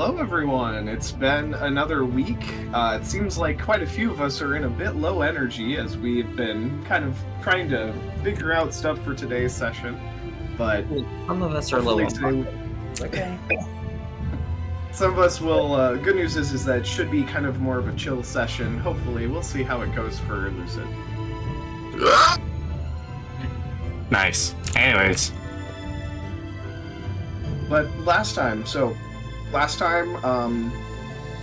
Hello, everyone. It's been another week. It seems like quite a few of us are in a bit low energy as we've been kind of trying to figure out stuff for today's session. But some of us are low. It's okay. Some of us will. Good news is that it should be kind of more of a chill session. Hopefully, we'll see how it goes for Lucid. Nice. Anyways. But last time,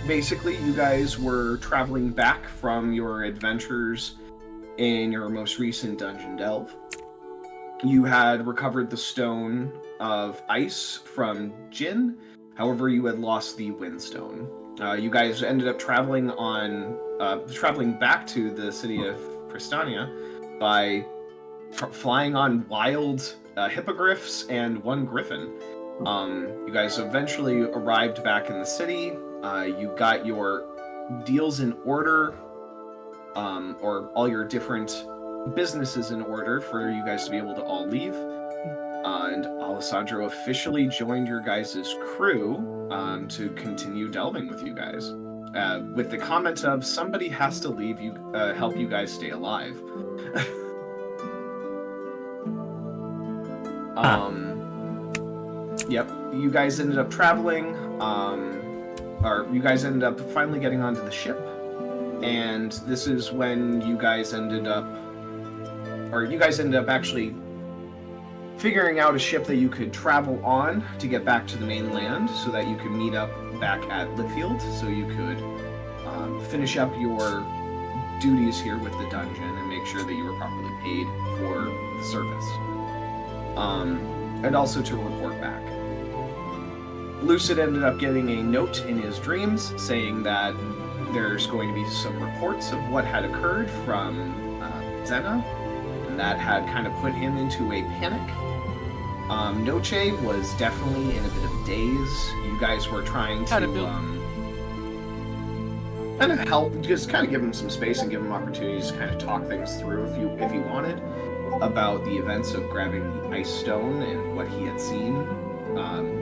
basically you guys were traveling back from your adventures in your most recent dungeon delve. You had recovered the stone of ice from Jin, however you had lost the windstone. You guys ended up traveling back to the city of Pristania by flying on wild hippogriffs and one griffin. You guys eventually arrived back in the city. You got your deals in order, or all your different businesses in order for you guys to be able to all leave. And Alessandro officially joined your guys' crew to continue delving with you guys. With the comment of somebody has to leave you, help you guys stay alive. Yep, you guys ended up traveling, or you guys ended up finally getting onto the ship, and this is when you guys ended up actually figuring out a ship that you could travel on to get back to the mainland so that you could meet up back at Litfield, so you could finish up your duties here with the dungeon and make sure that you were properly paid for the service. And also to report back. Lucid ended up getting a note in his dreams saying that there's going to be some reports of what had occurred from Zena, and that had kind of put him into a panic. Noche was definitely in a bit of a daze. You guys were trying to kind of help, just kind of give him some space and give him opportunities to kind of talk things through if you wanted, about the events of grabbing the ice stone and what he had seen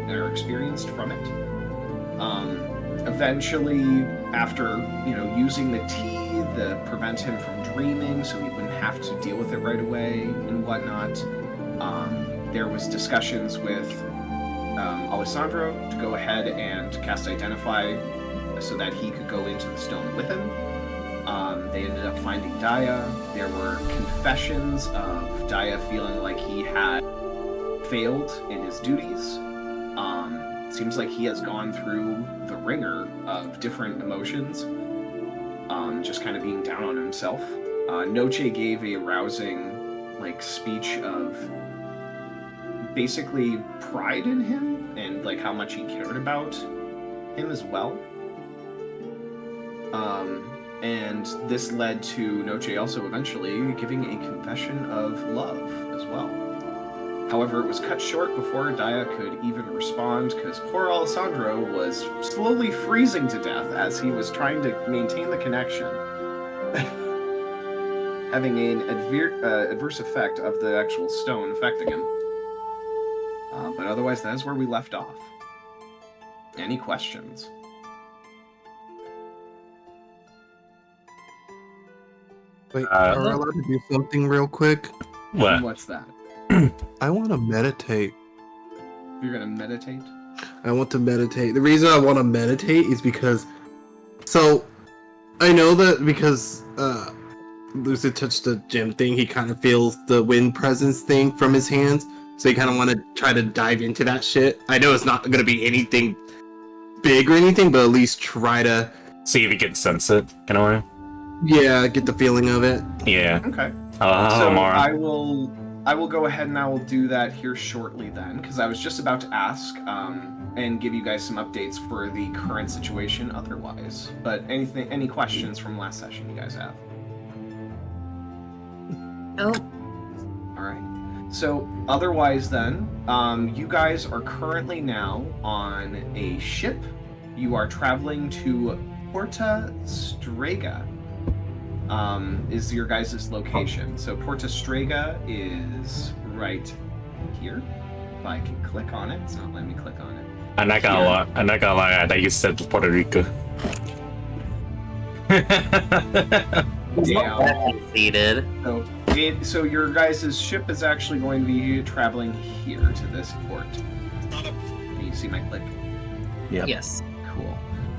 or experienced from it. Eventually, after using the tea to prevent him from dreaming, so he wouldn't have to deal with it right away and whatnot, there was discussions with Alessandro to go ahead and cast Identify so that he could go into the stone with him. They ended up finding Daya. There were confessions of Daya feeling like he had failed in his duties. Seems like he has gone through the ringer of different emotions, just kind of being down on himself. Noche gave a rousing speech of basically pride in him and how much he cared about him as well. And this led to Noche also eventually giving a confession of love as well. However, it was cut short before Daya could even respond, because poor Alessandro was slowly freezing to death as he was trying to maintain the connection, having an adverse effect of the actual stone affecting him. But otherwise, that is where we left off. Any questions? Wait, are we allowed to do something real quick? What? What's that? I want to meditate. You're gonna meditate? I want to meditate. The reason I want to meditate is because... So, I know that because Lucid touched the gem thing, he kind of feels the wind presence thing from his hands. So you kind of want to try to dive into that shit. I know it's not going to be anything big or anything, but at least try to... See if you can sense it, kind of way. Yeah, get the feeling of it. Yeah. Okay. So I will go ahead and I will do that here shortly then, because I was just about to ask and give you guys some updates for the current situation otherwise. But any questions from last session you guys have? Oh. All right. So otherwise then, you guys are currently now on a ship. You are traveling to Porta Strega. Is your guys' location. So Porta Strega is right here. If I can click on it, it's not letting me click on it. I'm not gonna lie. I'm not gonna lie. I thought you said Puerto Rico. Damn. Conceded. So your guys' ship is actually going to be traveling here to this port. Can you see my click? Yeah. Yes. Cool.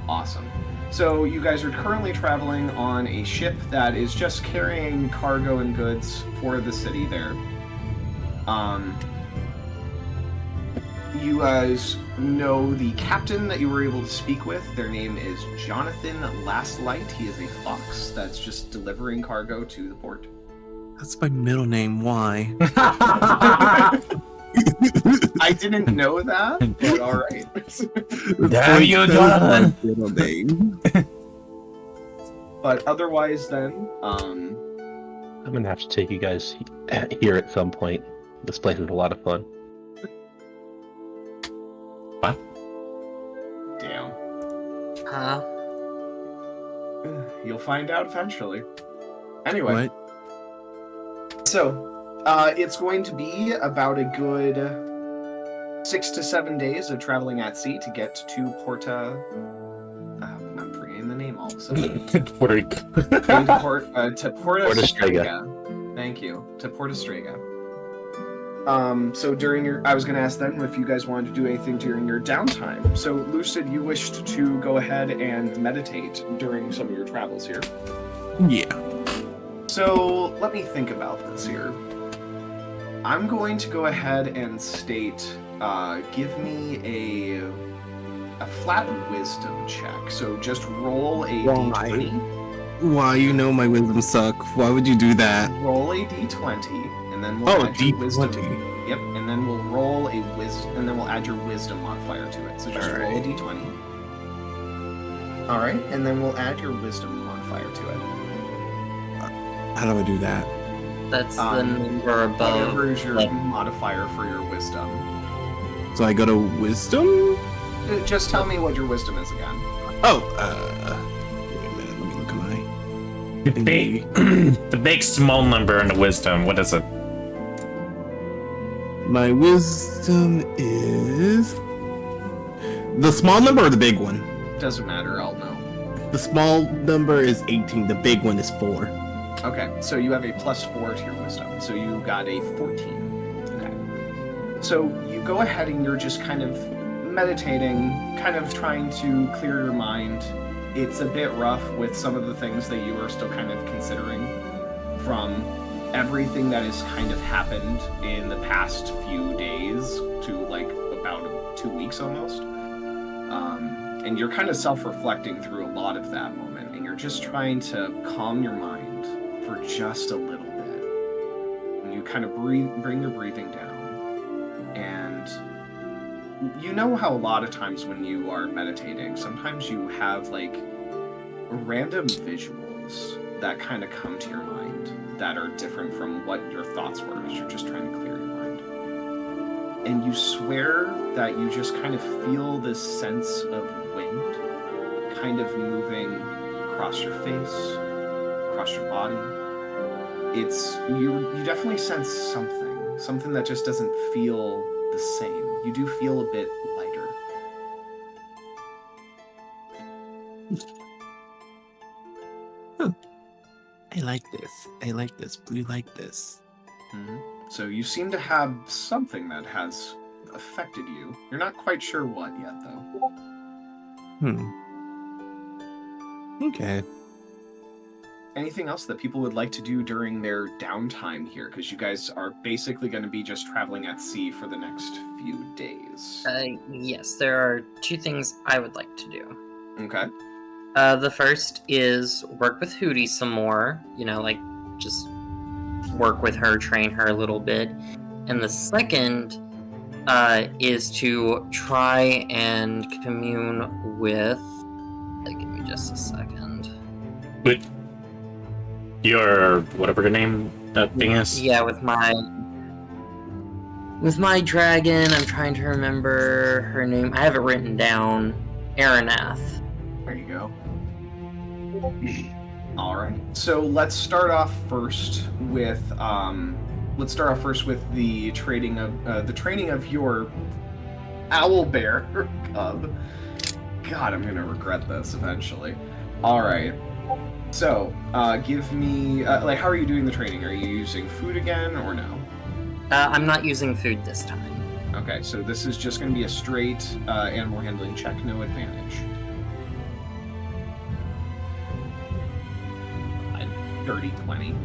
Awesome. So you guys are currently traveling on a ship that is just carrying cargo and goods for the city there. You guys know the captain that you were able to speak with. Their name is Jonathan Lastlight. He is a fox that's just delivering cargo to the port. That's my middle name. Why? I didn't know that, but all right. Damn you, Jonathan! Middle name. But otherwise, then, I'm gonna have to take you guys here at some point. This place is a lot of fun. damn, Huh? you'll find out eventually. Anyway, What? so it's going to be about a good 6 to 7 days of traveling at sea to get to Porta. I'm forgetting the name all of a sudden. Puerto Rico. Going to Porta Porta Strega. Strega. Thank you. To Porta Strega. So I was going to ask then if you guys wanted to do anything during your downtime. So Lucid, you wished to go ahead and meditate during some of your travels here. Yeah. So let me think about this here. I'm going to go ahead and state, give me a flat wisdom check. So just roll a Why? d20. Why? You know my wisdom suck. Why would you do that? Roll a d20, and then we'll Oh, add your D20. wisdom. Yep, and then we'll roll a and then we'll add your wisdom modifier to it. So just roll a Alright. d20. All right, and then we'll add your wisdom modifier to it. How do I do that? That's the number above. Whatever is your like- modifier for your wisdom. So I go to wisdom? Just tell me what your wisdom is again. Oh, wait a minute. Let me look at my. The big small number in the wisdom. What is it? My wisdom is the small number or the big one? Doesn't matter, I'll know. The small number is 18. The big one is 4. Okay, so you have a +4 to your wisdom. So you got a 14. Okay. So you go ahead and you're just kind of meditating, kind of trying to clear your mind. It's a bit rough with some of the things that you are still kind of considering from everything that has kind of happened in the past few days to like about 2 weeks almost. And you're kind of self-reflecting through a lot of that moment, and you're just trying to calm your mind for just a little bit. And you kind of bring your breathing down. And you know how a lot of times when you are meditating, sometimes you have like random visuals that kind of come to your mind that are different from what your thoughts were as you're just trying to clear your mind. And you swear that you just kind of feel this sense of wind kind of moving across your face, across your body. It's you definitely sense something that just doesn't feel the same. You do feel a bit lighter. I like this. I like this. Blue like this. Mm-hmm. So you seem to have something that has affected you. You're not quite sure what yet, though. Okay. Anything else that people would like to do during their downtime here? Because you guys are basically going to be just traveling at sea for the next few days. Yes, there are 2 things I would like to do. Okay. The first is work with Hootie some more. You know, like, just work with her, train her a little bit. And the second is to try and commune with... give me just a second. With your whatever the name that thing is. Yeah, with my dragon. I'm trying to remember her name. I have it written down. Aranath. There you go. All right. So let's start off first with the training of your owl bear cub. God, I'm gonna regret this eventually. All right. So, give me like, how are you doing the training? Are you using food again or no? I'm not using food this time. Okay, so this is just going to be a straight animal handling check, no advantage. A dirty 20.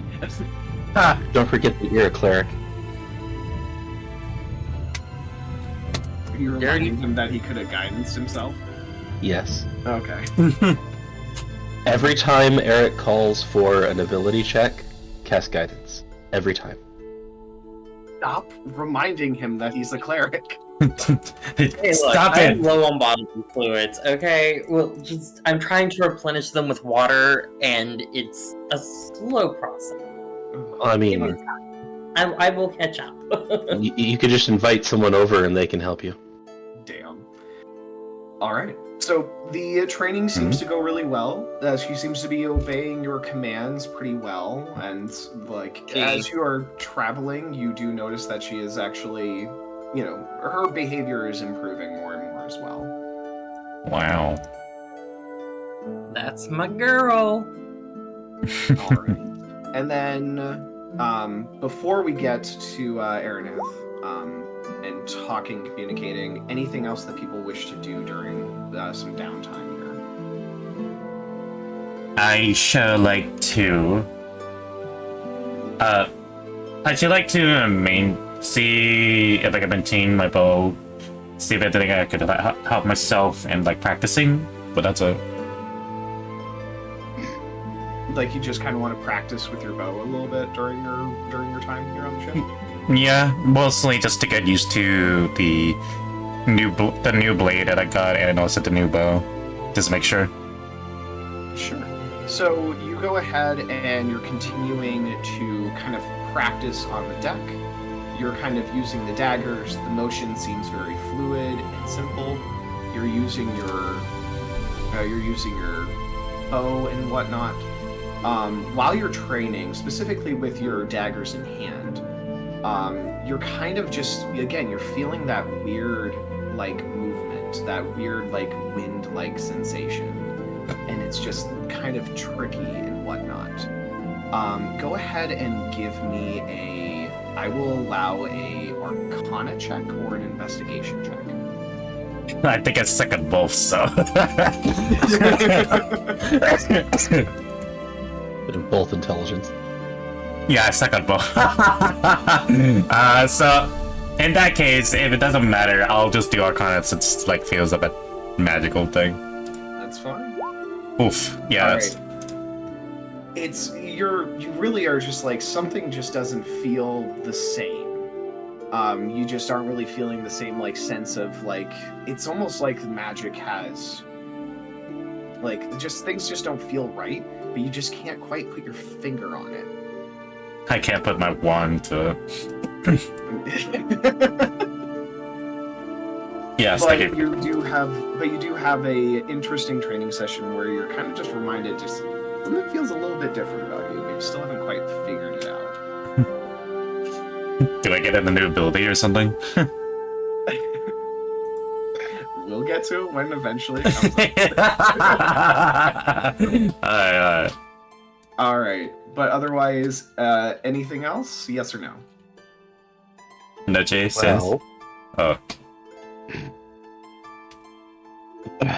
Don't forget that you're a cleric. You're reminding him that he could have guidance himself? Yes. Okay. Every time Eric calls for an ability check, cast guidance. Every time. Stop reminding him that he's a cleric. Hey, look, Stop I'm it! low on bodily fluids, okay? Well, I'm trying to replenish them with water, and it's a slow process. I Give me mean, time. I will catch up. you could just invite someone over and they can help you. Damn. Alright. So the training seems to go really well. She seems to be obeying your commands pretty well, and like as you are traveling, you do notice that she is actually, you know, her behavior is improving more and more as well. Wow. That's my girl. Alright. And then before we get to Araneth, and talking, communicating, anything else that people wish to do during some downtime here? I sure like to. I'd sure like to see if I can maintain my bow, see if I think I could help myself in like practicing, but that's a. Like you just kind of want to practice with your bow a little bit during your time here on the ship? Yeah, mostly just to get used to the new blade that I got, and also the new bow, just to make sure. Sure. So you go ahead and you're continuing to kind of practice on the deck. You're kind of using the daggers. The motion seems very fluid and simple. You're using your bow and whatnot. While you're training, specifically with your daggers in hand, you're kind of just, again, you're feeling that weird, like, movement, that weird, like, wind-like sensation. And it's just kind of tricky and whatnot. Go ahead and give me I will allow a Arcana check or an Investigation check. I think I suck at both, so. Bit of both intelligence. Yeah, I suck at both. So, in that case, if it doesn't matter, I'll just do Arcana since it like feels a bit magical thing. That's fine. Oof. Yeah, that's. It's you really are just like something just doesn't feel the same. You just aren't really feeling the same like sense of like it's almost like magic has like just things just don't feel right, but you just can't quite put your finger on it. I can't put my wand to. Yes, but thank you. you do have a interesting training session where you're kind of just reminded just something feels a little bit different about you, but you still haven't quite figured it out. Do I get a new ability or something? We'll get to it when eventually it comes up. Alright. But otherwise, anything else? Yes or no? No, Jay says. Well, Oh.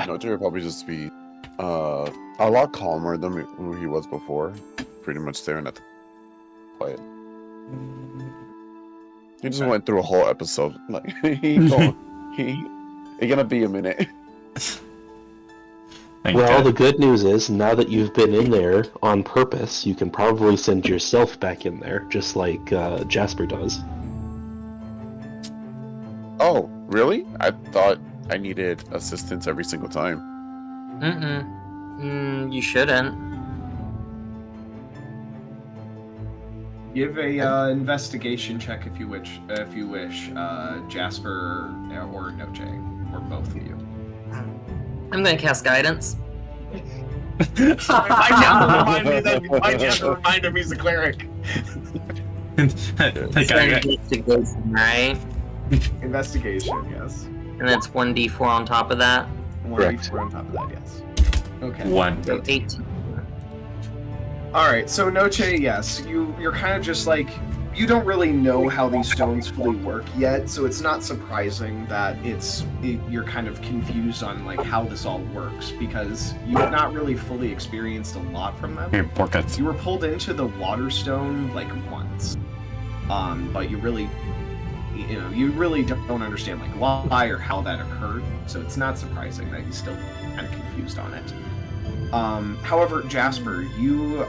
No, Jerry would probably just be a lot calmer than who he was before. Pretty much staring at the quiet. He just went through a whole episode. Like it's gonna be a minute. well, the good news is, now that you've been in there on purpose, you can probably send yourself back in there, just like Jasper does. Oh, really? I thought I needed assistance every single time. You shouldn't. Give a investigation check if you wish, Jasper or Noche, or both of you. I'm gonna cast guidance. I have to remind him he's a cleric. Right? Investigation, right? Investigation, yes. And that's 1d4 on top of that. 1d4 on top of that, yes. Okay. One. So 18. Alright, so Noche, yes, you're kind of just like, you don't really know how these stones fully work yet, so it's not surprising that you're kind of confused on like how this all works, because you've not really fully experienced a lot from them. Here, pork it. You were pulled into the water stone like once, but you really don't understand like why or how that occurred, so it's not surprising that he's still kind of confused on it. However, Jasper, you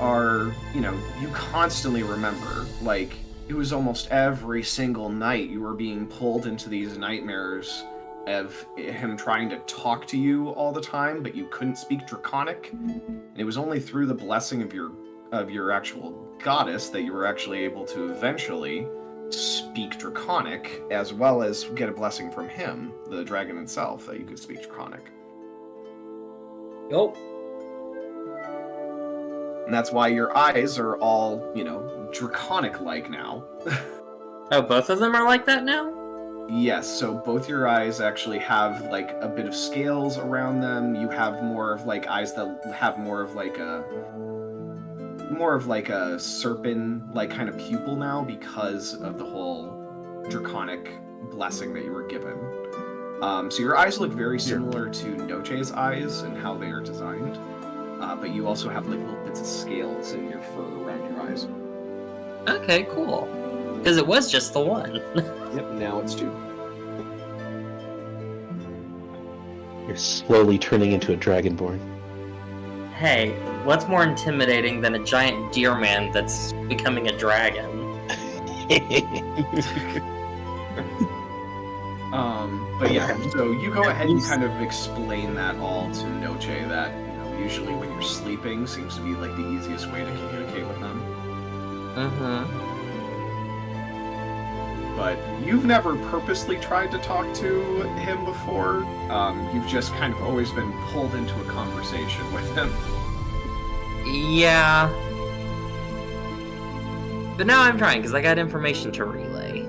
constantly remember, like, it was almost every single night you were being pulled into these nightmares of him trying to talk to you all the time, but you couldn't speak Draconic. And it was only through the blessing of your actual goddess that you were actually able to eventually speak Draconic, as well as get a blessing from him, the dragon itself, that you could speak Draconic. Yup. And that's why your eyes are all, Draconic-like now. Oh, both of them are like that now? Yes, so both your eyes actually have, like, a bit of scales around them. You have more of, like, eyes that have more of, like, a serpent, like, kind of pupil now because of the whole Draconic blessing that you were given. So your eyes look very similar to Noche's eyes and how they are designed. But you also have like little bits of scales in your fur around your eyes. Okay, cool. Because it was just the one. Yep, now it's 2. You're slowly turning into a dragonborn. Hey, what's more intimidating than a giant deer man that's becoming a dragon? But yeah, so you go ahead and kind of explain that all to Noche, that usually when you're sleeping seems to be like the easiest way to communicate with them. But you've never purposely tried to talk to him before. You've just kind of always been pulled into a conversation with him. Yeah. But now I'm trying, because I got information to relay.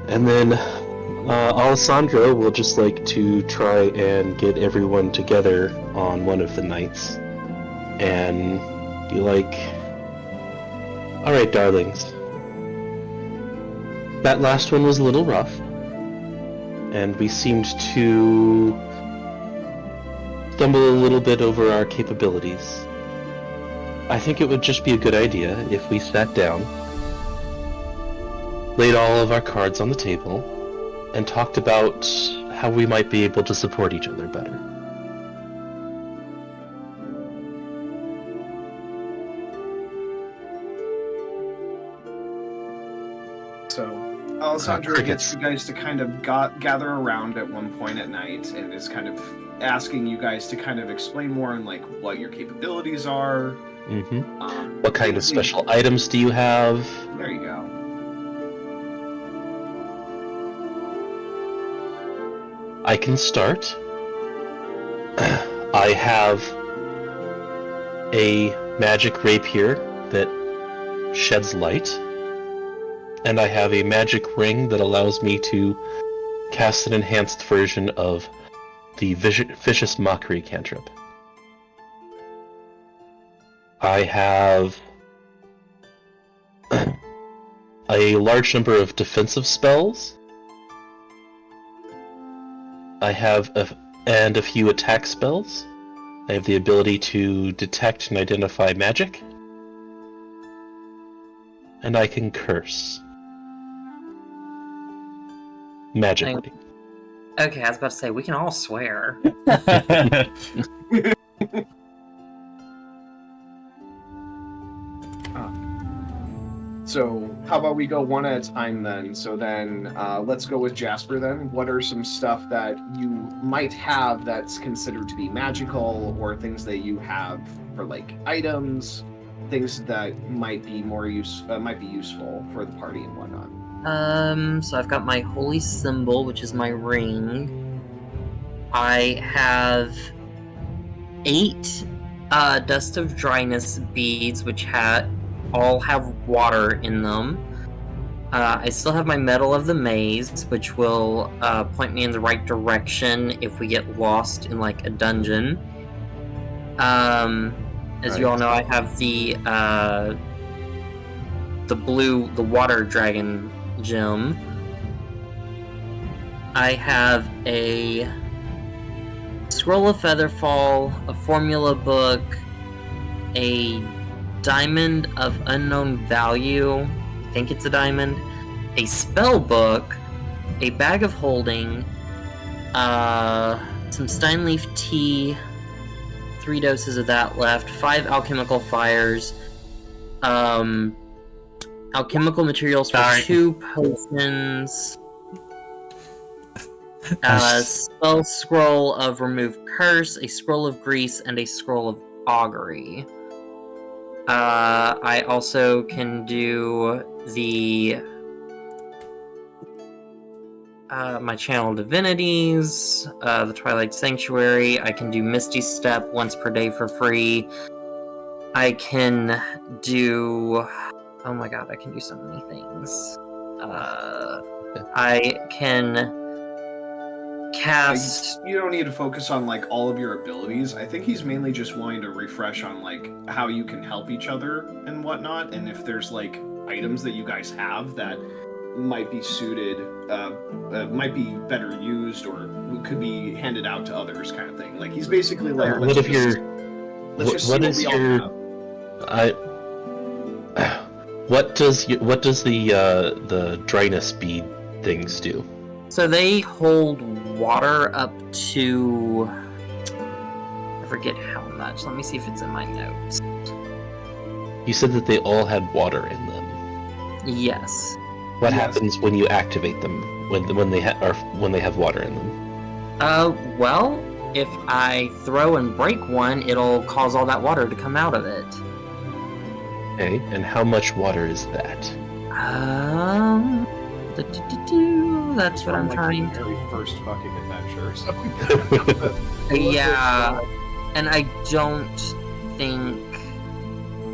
And then Alessandro will just like to try and get everyone together on one of the nights and be like, alright, darlings. That last one was a little rough, and we seemed to stumble a little bit over our capabilities. I think it would just be a good idea if we sat down, laid all of our cards on the table, and talked about how we might be able to support each other better. So, Alessandro gets you guys to kind of gather around at one point at night and is kind of asking you guys to kind of explain more on like what your capabilities are. What kind of special items do you have? There you go. I can start. I have a magic rapier that sheds light, and I have a magic ring that allows me to cast an enhanced version of the Vicious Mockery cantrip. I have a large number of defensive spells. I have a few attack spells. I have the ability to detect and identify magic. And I can curse. Magically. Okay, I was about to say, we can all swear. So, how about we go one at a time then? So then, let's go with Jasper then. What are some stuff that you might have that's considered to be magical, or things that you have for like items, things that might be useful for the party and whatnot? So I've got my holy symbol, which is my ring. I have 8 Dust of Dryness beads, which all have water in them. I still have my Medal of the Maze, which will point me in the right direction if we get lost in like a dungeon. As you all know, I have the water dragon gem. I have a Scroll of Featherfall, a formula book, a Diamond of Unknown Value, I think it's a diamond, a spell book, a Bag of Holding, some Steinleaf tea, 3 doses of that left, 5 alchemical fires, alchemical materials for 2 potions, spell scroll of Remove Curse, a scroll of Grease, and a scroll of Augury. I also can do the my Channel Divinities, the Twilight Sanctuary. I can do Misty Step once per day for free. I can do... Oh my god, I can do so many things. I can cast... You don't need to focus on like all of your abilities. I think he's mainly just wanting to refresh on like how you can help each other and whatnot, and if there's like items that you guys have that might be suited, might be better used, or could be handed out to others, kind of thing. Like he's basically like, What is your the dryness bead things do? So they hold water up to... I forget how much. Let me see if it's in my notes. You said that they all had water in them. Yes. What happens when you activate them when they have water in them? Well, if I throw and break one, it'll cause all that water to come out of it. Okay, and how much water is that? That's what I'm trying to... very first fucking adventure, so... Yeah, and I don't think...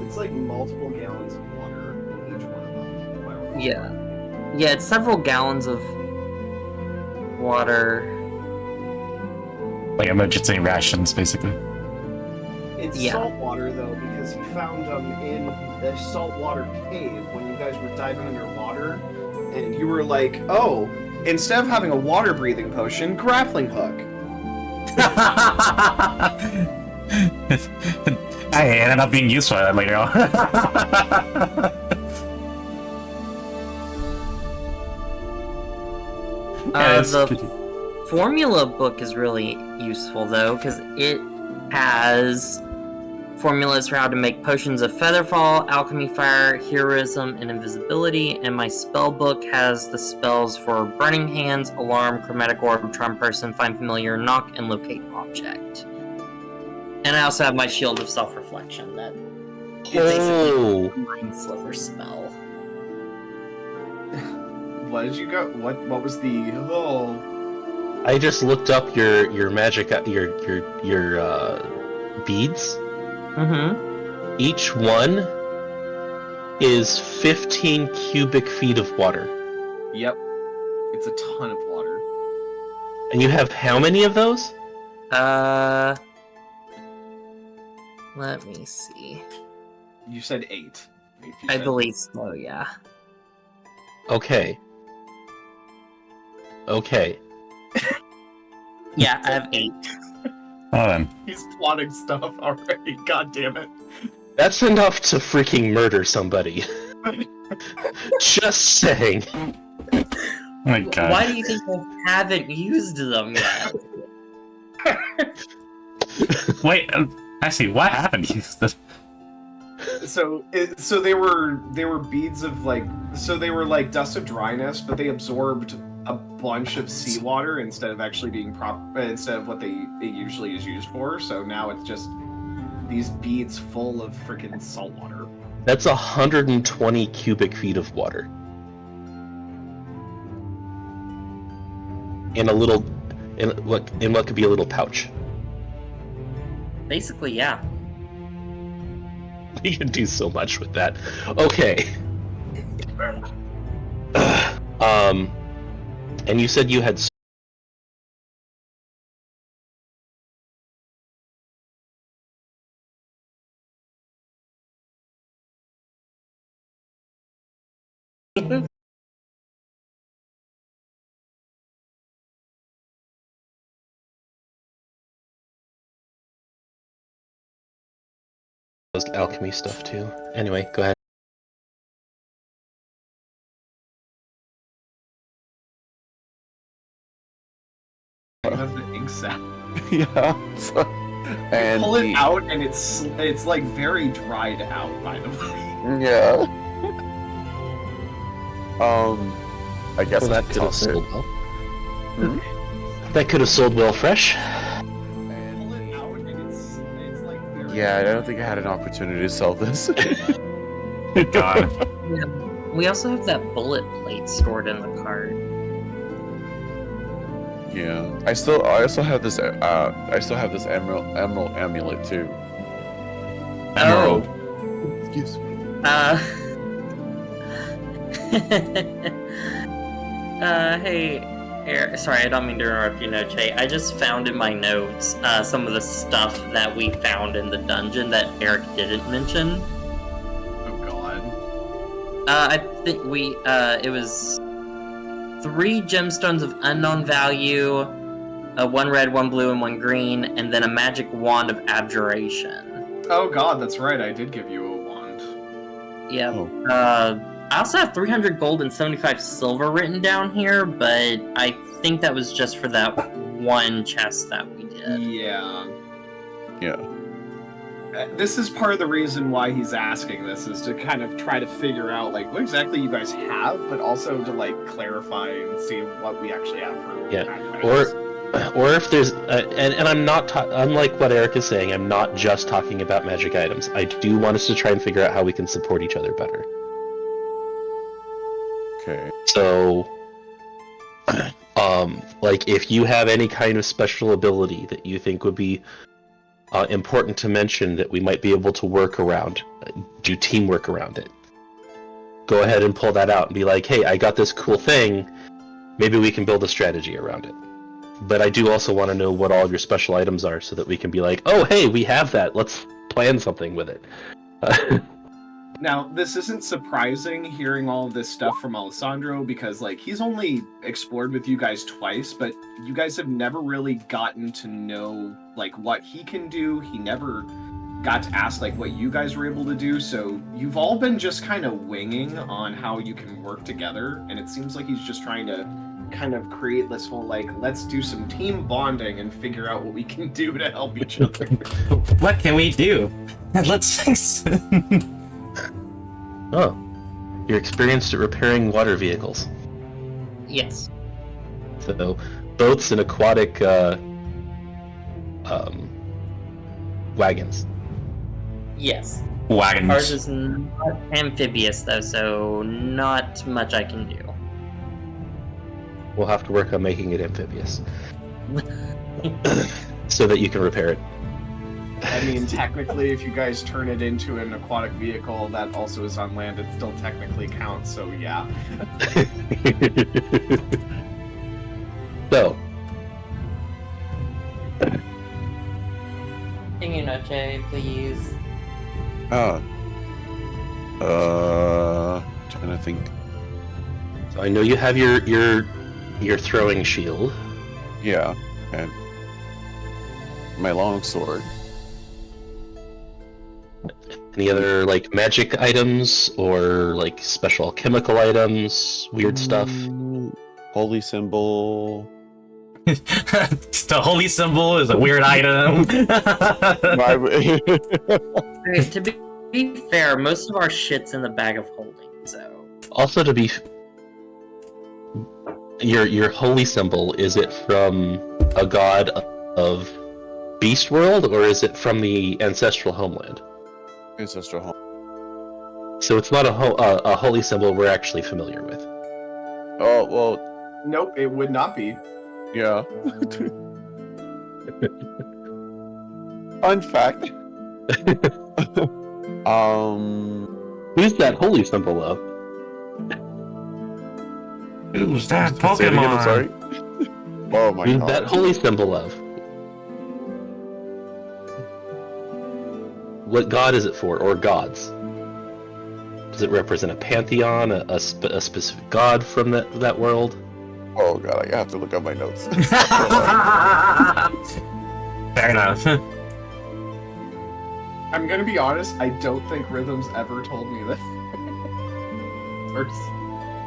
It's like multiple gallons of water in each one of them. Yeah. Yeah, it's several gallons of water. Like emergency rations, basically. It's salt water, though, because he found them in a saltwater cave when you guys were diving underwater, and you were like, oh, instead of having a water-breathing potion, grappling hook. I ended up being used for that later on. The formula book is really useful, though, because it has formulas for how to make potions of Featherfall, Alchemy Fire, Heroism, and Invisibility, and my spell book has the spells for Burning Hands, Alarm, Chromatic Orb, Charm Person, Find Familiar, Knock, and Locate Object. And I also have my Shield of Self-Reflection that is basically a Mind Sliver spell. What did you go? What was the... Oh... I just looked up your magic, your beads. Mm-hmm. Each one is 15 cubic feet of water. Yep. It's a ton of water. And you have how many of those? Let me see. You said 8. I believe so, yeah. Okay. Yeah, I have 8. Oh, then. He's plotting stuff already, god damn it. That's enough to freaking murder somebody. Just saying. Oh my god. Why do you think I haven't used them yet? Wait, actually, what happened? So they were beads of like, so they were like dust of dryness, but they absorbed a bunch of seawater instead of actually being instead of what it usually is used for. So now it's just these beads full of freaking salt water. That's 120 cubic feet of water. In what could be a little pouch. Basically, yeah. You can do so much with that. Okay. And you said you had. Alchemy stuff too. Anyway, go ahead. It does the ink sac. Yeah. So, and Pull it out, and it's like very dried out. By the way. Yeah. I guess Well, that I could have toss it. sold well. That could have sold well fresh. Pull it out, and it's like very. Yeah, I don't think I had an opportunity to sell this. Good God. Yeah. We also have that bullet plate stored in the cart. Yeah. I also have this. I still have this emerald amulet too. Emerald. Excuse me. Hey, Eric, sorry, I don't mean to interrupt you, Noche. I just found in my notes some of the stuff that we found in the dungeon that Eric didn't mention. Oh God. I think it was 3 gemstones of unknown value, 1 red, 1 blue, and 1 green, and then a magic wand of abjuration. Oh God, that's right. I did give you a wand. Yep. Oh. I also have 300 gold and 75 silver written down here, but I think that was just for that one chest that we did. Yeah. Yeah. This is part of the reason why he's asking this, is to kind of try to figure out like what exactly you guys have, but also to like clarify and see what we actually have for. Yeah. items. Or if there's, and I'm not, unlike what Eric is saying, I'm not just talking about magic items. I do want us to try and figure out how we can support each other better. Okay. So, like if you have any kind of special ability that you think would be important to mention that we might be able to work around, do teamwork around it. Go ahead and pull that out and be like, hey, I got this cool thing, maybe we can build a strategy around it. But I do also want to know what all your special items are so that we can be like, oh, hey, we have that, let's plan something with it. Now, this isn't surprising hearing all of this stuff from Alessandro, because like he's only explored with you guys twice, but you guys have never really gotten to know like what he can do. He never got to ask like what you guys were able to do, so you've all been just kind of winging on how you can work together, and it seems like he's just trying to kind of create this whole like, let's do some team bonding and figure out what we can do to help each other. What can we do? Let's. Oh, you're experienced at repairing water vehicles. Yes. So, boats and aquatic wagons. Yes. Ours Wagons. is not amphibious though, so not much I can do. We'll have to work on making it amphibious. So that you can repair it. I mean, technically, if you guys turn it into an aquatic vehicle that also is on land, it still technically counts, so yeah. So, Continue, Noche, please. Trying to think. so I know you have your throwing shield. Yeah, and my long sword. Any other like magic items or like special chemical items, weird stuff? Holy symbol. The holy symbol is a weird item. Okay, to be fair, most of our shit's in the bag of holding, so. Also, to be your holy symbol, is it from a god of Beast World or is it from the ancestral homeland? Ancestral home. So it's not a holy symbol we're actually familiar with. Oh well, Nope, it would not be. yeah. Fun fact. Who's that holy symbol of? Who's that Say it again, I'm Pokemon? sorry. Oh my Who's god. that holy symbol of? What god is it for, or gods? Does it represent a pantheon, a specific god from that world? Oh god, I have to look up my notes. Fair enough. I'm gonna be honest, I don't think Rhythm's ever told me this.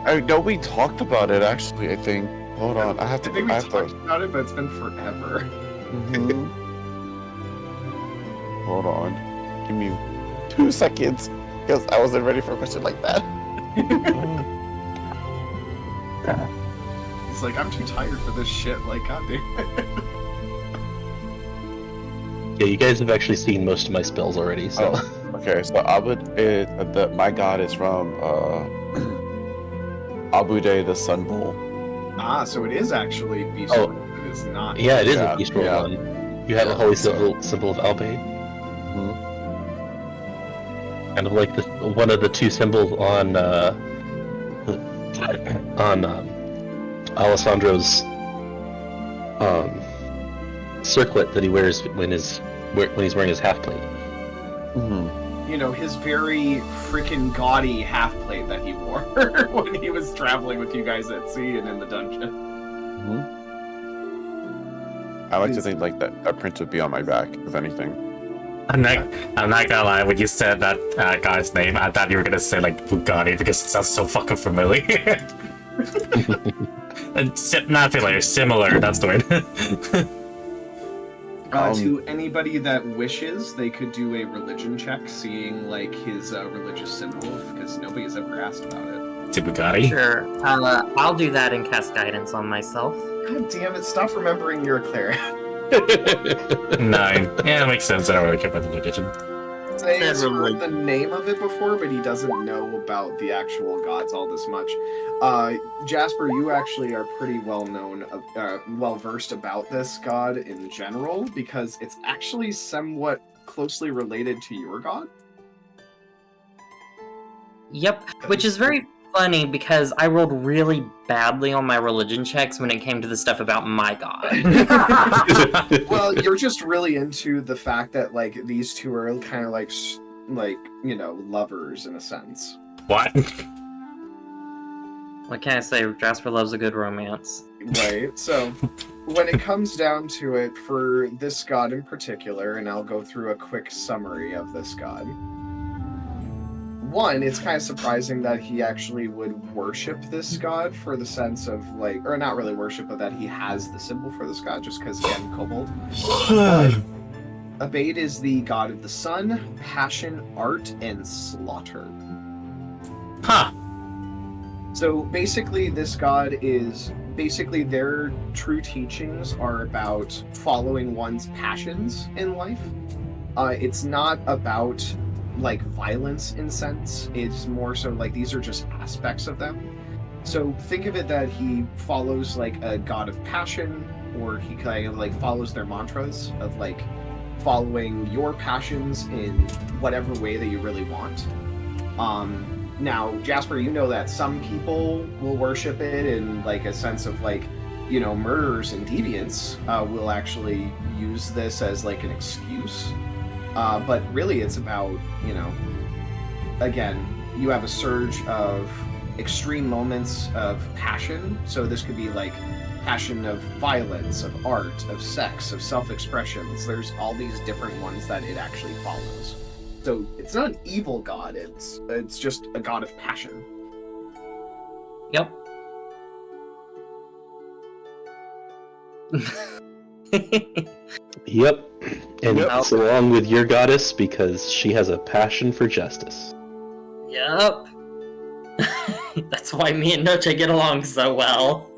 I know we talked about it actually, I think. Hold on, I have to. I think we I have talked to. about it, but it's been forever. Mhm. Hold on. Give me 2 seconds. Because I wasn't ready for a question like that. He's like, I'm too tired for this shit. Like, goddamn. Yeah, you guys have actually seen most of my spells already, so. Oh, okay, so my god is from Abude the Sun Bull. Ah, so it is actually Beast Oh. Wars, it is not. Yeah, it is Yeah, a Beast World yeah. one. You have Yeah, a holy so- symbol of Albay. Mhm. Kind of like one of the 2 symbols on Alessandro's circlet that he wears when he's wearing his half plate. Mhm. You know, his very freaking gaudy half plate that he wore when he was traveling with you guys at sea and in the dungeon. Mhm. I like to think like that print would be on my back, if anything. I'm not gonna lie, when you said that guy's name, I thought you were gonna say like Bugatti because it sounds so fucking familiar. And not familiar, similar, that's the word. To anybody that wishes, they could do a religion check, seeing like his religious symbol, because nobody's ever asked about it. To Bugatti? Sure. I'll do that and cast guidance on myself. God damn it! Stop remembering you're a cleric. 9. Yeah, that makes sense. I don't really care about the religion. Say he's Federal heard the name of it before, but he doesn't know about the actual gods all this much. Jasper, you actually are pretty well known, well versed about this god in general, because it's actually somewhat closely related to your god. Yep, which is very funny because I rolled really badly on my religion checks when it came to the stuff about my god. Well, you're just really into the fact that like these two are kind of like you know, lovers in a sense. What? What can I say? Jasper loves a good romance. Right. So when it comes down to it, for this god in particular, and I'll go through a quick summary of this god. One, it's kind of surprising that he actually would worship this god, for the sense of like, or not really worship, but that he has the symbol for this god, just because again, kobold. Abade is the god of the sun, passion, art, and slaughter. Huh. So basically, this god is basically their true teachings are about following one's passions in life. It's not about like violence in sense. It's more so like these are just aspects of them. So think of it that he follows like a god of passion, or he kind of like follows their mantras of like following your passions in whatever way that you really want. Now, Jasper, you know that some people will worship it in like a sense of like, you know, murderers and deviants will actually use this as like an excuse. But really it's about, you know, again, you have a surge of extreme moments of passion. So this could be like passion of violence, of art, of sex, of self-expressions. There's all these different ones that it actually follows. So it's not an evil god, it's just a god of passion. Yep. Yep. And Yep. it's along with your goddess because she has a passion for justice. Yep. That's why me and Noche get along so well.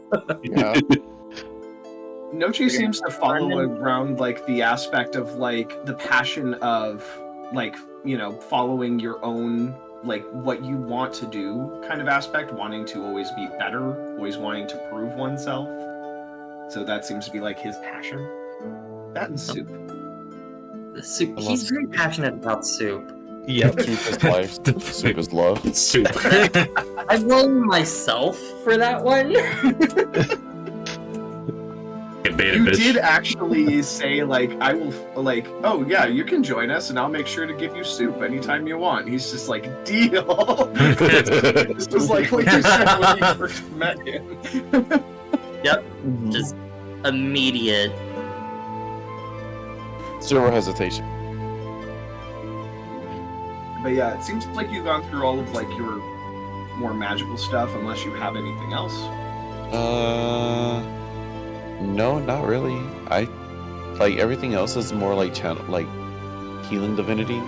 Yeah. Noche seems to follow around like the aspect of like the passion of like, you know, following your own like what you want to do kind of aspect, wanting to always be better, always wanting to prove oneself. So that seems to be like his passion. That and soup. Soup. He's very passionate about soup. Yep. Soup is life. Soup is love. Soup. I blame myself for that one. You did actually say, like, I will, like, oh yeah, you can join us and I'll make sure to give you soup anytime you want. He's just like, deal. This was like what you said when you first met him. Yep. Just immediate. Zero hesitation. But yeah, it seems like you've gone through all of, like, your more magical stuff, unless you have anything else. No, not really. I like everything else is more like channel, like healing divinity,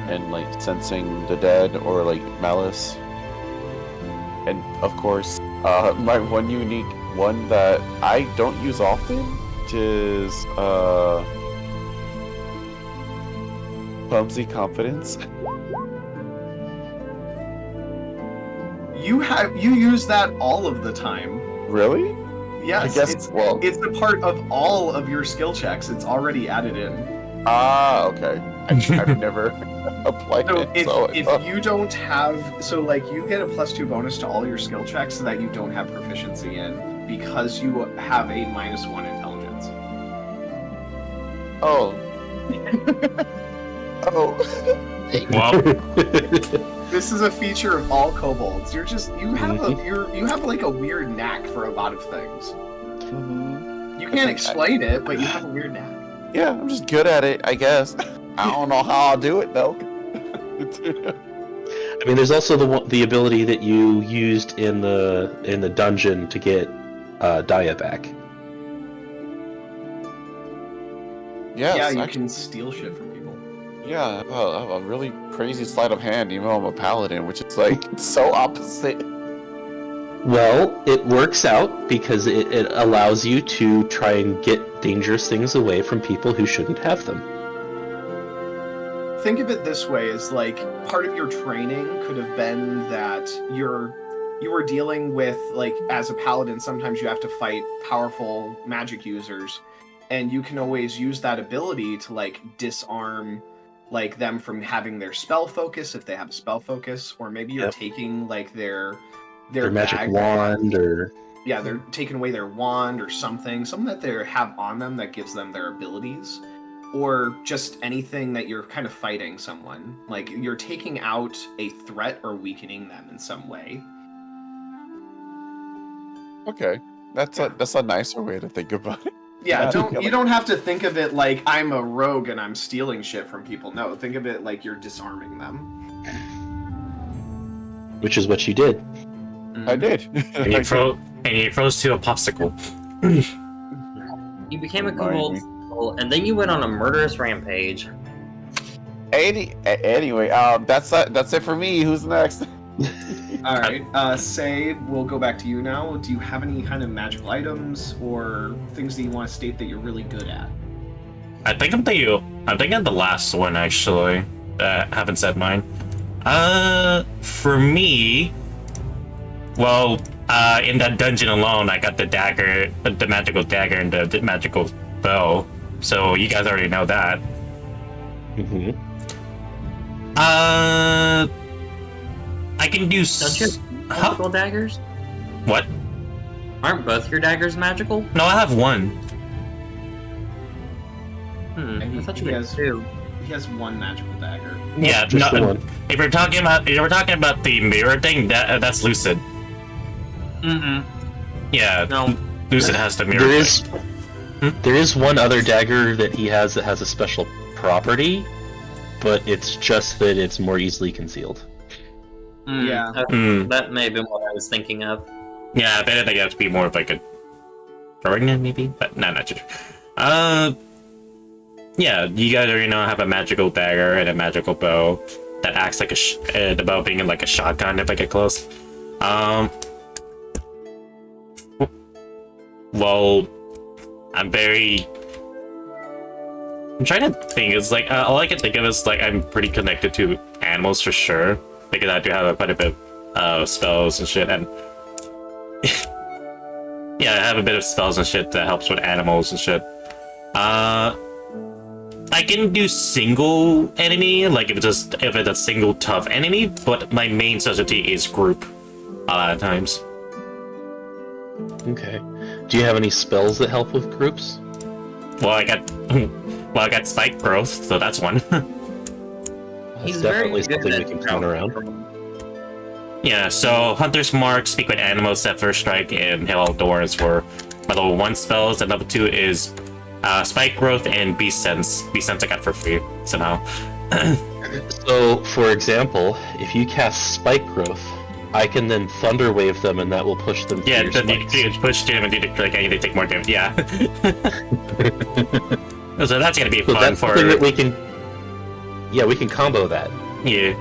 and like sensing the dead or like malice. And of course, my one unique one that I don't use often is clumsy confidence. You use that all of the time. Really? Yes, I guess, it's a part of all of your skill checks. It's already added in. Ah, okay. I've never applied So it. if you don't have, so like you get a +2 bonus to all your skill checks that you don't have proficiency in because you have a -1 intelligence. Oh. Oh. Well, This is a feature of all kobolds. You have like a weird knack for a lot of things. You can't explain it, but you have a weird knack. Yeah, I'm just good at it, I guess. I don't know how I'll do it though. I mean, there's also the ability that you used in the dungeon to get Daya back. Yes, Yeah, you actually, can steal shit from people. yeah, I have a really crazy sleight of hand, even though I'm a paladin, which is like so opposite. Well, it works out because it allows you to try and get dangerous things away from people who shouldn't have them. Think of it this way: is like part of your training could have been that you were dealing with, like, as a paladin, sometimes you have to fight powerful magic users, and you can always use that ability to like disarm like them from having their spell focus if they have a spell focus, or maybe you're taking like their magic bag wand, or yeah, they're taking away their wand or something that they have on them that gives them their abilities, or just anything that you're kind of fighting someone, like you're taking out a threat or weakening them in some way. Okay, that's a nicer way to think about it. Yeah, Yeah, you don't have to think of it like I'm a rogue and I'm stealing shit from people. No, think of it like you're disarming them. which is what you did. I did. and you froze to a popsicle. You became a kobold, and then you went on a murderous rampage. Anyway, that's it for me. Who's next? All right, Say, we'll go back to you now. Do you have any kind of magical items or things that you want to state that you're really good at? I think I'm the last one actually. Haven't said mine. For me, well, in that dungeon alone, I got the dagger, the magical dagger, and the magical bow. So you guys already know that. Mm-hmm. I can do. Don't you have magical daggers? What? Aren't both your daggers magical? No, I have one. And I thought you he had has two. He has one magical dagger. Yeah, just the one. If we're talking about the mirror thing, that's Lucid. Yeah, No. Lucid has the mirror. There is one other dagger that he has that has a special property, but it's just that it's more easily concealed. Yeah. That may have been what I was thinking of. Yeah, if anything, it has to be more of like a throwing knife, maybe, but not true. Yeah, you guys already know I have a magical dagger and a magical bow that acts like the bow being like a shotgun if I get close. Well, I'm trying to think. It's like all I can think of is like I'm pretty connected to animals for sure, because I do have quite a bit of spells and shit, and yeah, I have a bit of spells and shit that helps with animals and shit. I I can do single enemy, like if it's a single tough enemy, but my main specialty is group a lot of times. Okay. Do you have any spells that help with groups? Well, I got spike growth, so that's one. That's He's definitely very good something we at can count around. Yeah, so Hunter's Mark, Speak with Animals, Set First Strike, and Hail Outdoors were my level 1 spells, and level 2 is Spike Growth and Beast Sense. Beast Sense I got for free somehow. So, for example, if you cast Spike Growth, I can then Thunder Wave them, and that will push them through Yeah, your then spikes. you push them and like, I need to take more damage. Yeah. So that's gonna be So fun that's for. something that we can... Yeah, we can combo that. Yeah.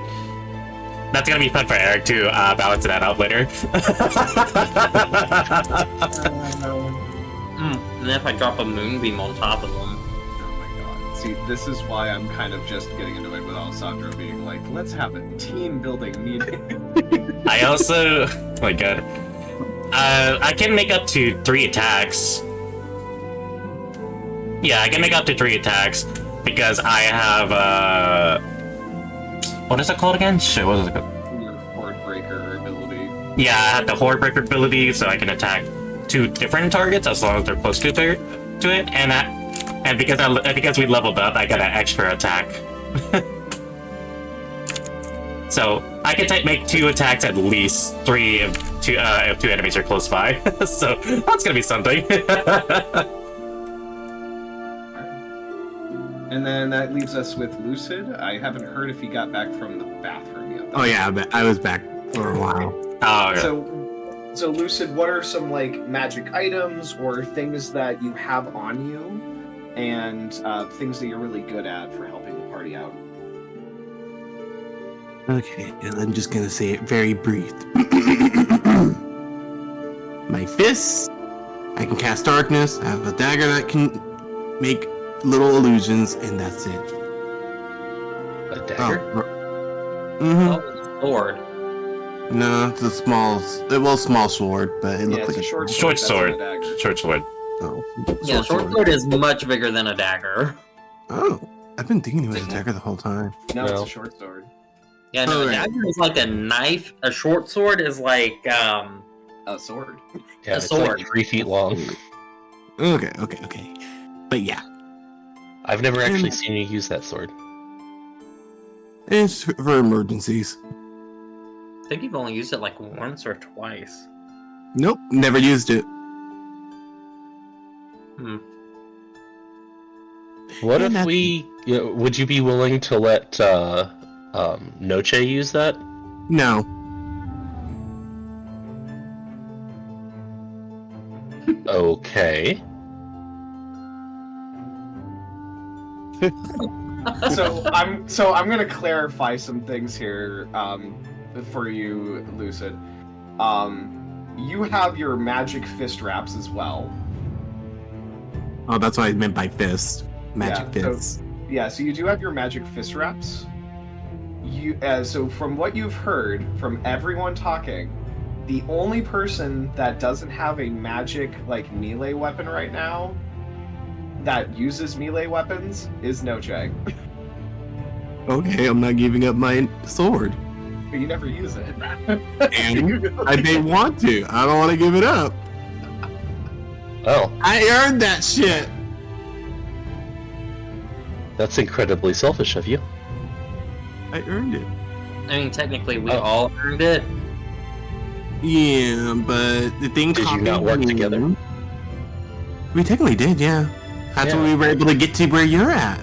That's gonna be fun for Eric to balance that out later. And then if I drop a moonbeam on top of them. Oh my god. See, this is why I'm kind of just getting annoyed with Alessandro being like, let's have a team building meeting. I also, oh my god, I can make up to 3 attacks. Yeah, I can make up to 3 attacks because I have what is it called again? Shit, what is it called? Your Horde Breaker ability. Yeah, I have the Horde Breaker ability, so I can attack 2 different targets as long as they're close to it, and because we leveled up, I got an extra attack. So I can make 2 attacks at least 3 if 2 enemies are close by. So that's gonna be something. And then that leaves us with Lucid. I haven't heard if he got back from the bathroom yet. Oh yeah, I was back for a while. Oh, okay. So Lucid, what are some like magic items or things that you have on you, and things that you're really good at for helping the party out? Okay, and I'm just gonna say it very brief. My fists, I can cast darkness. I have a dagger that can make little illusions, and that's it. A dagger? Mm-hmm. Oh, sword. No, it's a small sword, but it Yeah, looks it's like a short Short that's sword. not a dagger. Short sword. Oh, Yeah, short sword is much bigger than a dagger. Oh, I've been thinking it was a dagger the whole time. No, it's No. a short sword. Yeah, no, a Alright. dagger is like a knife. A short sword is like A sword. Yeah, A it's sword. like 3 feet long. Okay. But yeah, I've never actually seen you use that sword. it's for emergencies. I think you've only used it like once or twice. Nope, never used it. What And if would you be willing to let Noche use that? No. Okay. So I'm gonna clarify some things here for you, Lucid. You have your magic fist wraps as well. Oh, that's what I meant by fist. Magic Yeah, so- fists. Yeah, so you do have your magic fist wraps. So from what you've heard from everyone talking, the only person that doesn't have a magic like melee weapon right now that uses melee weapons is Noche. Okay, I'm not giving up my sword. But you never use it. And I may want to. I don't want to give it up. Well, I earned that shit. that's incredibly selfish of you. I earned it. I mean, technically, we Oh. all earned it. Yeah, but the thing. Did you not work together? We technically did, yeah. That's Yeah. why we were able to get to where you're at.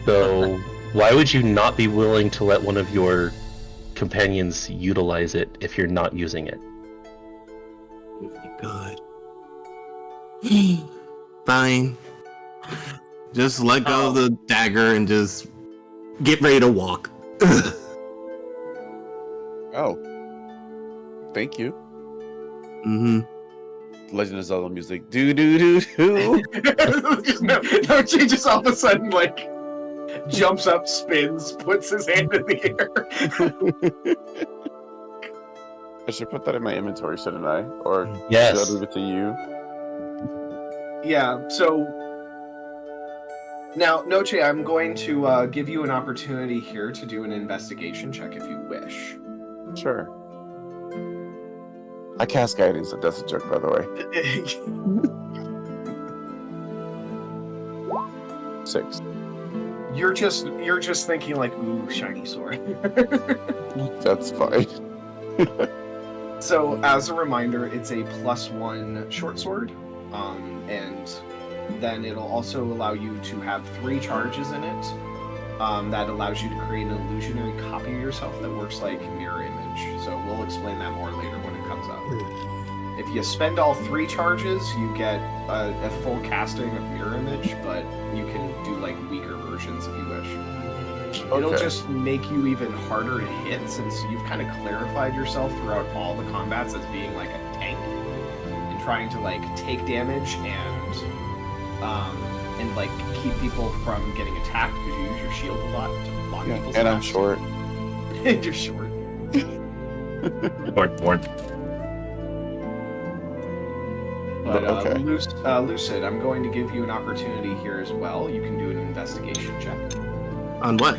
So, why would you not be willing to let one of your companions utilize it if you're not using it? Good. Fine. Just let go of the dagger and just get ready to walk. Oh. Thank you. Mm-hmm. Legend of Zelda music. Do do do do. Just no changes all of a sudden, like jumps up, spins, puts his hand in the air. I should put that in my inventory, shouldn't I? Or Yes. should I leave it to you? Yeah, so Now, Noche, I'm going to give you an opportunity here to do an investigation check if you wish. Sure. I cast guidance. That's a joke, by the way. 6. You're just thinking like, ooh, shiny sword. That's fine. So, as a reminder, it's a +1 short sword, and then it'll also allow you to have 3 charges in it. That allows you to create an illusionary copy of yourself that works like mirror image. So we'll explain that more later when it comes up. If you spend all 3 charges, you get a full casting of mirror image, but you can do like weaker versions if you wish. It'll Okay. just make you even harder to hit since you've kind of clarified yourself throughout all the combats as being like a tank and trying to like take damage and like keep people from getting attacked because you use your shield a lot to block Yeah, people's and I'm attacks. short. And you're short. Board. But Okay. Lucid, I'm going to give you an opportunity here as well. You can do an investigation check. On what?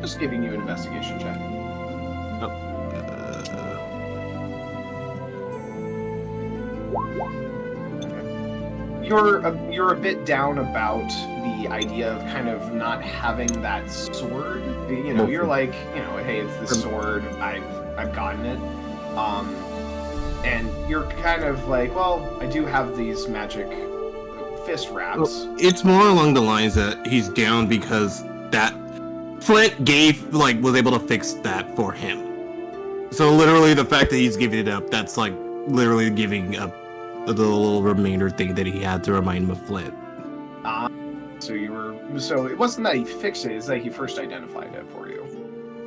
Just giving you an investigation check. You're a bit down about the idea of kind of not having that sword. You know, you're like, you know, hey, it's this sword. I've gotten it. And you're kind of like, well, I do have these magic fist wraps. Well, it's more along the lines that he's down because that Flint was able to fix that for him. So literally the fact that he's giving it up, that's like literally giving up the little remainder thing that he had to remind him of Flint. So it wasn't that he fixed it, it's that he first identified it for you.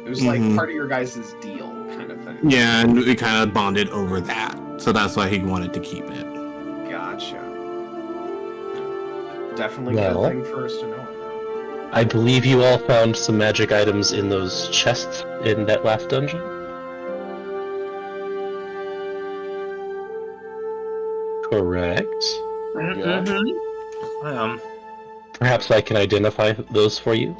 It was like part of your guys' deal kind of thing. Yeah, and we kind of bonded over that. So that's why he wanted to keep it. Gotcha. Definitely Well, good thing for us to know. I believe you all found some magic items in those chests in that last dungeon. Correct. Yeah. Perhaps I can identify those for you.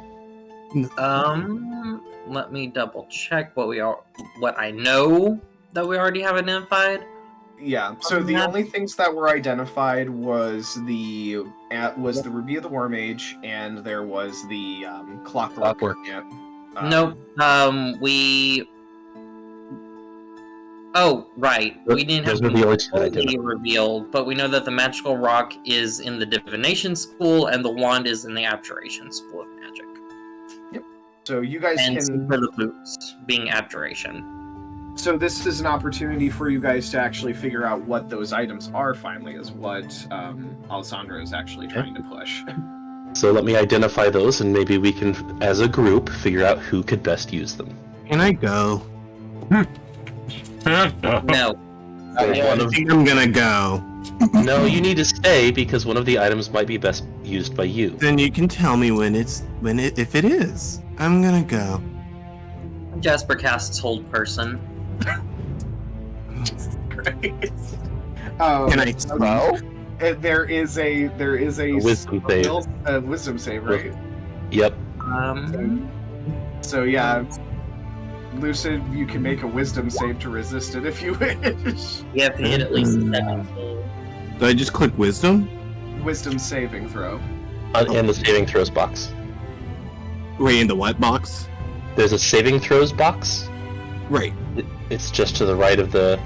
Let me double check what I know that we already have identified. Yeah. So the only things that were identified was the Ruby of the War Mage, and there was the Clockwork. Yeah. Nope. Oh, right. We didn't have Those are the only two that I completely didn't. revealed, but we know that the magical rock is in the divination school, and the wand is in the abjuration school of magic. So you guys And can. for the boots being abjuration. So this is an opportunity for you guys to actually figure out what those items are. Finally, is what Alessandro is actually trying to push. So let me identify those, and maybe we can, as a group, figure out who could best use them. Can I go? No. I think I'm gonna go. No, you need to stay because one of the items might be best used by you. Then you can tell me if it is. I'm gonna go. Jasper casts hold person. Great. Can I No? There is a Wisdom save. A wisdom save, right? Yep. So yeah, Lucid, you can make a wisdom save to resist it if you wish. You have to hit at least 7. Do I just click wisdom? Wisdom saving throw. And the saving throws box. Wait, in the what box? There's a saving throws box. Right. It's just to the right of the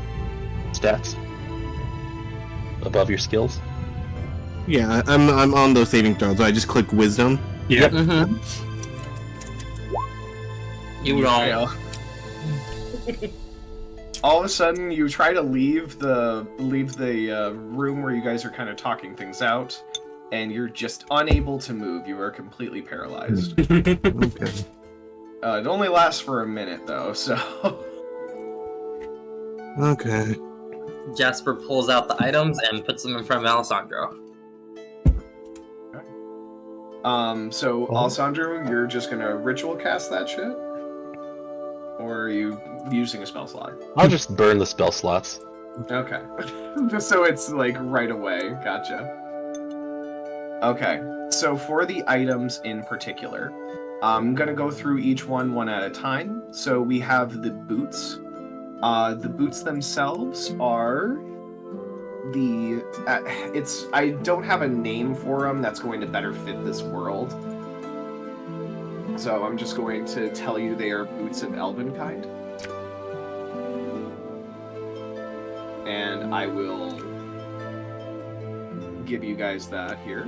stats. Above your skills. Yeah, I'm on those saving throws. So I just click wisdom. Yeah. Mm-hmm. You don't. All of a sudden, you try to leave the room where you guys are kind of talking things out, and you're just unable to move. You are completely paralyzed. Okay. It only lasts for a minute, though, so... Okay. Jasper pulls out the items and puts them in front of Alessandro. So, Alessandro, you're just gonna ritual cast that shit? Or are you using a spell slot? I'll just burn the spell slots. Okay. Just so it's, like, right away. Gotcha. Okay. So for the items in particular, I'm gonna go through each one at a time. So we have the boots. The boots themselves are I don't have a name for them that's going to better fit this world. So I'm just going to tell you they are boots of elven kind. And I will give you guys that here.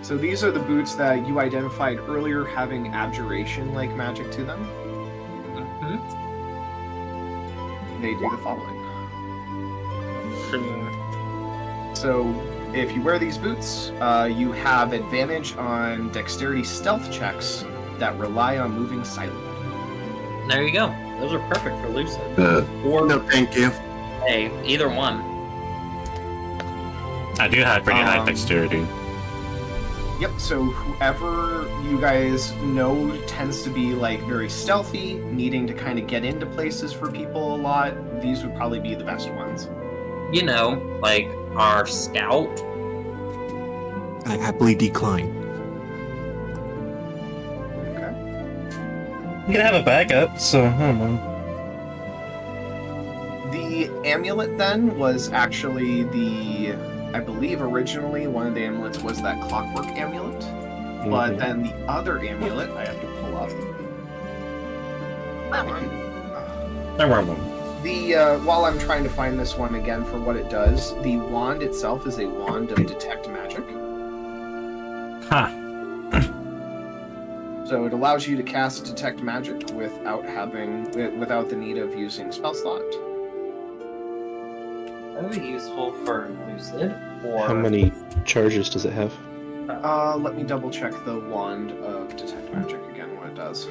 So these are the boots that you identified earlier having abjuration-like magic to them. Mm-hmm. They do the following. So if you wear these boots, you have advantage on dexterity stealth checks that rely on moving silently. There you go. Those are perfect for Lucid. Or no, thank you. Hey, either one. I do have pretty high dexterity. Yep, so whoever you guys know tends to be like very stealthy, needing to kind of get into places for people a lot, these would probably be the best ones. You know, like our scout. I happily decline. Okay. You can have a backup, so I don't know. The amulet then was actually I believe originally one of the amulets was that clockwork amulet, but then the other amulet I have to pull up. While I'm trying to find this one again for what it does, the wand itself is a wand of detect magic. Huh. So it allows you to cast detect magic without the need of using spell slot. That would be useful for Lucid. Or How many charges does it have? Let me double check the wand of detect magic again, what it does.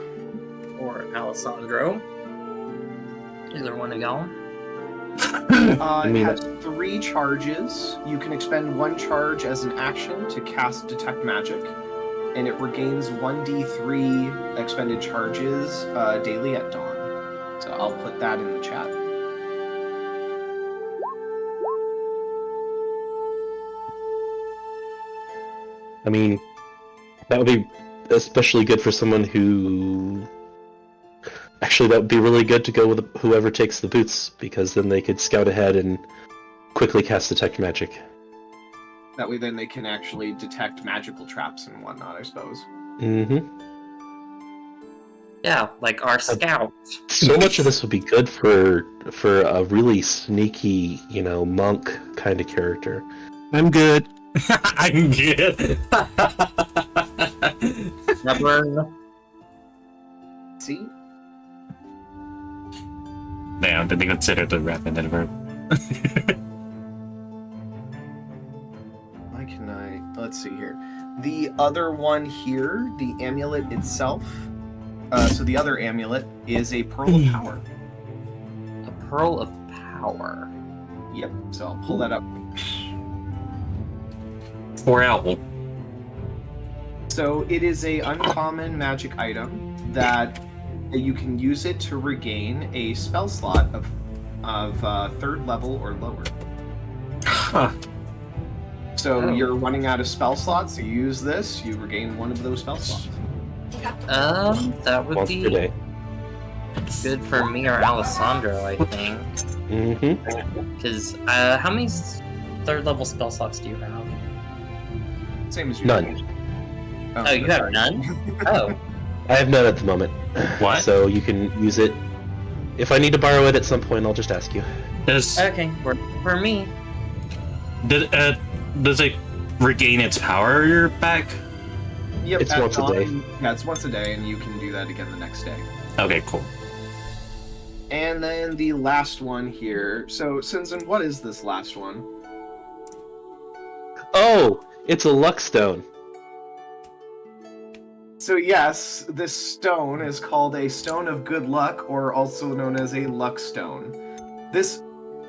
or Alessandro. Either one of y'all. It has 3 charges. You can expend 1 charge as an action to cast Detect Magic, and it regains 1d3 expended charges daily at dawn. So I'll put that in the chat. I mean, that would be especially good for someone who... Actually, that would be really good to go with whoever takes the boots, because then they could scout ahead and quickly cast Detect Magic. That way then they can actually detect magical traps and whatnot, I suppose. Mm-hmm. Yeah, like our scout. So much of this would be good for a really sneaky, monk kind of character. I'm good. I'm good. Never. See? Damn, didn't consider the rep and then verb. Why can I... Let's see here. The other one here, the amulet itself. So the other amulet is a Pearl of Power. A Pearl of Power. Yep, so I'll pull that up. Or owl. So it is a uncommon magic item that you can use it to regain a spell slot of 3rd level or lower. Huh. So you're running out of spell slots, so you use this, you regain one of those spell slots. That would Once be per day. good for me or Alessandro, I think. Mm-hmm. Because how many 3rd level spell slots do you have? Same as you. None. Oh, you have none? Oh. I have none at the moment. What? So you can use it. If I need to borrow it at some point, I'll just ask you. Okay, work for me. Does it regain its power back? Yep, It's at once a dawn- day. Yeah, it's once a day, and you can do that again the next day. Okay, cool. And then the last one here. So, Sinzen, what is this last one? Oh, it's a luck stone. So yes, this stone is called a Stone of Good Luck, or also known as a Luck Stone. This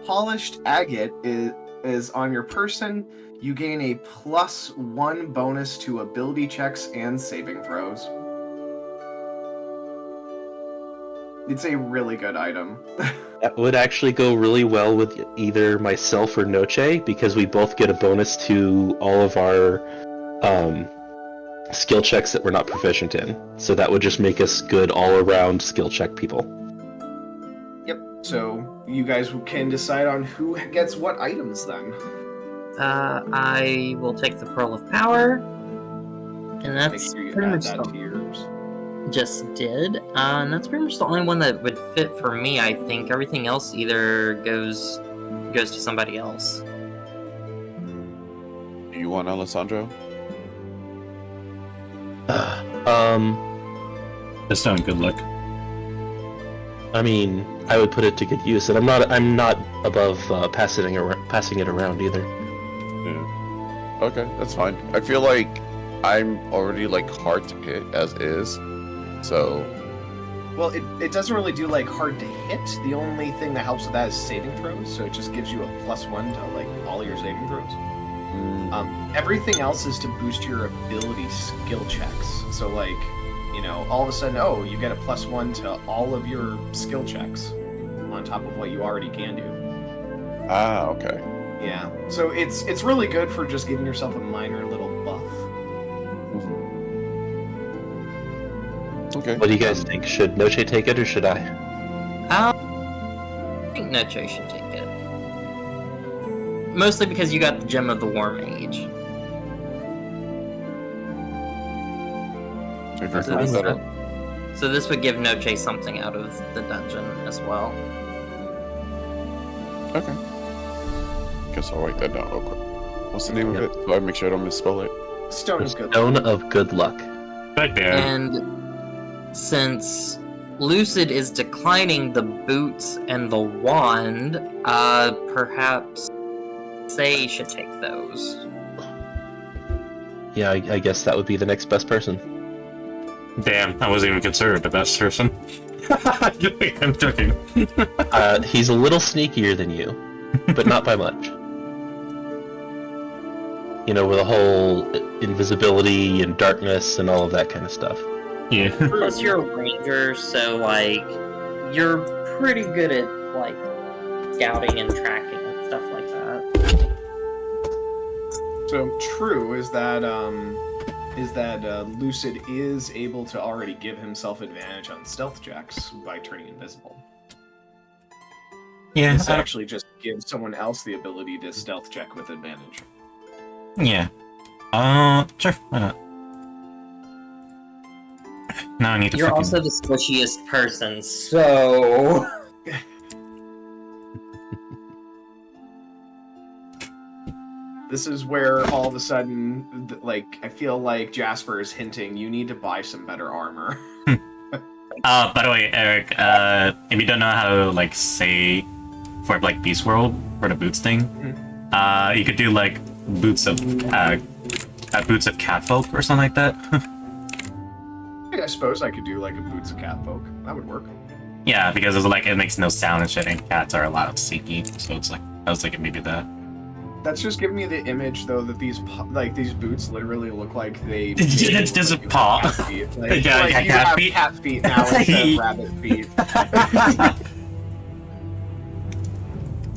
polished agate is on your person. You gain a +1 bonus to ability checks and saving throws. It's a really good item. That would actually go really well with either myself or Noche, because we both get a bonus to all of our skill checks that we're not proficient in. So that would just make us good all-around skill check people. Yep. So you guys can decide on who gets what items then. I will take the Pearl of Power, and Make that's sure you pretty add much that the- to yours. just did. And that's pretty much the only one that would fit for me. I think everything else either goes to somebody else. Do you want Alessandro? The stone, good luck. I mean, I would put it to good use, and I'm not above passing it around either. Yeah. Okay, that's fine. I feel like I'm already like hard to hit as is, so Well, it doesn't really do like hard to hit. The only thing that helps with that is saving throws, so it just gives you a +1 to like all your saving throws. Everything else is to boost your ability skill checks. So like, you know, all of a sudden, oh, you get a +1 to all of your skill checks on top of what you already can do. okay. Yeah. So it's really good for just giving yourself a minor little buff. Okay. What do you guys think? Should Noche take it or should I? I think Noche should take it. Mostly because you got the Gem of the War Mage. If you're So cool with this, that, so this would give Noche something out of the dungeon as well. okay. Guess I'll write that down real quick. What's the name of it? So I make sure I don't misspell it. Stone is good. Stone of Good Luck. Right there. And since Lucid is declining the boots and the wand, perhaps Say should take those. Yeah, I guess that would be the next best person. Damn, I wasn't even considered the best person. I'm joking. He's a little sneakier than you, but not by much. You know, with the whole invisibility and darkness and all of that kind of stuff. Yeah. Plus, you're a ranger, so like you're pretty good at like scouting and tracking and stuff like that. So true is that Lucid is able to already give himself advantage on stealth checks by turning invisible. Yeah. This actually just gives someone else the ability to stealth check with advantage. Yeah. Sure. Why not? Now I need to. You're freaking... also the squishiest person, so This is where all of a sudden, like, I feel like Jasper is hinting you need to buy some better armor. By the way, Eric, if you don't know how to, like, say, for, like, Beast World, for the boots thing, you could do, like, boots of catfolk or something like that. I suppose I could do, like, a boots of catfolk. That would work. Yeah, because it's like, it makes no sound and shit, and cats are a lot of sneaky, so it's like, I was thinking maybe that. That's just giving me the image, though, that these boots literally look like they... It's just a paw. Like, Yeah, like cat you have feet. cat feet now instead of rabbit feet.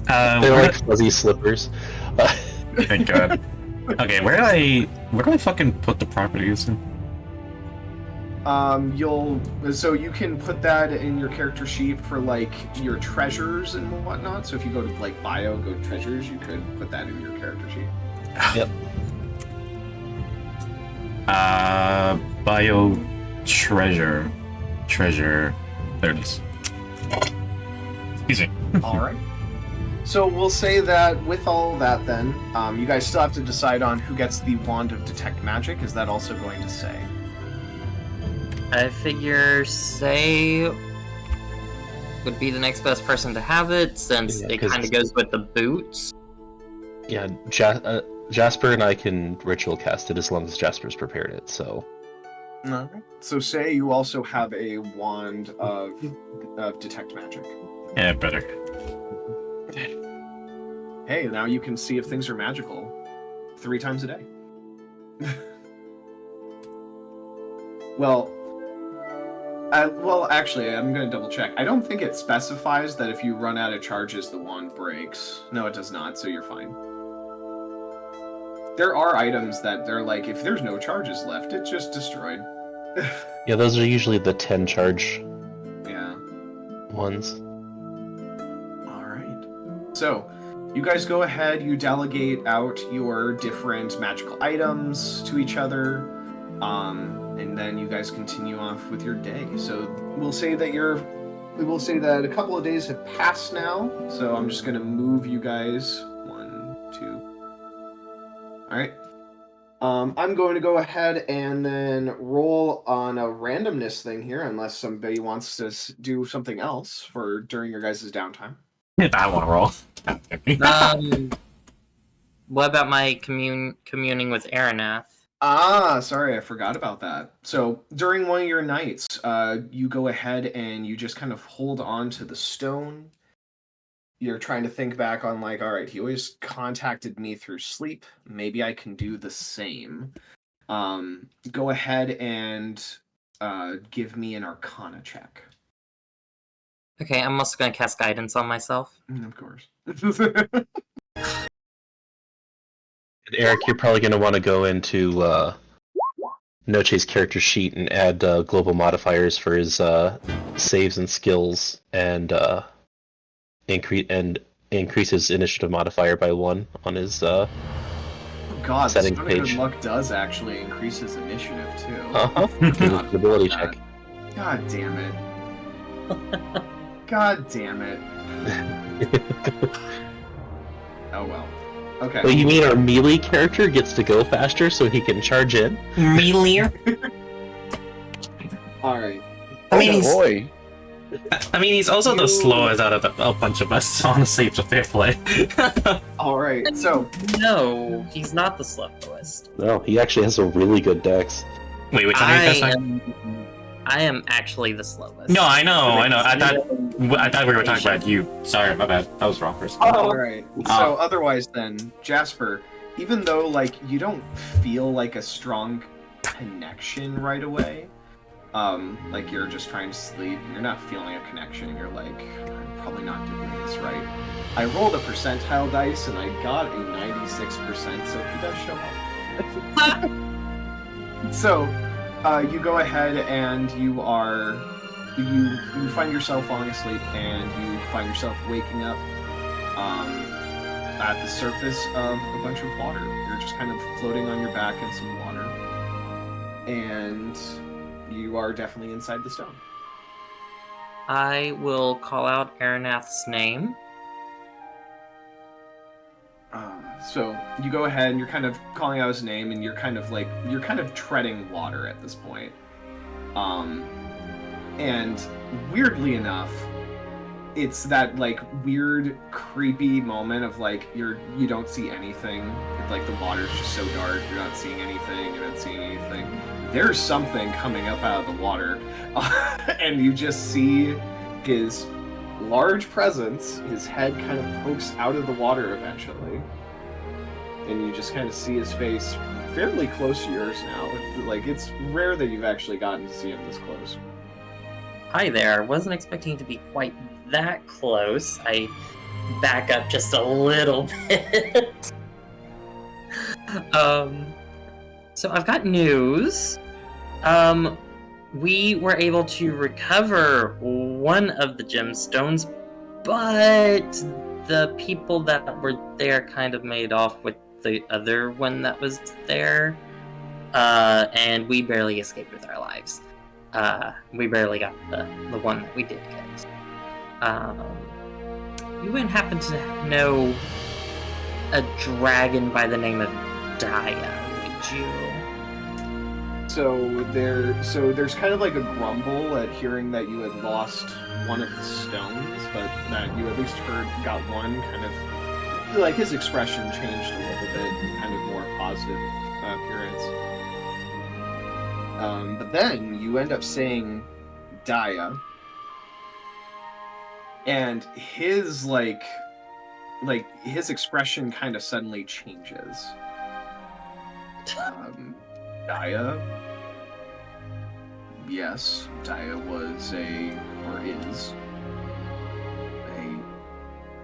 They're Where like fuzzy slippers. thank God. Okay, where do I fucking put the properties? So you can put that in your character sheet for like your treasures and whatnot. So if you go to like bio, go to treasures, you could put that in your character sheet. Yep. Bio treasure. There it is. Easy. All right. So we'll say that with all that, then you guys still have to decide on who gets the wand of detect magic. Is that also going to say? I figure Say would be the next best person to have it, since Yeah, it 'cause- kind of goes with the boots. Yeah, Jasper and I can ritual cast it as long as Jasper's prepared it, so... No. So say you also have a wand of detect magic. Yeah, better. Hey, now you can see if things are magical 3 times a day. Well, Well, actually, I'm going to double check. I don't think it specifies that if you run out of charges, the wand breaks. No, it does not, so you're fine. There are items that they're like, if there's no charges left, it's just destroyed. Yeah, those are usually the 10 charge Yeah. ones. All right. So, you guys go ahead, you delegate out your different magical items to each other, and then you guys continue off with your day. So, we'll say that a couple of days have passed now. So, I'm just going to move you guys 1, 2. All right. I'm going to go ahead and then roll on a randomness thing here, unless somebody wants to do something else for during your guys' downtime. If I want to roll. What about my communing with Aranath? Sorry, I forgot about that. So during one of your nights, you go ahead and you just kind of hold on to the stone. You're trying to think back on like, all right, he always contacted me through sleep. Maybe I can do the same. Go ahead and give me an Arcana check. Okay, I'm also going to cast guidance on myself. Of course. And Eric, you're probably going to want to go into Noche's character sheet and add global modifiers for his saves and skills, and increase his initiative modifier by 1 on his God, the settings Stone of Good page. Luck does actually increase his initiative too. Uh-huh. His ability check. God damn it. God damn it. Oh well. Okay. Well, you mean our melee character gets to go faster so he can charge in? Melee? Alright. I mean, he's, boy. I mean, he's also the slowest out of a bunch of us, so honestly, it's a fair play. Alright, so No, he's not the slowest. No, he actually has a really good dex. Wait, which one are you guys I am actually the slowest. No, I know. I thought we were talking about you. Sorry, my bad. That was wrong first. Alright. So otherwise then, Jasper, even though like you don't feel like a strong connection right away, like you're just trying to sleep and you're not feeling a connection, you're like, I'm probably not doing this right. I rolled a percentile dice and I got a 96%, so he does show up. So you go ahead and you find yourself falling asleep and you find yourself waking up at the surface of a bunch of water. You're just kind of floating on your back in some water. And you are definitely inside the stone. I will call out Aranath's name. So you go ahead and you're kind of calling out his name and you're kind of treading water at this point. And weirdly enough, it's that like weird creepy moment of like you don't see anything. Like the water's just so dark, you're not seeing anything, There's something coming up out of the water. And you just see his large presence, his head kind of pokes out of the water eventually. And you just kind of see his face fairly close to yours now. It's rare that you've actually gotten to see him this close. Hi there. Wasn't expecting to be quite that close. I back up just a little bit. So I've got news. We were able to recover one of the gemstones, but the people that were there kind of made off with the other one that was there, and we barely escaped with our lives. We barely got the one that we did get. You wouldn't happen to know a dragon by the name of Daya, would you? So there's kind of like a grumble at hearing that you had lost one of the stones, but that you at least got one. Kind of like his expression changed a little bit, kind of more positive appearance. But then you end up saying Daya, and his his expression kind of suddenly changes. Daya, yes, Daya was is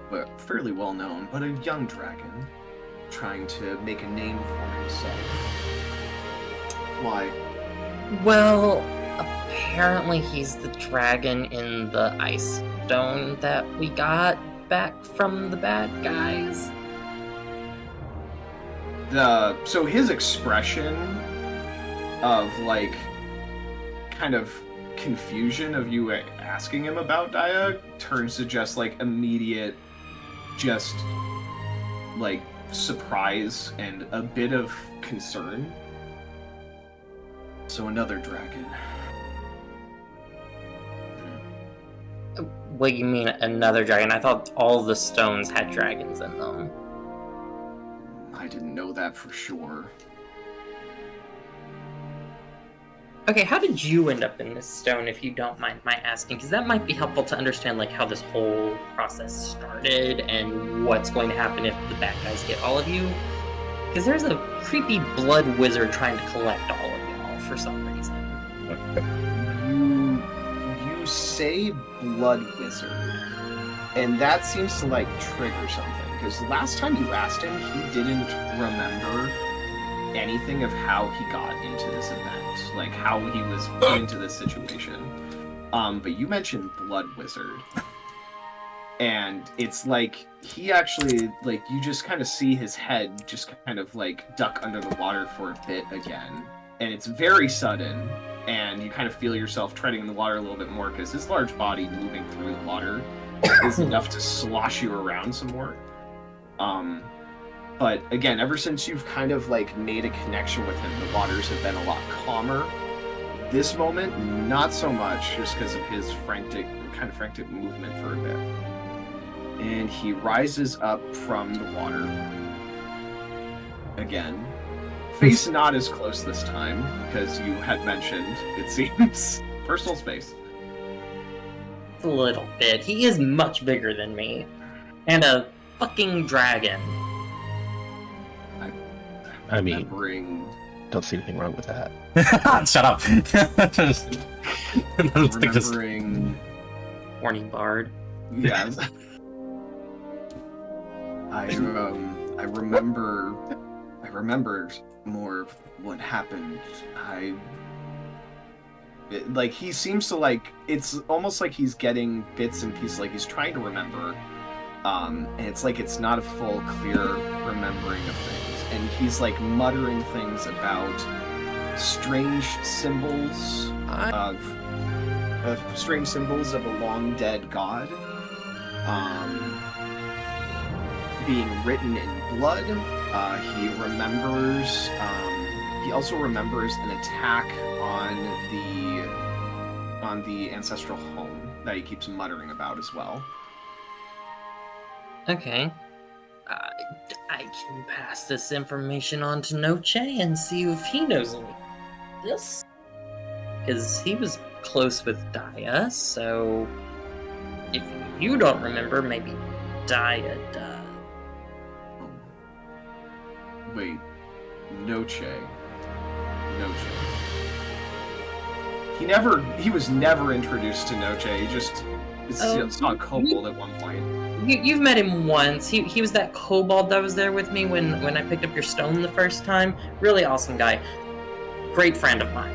but fairly well known, but a young dragon trying to make a name for himself. Why? Well, apparently he's the dragon in the ice stone that we got back from the bad guys. So his expression of like kind of confusion of you asking him about Daya turns to just like immediate just like surprise and a bit of concern. So another dragon. What do you mean, another dragon? I thought all the stones had dragons in them. I didn't know that for sure. Okay, how did you end up in this stone, if you don't mind my asking? Because that might be helpful to understand like how this whole process started and what's going to happen if the bad guys get all of you. Because there's a creepy blood wizard trying to collect all of y'all for some reason. You say blood wizard, and that seems to like trigger something. Because last time you asked him, he didn't remember anything of how he got into this event, like how he was put into this situation. But you mentioned blood wizard, and it's like he actually like you just kind of see his head just kind of like duck under the water for a bit again, and it's very sudden, and you kind of feel yourself treading in the water a little bit more because his large body moving through the water is enough to slosh you around some more. But again, ever since you've kind of like made a connection with him, the waters have been a lot calmer. This moment, not so much, just because of his frantic movement for a bit. And he rises up from the water. Again. Face not as close this time, because you had mentioned, it seems, personal space. A little bit. He is much bigger than me. And a fucking dragon. I mean, Remembering... don't see anything wrong with that. Shut up. remembering... Horny bard. Yeah. I remembered more of what happened. Like, he seems to, like, it's almost like he's getting bits and pieces, like he's trying to remember, and it's like it's not a full, clear remembering of things. And he's, like, muttering things about strange symbols of a long-dead god, being written in blood. He remembers, he also remembers an attack on the ancestral home that he keeps muttering about as well. Okay. I can pass this information on to Noche and see if he knows any of this. Because he was close with Daya, so if you don't remember, maybe Daya does. Wait, Noche. He was never introduced to Noche. He just saw Kobold at one point. You've met him once. He was that kobold that was there with me when I picked up your stone the first time. Really awesome guy. Great friend of mine.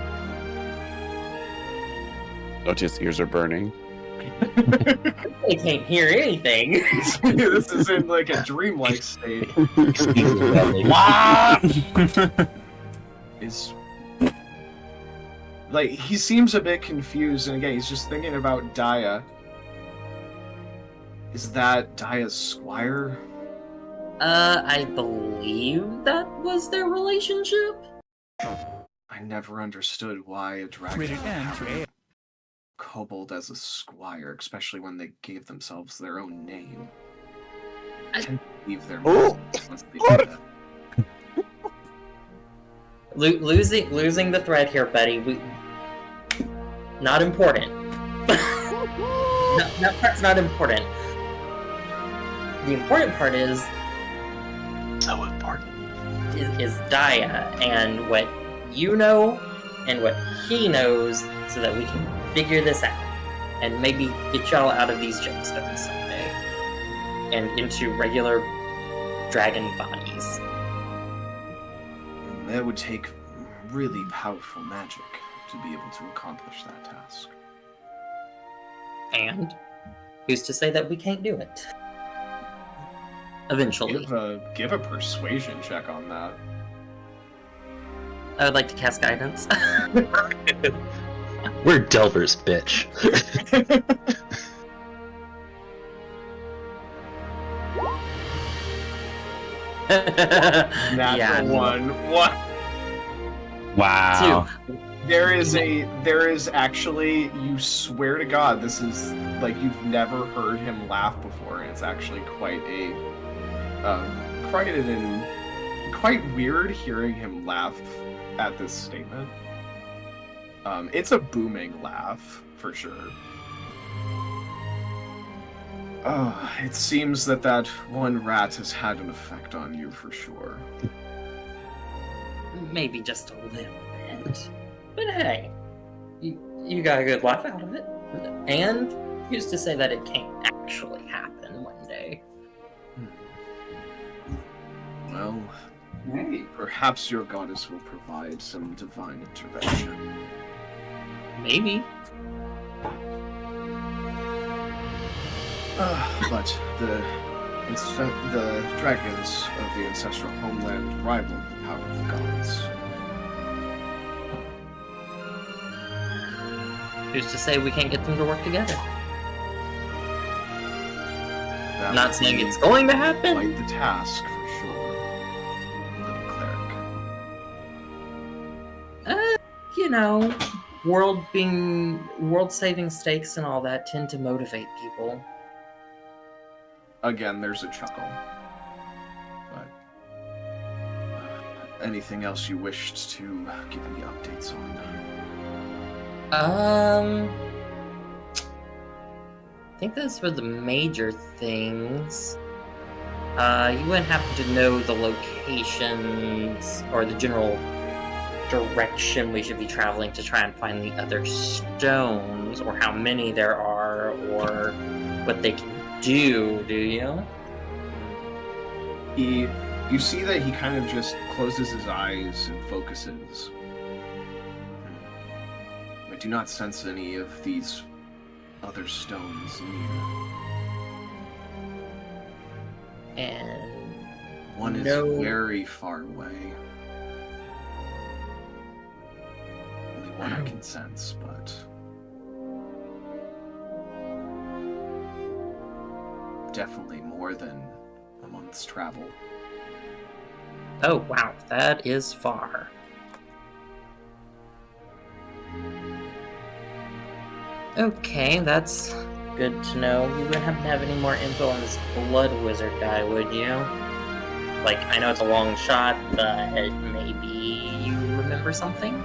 Noche's ears are burning. They can't hear anything. This is in like a dreamlike state. Is like he seems a bit confused, and again he's just thinking about Daya. Is that Daya's squire? I believe that was their relationship. I never understood why a dragon would have a kobold as a squire, especially when they gave themselves their own name. I tend to leave their once they do that. Losing the thread here, Betty. Not important. That part's not important. The important part is So important. is Daya, and what you know and what he knows so that we can figure this out and maybe get y'all out of these gemstones someday and into regular dragon bodies. That would take really powerful magic to be able to accomplish that task. And who's to say that we can't do it? Eventually. Give a persuasion check on that. I would like to cast guidance. We're Delvers, bitch. Natural one. What? Wow. There is actually, you swear to God, this is like you've never heard him laugh before, and it's actually quite weird hearing him laugh at this statement. It's a booming laugh for sure. It seems that one rat has had an effect on you for sure. Maybe just a little bit. But hey, you got a good laugh out of it. And who's to say that it can't actually happen one day? Well, perhaps your goddess will provide some divine intervention. Maybe. But the dragons of the ancestral homeland rival the power of the gods. Who's to say we can't get them to work together? That Not would saying be it's going to happen. quite the task for sure, little cleric. You know, world-saving stakes and all that tend to motivate people. Again, there's a chuckle. But anything else you wished to give me updates on? I think those were the major things. You wouldn't happen to know the locations or the general direction we should be traveling to try and find the other stones, or how many there are, or what they can do you? You see that he kind of just closes his eyes and focuses. I do not sense any of these other stones near. And One is no- very far away. Only one I can sense, but definitely more than a month's travel. oh wow, that is far. Okay, that's good to know. You wouldn't happen to have any more info on this blood wizard guy, would you? Like, I know it's a long shot, but maybe you remember something?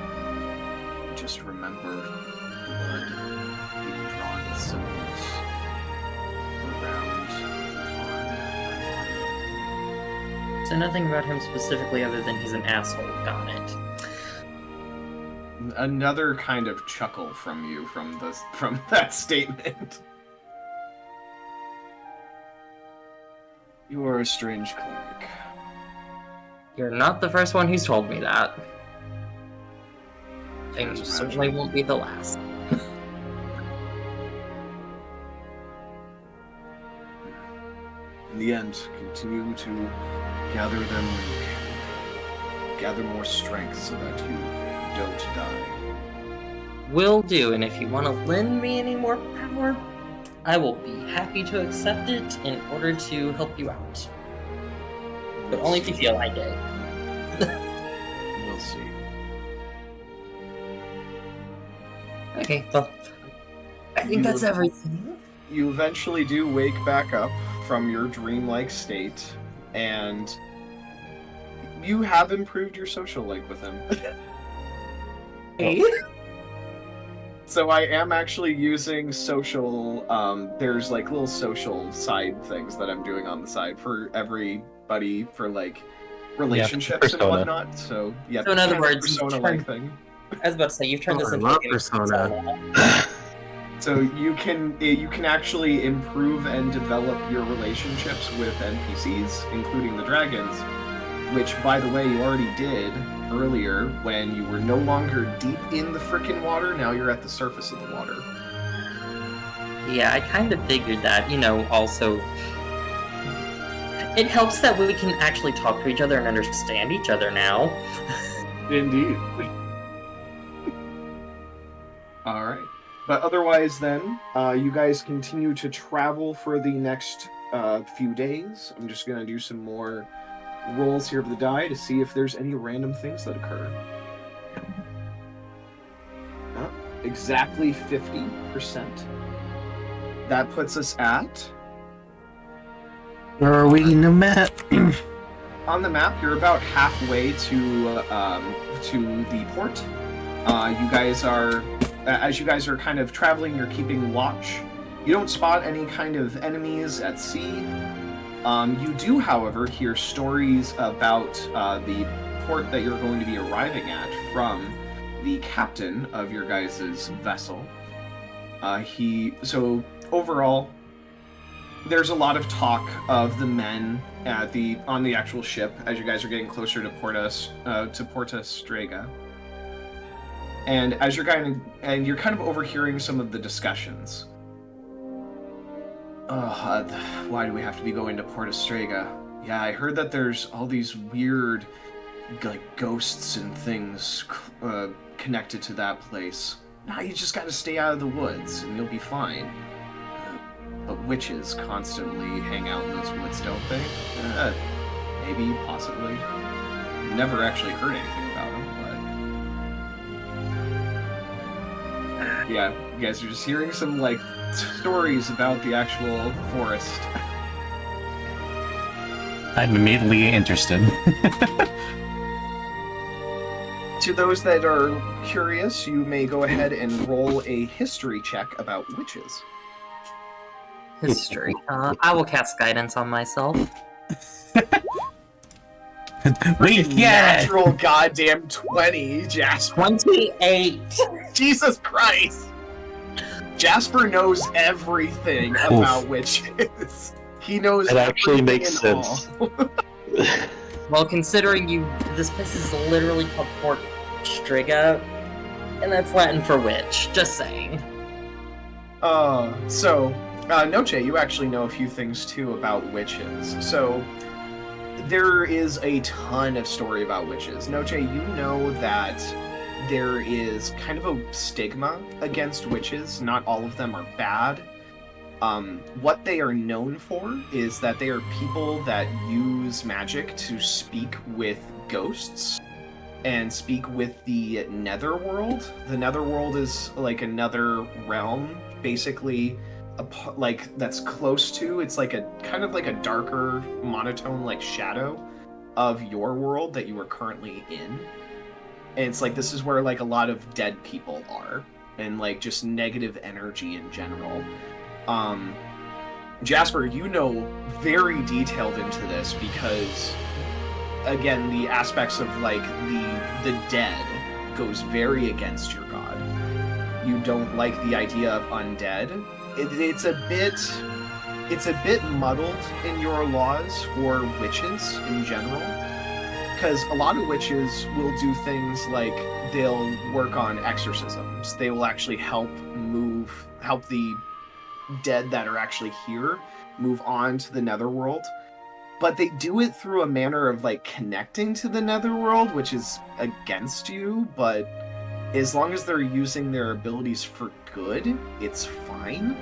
Just remember blood being drawn with symbols around on. So nothing about him specifically other than he's an asshole. Got it. Another kind of chuckle from you from that statement. You are a strange cleric. You're not the first one who's told me that. And Can't you certainly won't be the last. In the end, continue to gather them when you can. Gather more strength so that you don't die. Will do, and if you want to lend me any more power, I will be happy to accept it in order to help you out. But only if you feel like it. We'll see. Okay, well, I think that's everything. You eventually do wake back up from your dreamlike state, and you have improved your social link with him. Hey. So I am actually using social, there's like little social side things that I'm doing on the side for everybody for like relationships and persona. whatnot. So yeah, So in other kind of words, persona-like thing. I was about to say, you've turned this I into love a Persona. So you can actually improve and develop your relationships with NPCs, including the dragons, which, by the way, you already did earlier when you were no longer deep in the frickin' water. Now you're at the surface of the water. Yeah, I kind of figured that. Also, it helps that we can actually talk to each other and understand each other now. Indeed. All right. But otherwise, then, you guys continue to travel for the next few days. I'm just going to do some more rolls here of the die to see if there's any random things that occur. Exactly 50%. That puts us at... Where are we in the map? On the map, you're about halfway to the port. You guys are... As you guys are kind of traveling, you're keeping watch. You don't spot any kind of enemies at sea. You do, however, hear stories about the port that you're going to be arriving at from the captain of your guys' vessel. So overall, there's a lot of talk of the men on the actual ship as you guys are getting closer to Porta Strega. And as you're kind of overhearing some of the discussions. Why do we have to be going to Porta Strega? Yeah, I heard that there's all these weird, ghosts and things connected to that place. Nah, you just gotta stay out of the woods, and you'll be fine. But witches constantly hang out in those woods, don't they? Maybe, possibly. Never actually heard anything about them, but... Yeah, you guys are just hearing some, stories about the actual forest. I'm immediately interested. To those that are curious, you may go ahead and roll a history check about witches. History. I will cast guidance on myself. Natural goddamn 20, Jasper. 28! Jesus Christ! Jasper knows everything about witches. He knows It actually everything makes and sense. all. Well, considering this place is literally called Port Strega, and that's Latin for witch, just saying. Noche, you actually know a few things too about witches. So, there is a ton of story about witches. Noche, you know that there is kind of a stigma against witches. Not all of them are bad. What they are known for is that they are people that use magic to speak with ghosts and speak with the netherworld. The netherworld is like another realm, basically, that's close to. It's like a kind of like a darker monotone, shadow of your world that you are currently in. And it's this is where a lot of dead people are, and just negative energy in general. Jasper, you know very detailed into this because, again, the aspects of the dead goes very against your god. You don't like the idea of undead. It's a bit muddled in your laws for witches in general, because a lot of witches will do things like they'll work on exorcisms. They will actually help the dead that are actually here move on to the netherworld, but they do it through a manner of connecting to the netherworld, which is against you. But as long as they're using their abilities for good, it's fine.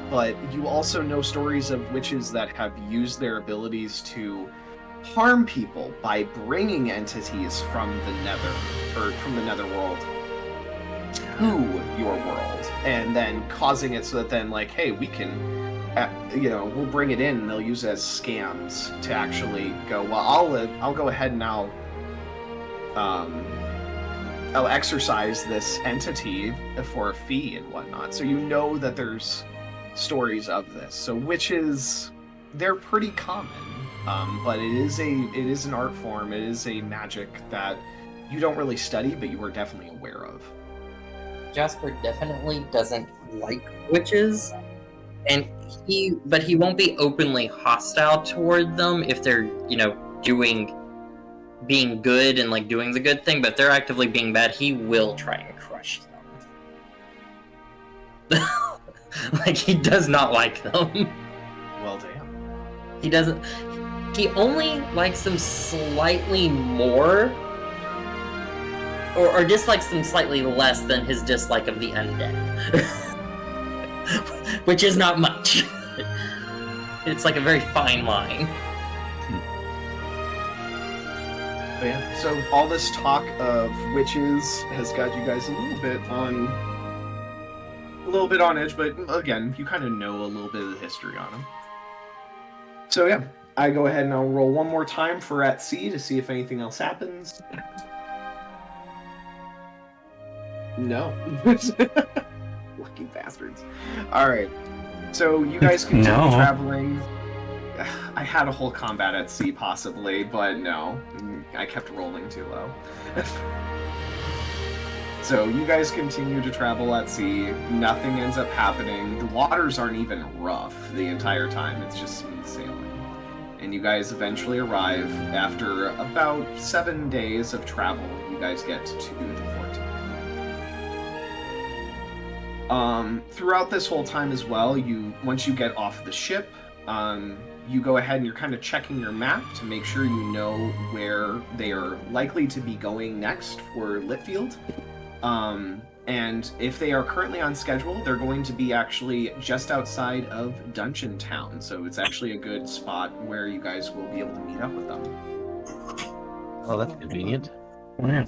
But you also know stories of witches that have used their abilities to harm people by bringing entities from the netherworld to your world, and then causing it so that then hey, we can we'll bring it in, and they'll use it as scams to actually go, well, I'll go ahead and I'll exercise this entity for a fee and whatnot. So you know that there's stories of this. So witches, they're pretty common, but it is an art form. It is a magic that you don't really study, but you are definitely aware of. Jasper definitely doesn't like witches, and he won't be openly hostile toward them if they're, being good and like doing the good thing, but if they're actively being bad, he will try and crush them. Like, he does not like them. Well, damn. He only likes them slightly more, or dislikes them slightly less than his dislike of the undead. Which is not much. It's like a very fine line. But yeah, so all this talk of witches has got you guys a little bit on edge, but again, you kind of know a little bit of the history on them. So yeah, I go ahead and I'll roll one more time for at sea to see if anything else happens. No. Lucky bastards. Alright. So you guys continue traveling. I had a whole combat at sea possibly, but no. I kept rolling too low. So you guys continue to travel at sea. Nothing ends up happening. The waters aren't even rough the entire time. It's just smooth sailing. And you guys eventually arrive after about 7 days of travel. You guys get to the port. Throughout this whole time as well, once you get off the ship, you go ahead and you're kind of checking your map to make sure you know where they are likely to be going next for Litfield. And if they are currently on schedule, they're going to be actually just outside of Dungeon Town. So it's actually a good spot where you guys will be able to meet up with them. Oh, that's convenient. Yeah.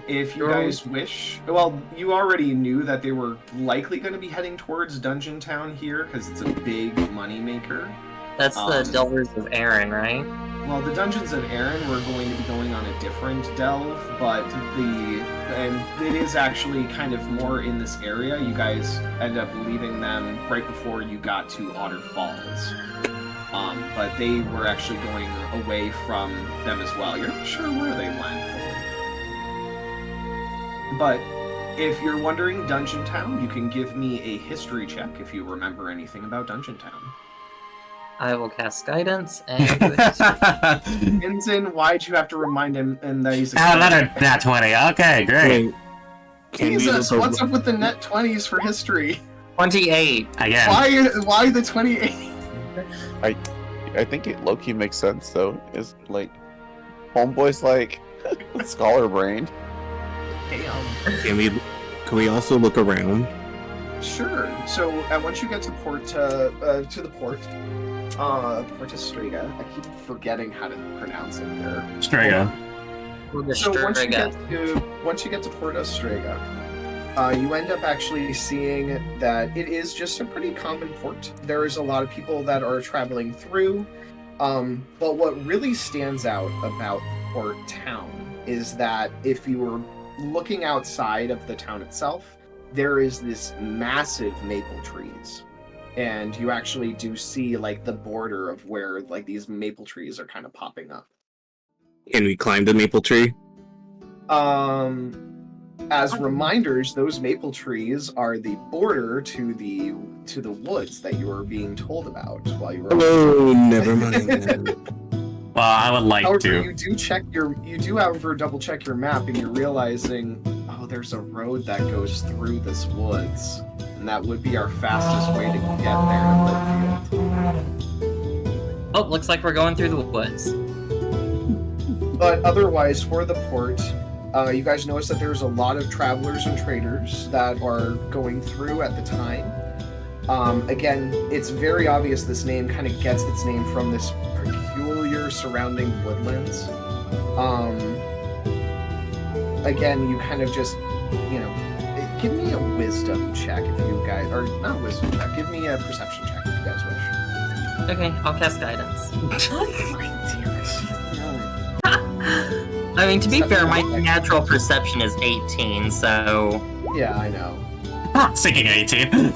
If you guys wish, well, you already knew that they were likely going to be heading towards Dungeon Town here because it's a big money maker. That's the Delvers of Aaron, right? Well, the Dungeons of Aaron were going to be going on a different delve, but it is actually kind of more in this area. You guys end up leaving them right before you got to Otter Falls. But they were actually going away from them as well. You're not sure where they went fully. But if you're wondering Dungeon Town, you can give me a history check if you remember anything about Dungeon Town. I will cast guidance and do a history. Ensign, why'd you have to remind him and that he's Another nat 20. Okay, great. Jesus, what's up with the net 20s for history? 28. Again. Why the 28? I think it low-key makes sense though. Is like homeboy's like scholar brain. Damn. Can we also look around? Sure. So once you get to the port of Strega, I keep forgetting how to pronounce it there. Strega. So once you get to Port of Strega, you end up actually seeing that it is just a pretty common port. There is a lot of people that are traveling through, but what really stands out about Port Town is that if you were looking outside of the town itself, there is this massive maple trees. And you actually do see like the border of where like these maple trees are kind of popping up. Can we climb the maple tree? As reminders, those maple trees are the border to the woods that you were being told about while you were. Oh, never mind. Well, I would like however, to. You do however double check your map and you're realizing, oh, there's a road that goes through this woods. And that would be our fastest way to get there to Litfield. Oh, looks like we're going through the woods. But otherwise, for the port, you guys notice that there's a lot of travelers and traders that are going through at the time. Again, it's very obvious this name kind of gets its name from this peculiar surrounding woodlands. Again, you kind of just, give me a wisdom check if you guys, or not a wisdom check, give me a perception check if you guys wish. Okay, I'll cast guidance. I mean, to be fair, my natural perception is 18, so... Yeah, I know. Sinking 18.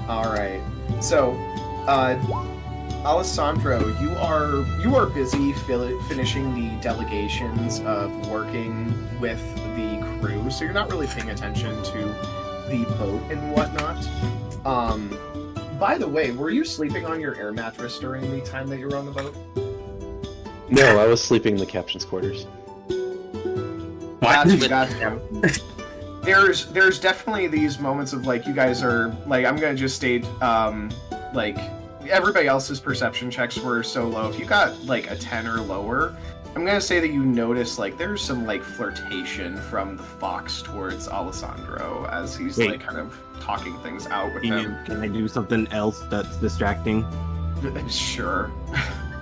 Alright. So, Alessandro, you are busy finishing the delegations of working with the crew, so you're not really paying attention to the boat and whatnot. By the way, were you sleeping on your air mattress during the time that you were on the boat? No, I was sleeping in the captain's quarters. What? Got you. There's definitely these moments of like you guys are like I'm gonna just state like everybody else's perception checks were so low. If you got like a 10 or lower, I'm gonna say that you notice like there's some like flirtation from the fox towards Alessandro as he's Wait. like kind of talking things out with him. Can I do something else that's distracting? Sure.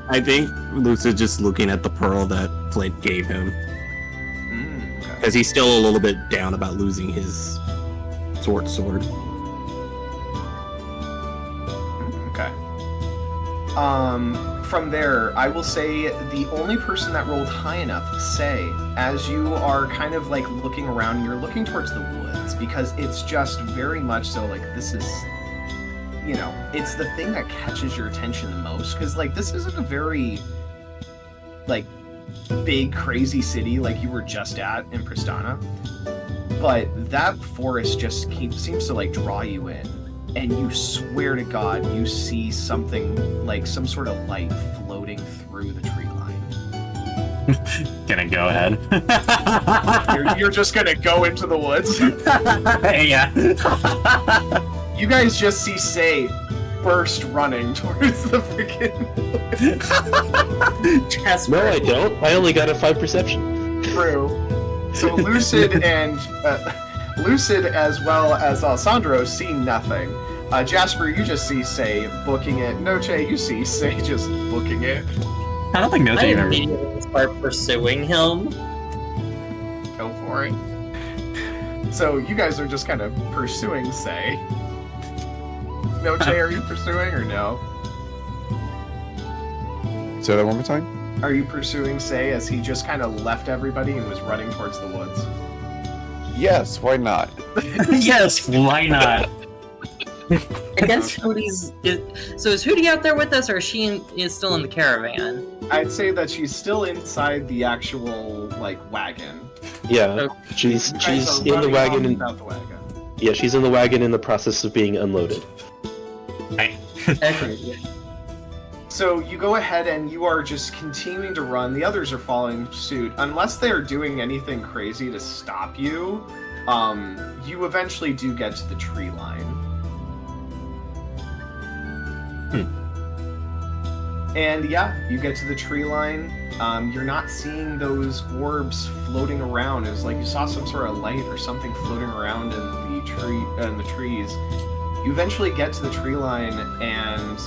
I think Lucid's just looking at the pearl that Flint gave him. Okay. Because he's still a little bit down about losing his sword. Okay. From there, I will say the only person that rolled high enough, say, as you are kind of like looking around, you're looking towards the woods because it's just very much so like this is, you know, it's the thing that catches your attention the most because like this isn't a very like big crazy city like you were just at in Pristana, but that forest just seems to like draw you in. And you swear to God, you see something like some sort of light floating through the tree line. Gonna go ahead. You're just gonna go into the woods. Yeah. You guys just see Say burst running towards the freaking Jasper. No, I don't. I only got a 5 perception. crew. So Lucid and Lucid as well as Alessandro see nothing. Jasper, you just see Say booking it. Noche, you see Say just booking it. I don't think I Noche even. immediately start pursuing him. Go for it. So you guys are just kind of pursuing Say. Noche, are you pursuing or no? Say that one more time. Are you pursuing Say as he just kind of left everybody and was running towards the woods? Yes, why not? Yes, why not? I guess Hootie's. So is Hootie out there with us, or is she is still in the caravan? I'd say that she's still inside the actual like wagon. Yeah, she's You guys are in the running wagon. on And, without the wagon. yeah, she's in the wagon in the process of being unloaded. Okay, yeah. So you go ahead and you are just continuing to run. The others are following suit. Unless they are doing anything crazy to stop you, you eventually do get to the tree line. And yeah, you get to the tree line. You're not seeing those orbs floating around. It was like you saw some sort of light or something floating around in the trees. You eventually get to the tree line and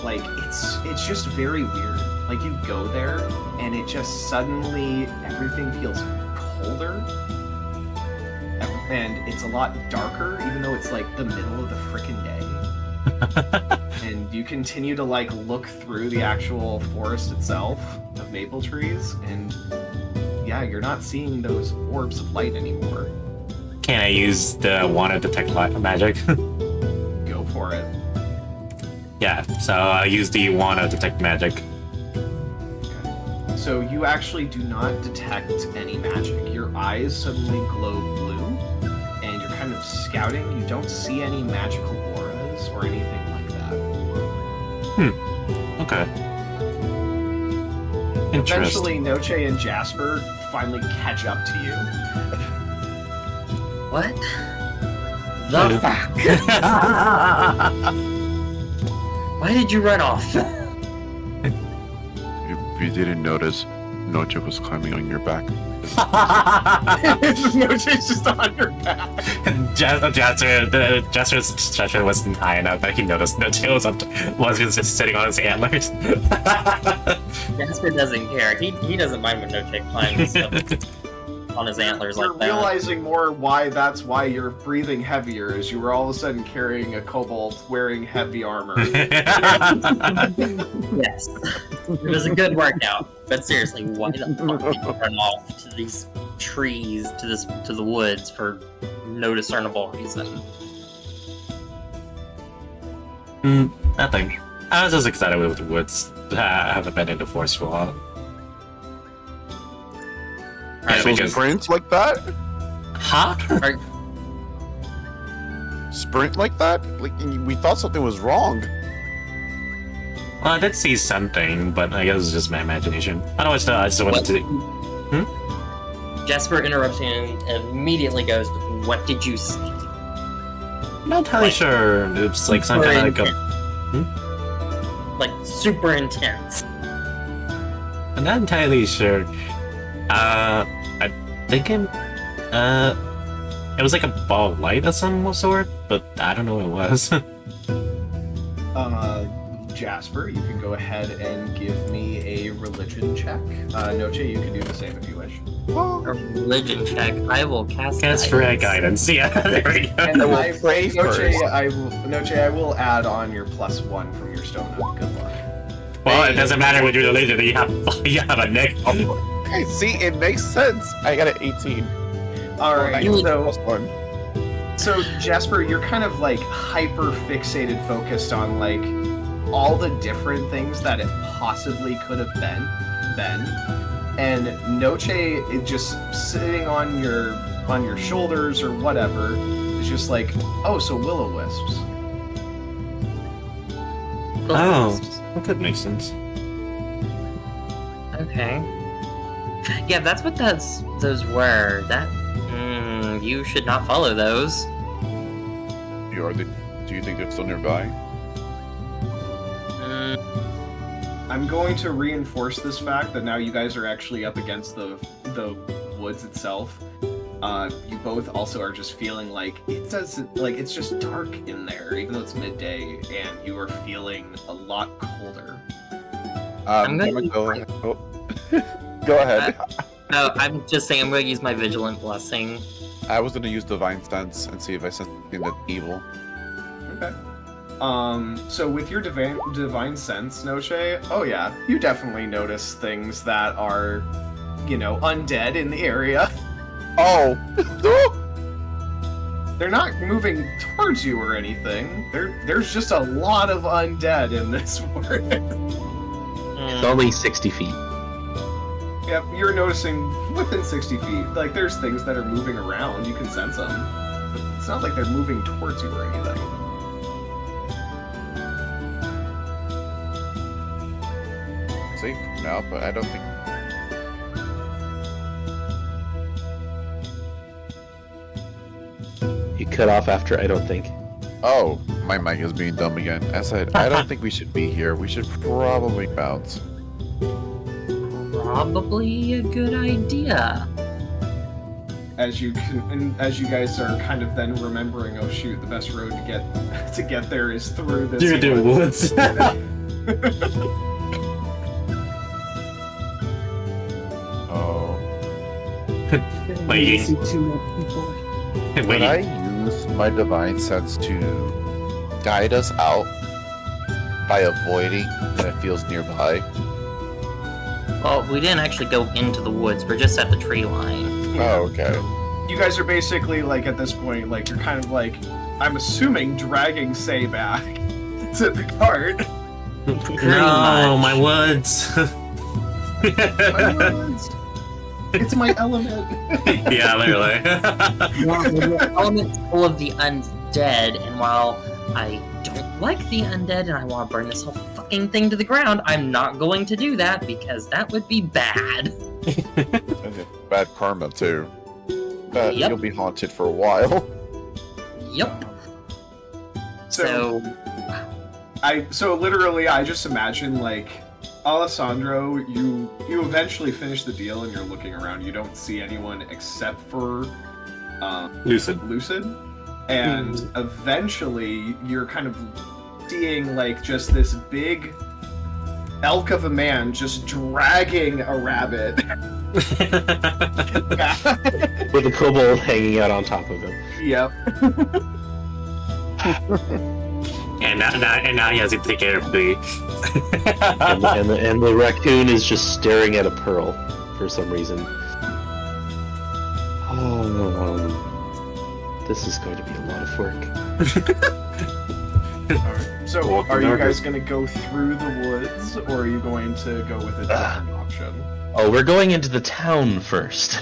like it's just very weird. Like you go there and it just suddenly everything feels colder and it's a lot darker even though it's like the middle of the frickin' day. And you continue to like look through the actual forest itself of maple trees and yeah, you're not seeing those orbs of light anymore. Can I use the wand to detect magic? Go for it. Yeah, so I'll use the wand to detect magic. So you actually do not detect any magic. Your eyes suddenly glow blue, and you're kind of scouting. You don't see any magical auras or anything like that. Okay. Interesting. Eventually, Noche and Jasper finally catch up to you. What? The fuck? Why did you run off? If you didn't notice, Noche was climbing on your back. Noche's just on your back. Jasper's stretcher wasn't high enough that he noticed Noche was just sitting on his antlers. Jasper doesn't care. He doesn't mind when Noche climbs on his antlers You're like that. realizing more why that's why you're breathing heavier, as you were all of a sudden carrying a kobold wearing heavy armor. Yes. It was a good workout. But seriously, why the fuck did you run off to these trees, to the woods for no discernible reason? Nothing. I was just excited with the woods. I haven't been in the forest for a while. Yeah, So because... sprint like that? Huh? Sprint like that? Like we thought something was wrong. Well, I did see something, but I guess it's just my imagination. Otherwise, I just wanted to... Jasper interrupts you and immediately goes, "What did you see?" I'm not entirely sure. It's like some kind of like a... Like, super intense. I'm not entirely sure. I think it was like a ball of light of some sort, but I don't know what it was. Jasper, you can go ahead and give me a religion check. Noche, you can do the same if you wish. A religion check. I will cast For guidance. Yeah, there we go. And I will pray first. Noche, I will add on your +1 from your stone of good luck. Well, it doesn't matter with your religion. You have a negative. Okay, see, it makes sense. I got an 18. All right, +1. so Jasper, you're kind of like hyper fixated, focused on like all the different things that it possibly could have been, and Noche is just sitting on your shoulders or whatever. It's just like, oh, so will-o-wisps. Oh, that could make sense. Okay. Yeah, that's what those were. That you should not follow those. Do you think they're still nearby? I'm going to reinforce this fact that now you guys are actually up against the woods itself. You both also are just feeling like it's just dark in there, even though it's midday, and you are feeling a lot colder. I'm gonna go ahead. Oh. Go ahead. No, I'm just saying I'm going to use my Vigilant Blessing. I was gonna use Divine Sense and see if I sense something that's evil. Okay. So with your divine sense, Noche, oh yeah, you definitely notice things that are, undead in the area. Oh! They're not moving towards you or anything. There's just a lot of undead in this forest. It's only 60 feet. Yep, you're noticing within 60 feet. Like, there's things that are moving around. You can sense them. But it's not like they're moving towards you or anything. Safe now, but I don't think. You cut off after I don't think. Oh, my mic is being dumb again. I said, I don't think we should be here. We should probably bounce. Probably a good idea. As you guys are kind of then remembering, oh shoot, the best road to get there is through this woods. Oh. Wait. Would I use my divine sense to guide us out by avoiding when it feels nearby? Well, we didn't actually go into the woods. We're just at the tree line. Oh, okay. You guys are basically, like, at this point, like, you're kind of like, I'm assuming, dragging Say back to the cart. No, my woods. My words. It's my element. Yeah, literally. The element's full of the undead, and while I don't like the undead and I want to burn this whole fucking thing to the ground, I'm not going to do that because that would be bad. Bad karma, too. But Yep. you'll be haunted for a while. Yep. So literally, I just imagine, like, Alessandro, you eventually finish the deal and you're looking around. You don't see anyone except for Lucid. And eventually you're kind of seeing, like, just this big elk of a man just dragging a rabbit. With a kobold hanging out on top of him. Yep. And now he has to take care of the. and the raccoon is just staring at a pearl for some reason. Oh, this is going to be a lot of work. Alright. So, Walk are you darker. guys going to go through the woods, or are you going to go with a different option? Oh, we're going into the town first.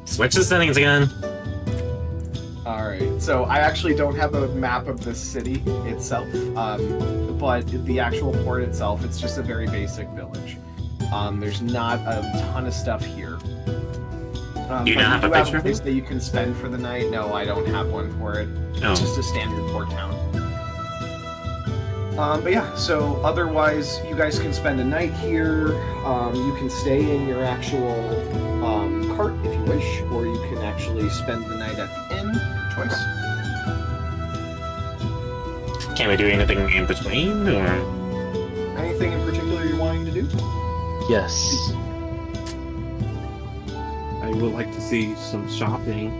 Switch the settings again. Alright, so I actually don't have a map of the city itself, but the actual port itself, it's just a very basic village. There's not a ton of stuff here. Do you but not have a do picture of place it? that you can spend for the night? No, I don't have one for it. Oh. It's just a standard port town. But yeah, so otherwise, you guys can spend a night here. You can stay in your actual cart if you wish, or you can actually spend the night at the inn. Your choice. Can we do anything in between, or? Anything in particular you're wanting to do? Yes. I would like to see some shopping.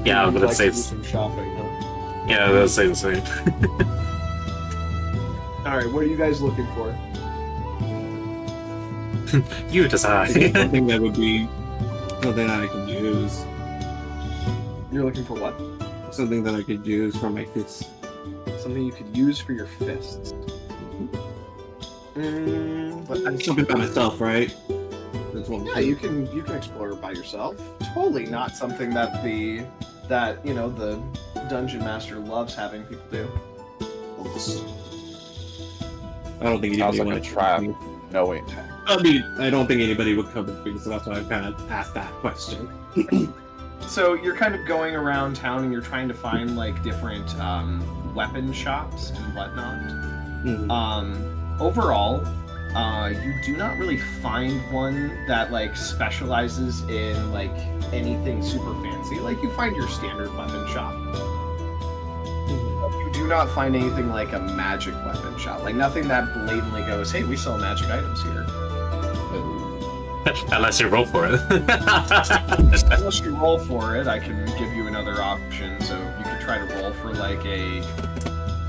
Yeah, I You'd was like gonna to do say. some shopping. Huh? Yeah, let's say the same. All right, what are you guys looking for? You decide. Something that would be something that I could use. You're looking for what? Something that I could use for my fists. Something you could use for your fists. Something by myself, right? That's one. Yeah, you can explore by yourself. Totally not something that the dungeon master loves having people do. I don't think Sounds anybody like a would trap. No, wait. I mean, I don't think anybody would come with me, so that's why I kind of asked that question. So you're kind of going around town and you're trying to find like different weapon shops and whatnot. Overall, you do not really find one that like specializes in like anything super fancy. Like you find your standard weapon shop. You do not find anything like a magic weapon shop. Like nothing that blatantly goes, "Hey, we sell magic items here." Unless you roll for it. Unless you roll for it, I can give you another option. So you could try to roll for like a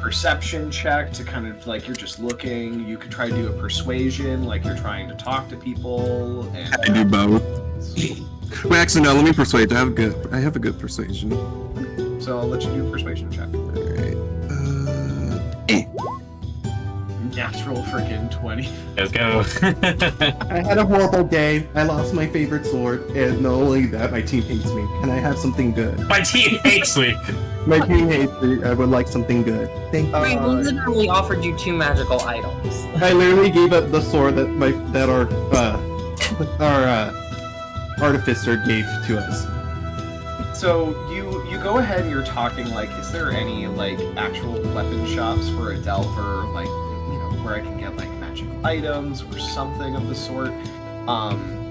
perception check to kind of like you're just looking. You could try to do a persuasion, like you're trying to talk to people. And I do both. Wait, actually, no. Let me persuade. I have a good persuasion. So I'll let you do a persuasion check. Alright. Natural freaking 20. Let's go. I had a horrible day. I lost my favorite sword, and not only that, my team hates me. Can I have something good? My team hates me. My team hates me. I would like something good. Thank you. We literally offered you 2 magical items. I literally gave up the sword that our artificer gave to us. So you go ahead and you're talking like, is there any like actual weapon shops for a delver, like where I can get like magical items or something of the sort?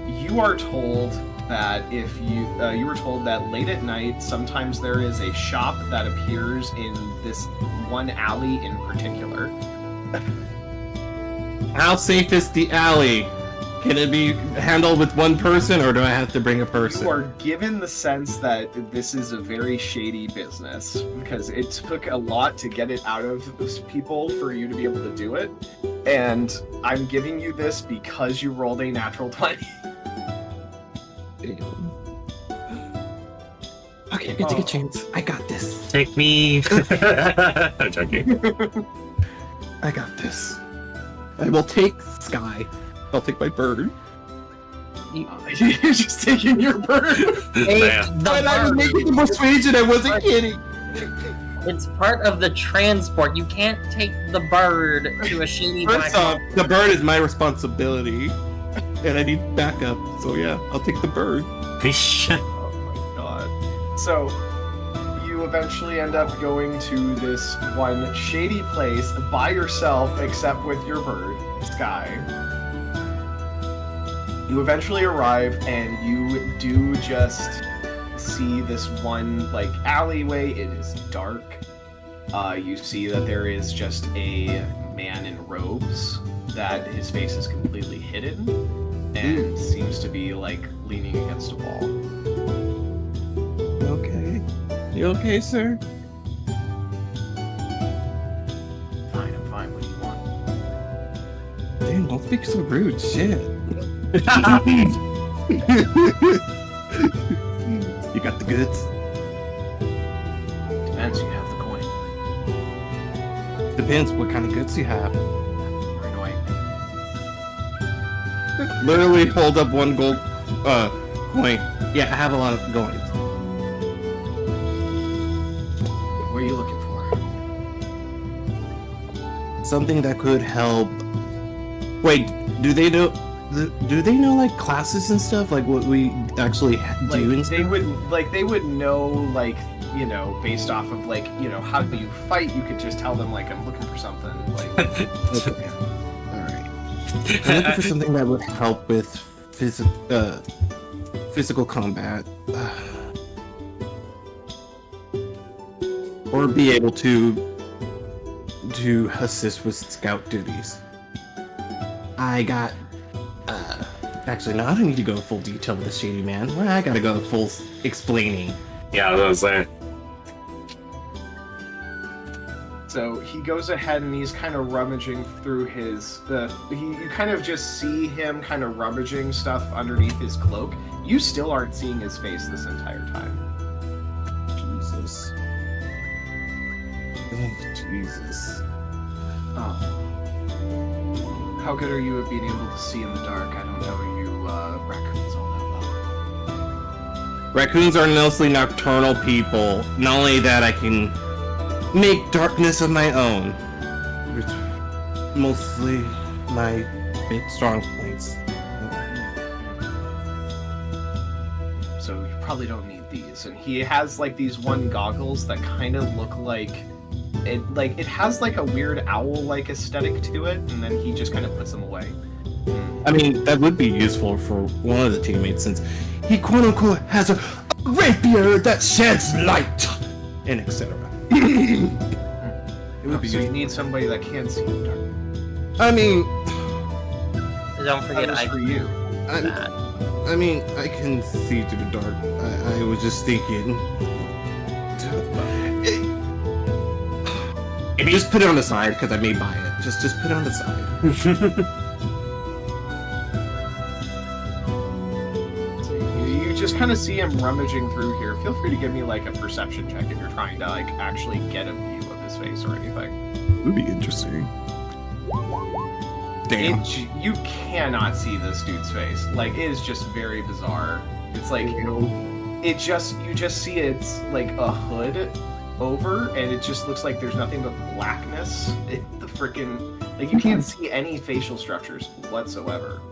You are told that if you were told that late at night, sometimes there is a shop that appears in this one alley in particular. How safe is the alley? Can it be handled with one person, or do I have to bring a person? You are given the sense that this is a very shady business because it took a lot to get it out of those people for you to be able to do it. And I'm giving you this because you rolled a natural 20. Okay, I can take a chance. I got this. Take me. I'm joking. I got this. I will take Sky. I'll take my bird. You're just taking your bird. Damn. The And I was bird. making the persuasion. I wasn't kidding. It's part of the transport. You can't take the bird to a shady black First off, the bird is my responsibility, and I need backup. So yeah, I'll take the bird. Oh my god. So, you eventually end up going to this one shady place by yourself, except with your bird, Sky. You eventually arrive, and you do just see this one, like, alleyway. It is dark. You see that there is just a man in robes, that his face is completely hidden, and seems to be, like, leaning against a wall. Okay. You okay, sir? Fine, I'm fine. What do you want? Damn, don't speak so rude. Shit. You got the goods. Depends, you have the coin. depends what kind of goods you have. You're annoying me. Literally hold up one gold coin. Yeah, I have a lot of coins. What are you looking for? Something that could help. Wait, do they know? Do they know like classes and stuff, like what we actually do? And They would know, like, you know, based off of, like, you know, how do you fight. You could just tell them, like, I'm looking for something, like. Okay. All right. I'm looking for something that would help with physical combat, or be able to assist with scout duties. I got. Actually, no, I don't need to go full detail with the shady man. Well, I gotta go full explaining. Yeah, I was gonna say. So he goes ahead and he's kind of rummaging through his. You kind of just see him kind of rummaging stuff underneath his cloak. You still aren't seeing his face this entire time. Jesus. Oh, Jesus. Oh. How good are you at being able to see in the dark? I don't know you raccoons all that well. Raccoons are mostly nocturnal people. Not only that, I can make darkness of my own. It's mostly my big strong points. So you probably don't need these. And he has like these one goggles that kind of look like it has like a weird owl-like aesthetic to it, and then he just kind of puts them away. I mean, that would be useful for one of the teammates since he quote-unquote has a rapier that sheds light, and etc. It would be So you useful. need somebody that can see in the dark. I mean, Don't forget, That was I for you. that. I mean, I can see through the dark. I was just thinking. Just put it on the side because I may buy it. Just put it on the side. So you just kind of see him rummaging through here. Feel free to give me like a perception check if you're trying to like actually get a view of his face or anything. It would be interesting. Damn. You cannot see this dude's face. Like, it is just very bizarre. It's like you just see it's like a hood over, and it just looks like there's nothing but blackness. The freaking like you can't see any facial structures whatsoever.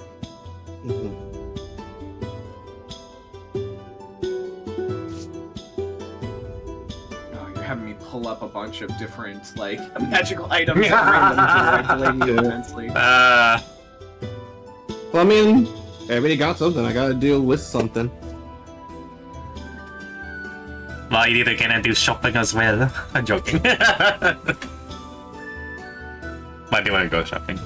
Oh, you're having me pull up a bunch of different like magical items that randomly you immensely. Well, I mean, everybody got something. I gotta deal with something. Well, you either gonna do shopping as well. I'm joking. Why do you want to go shopping?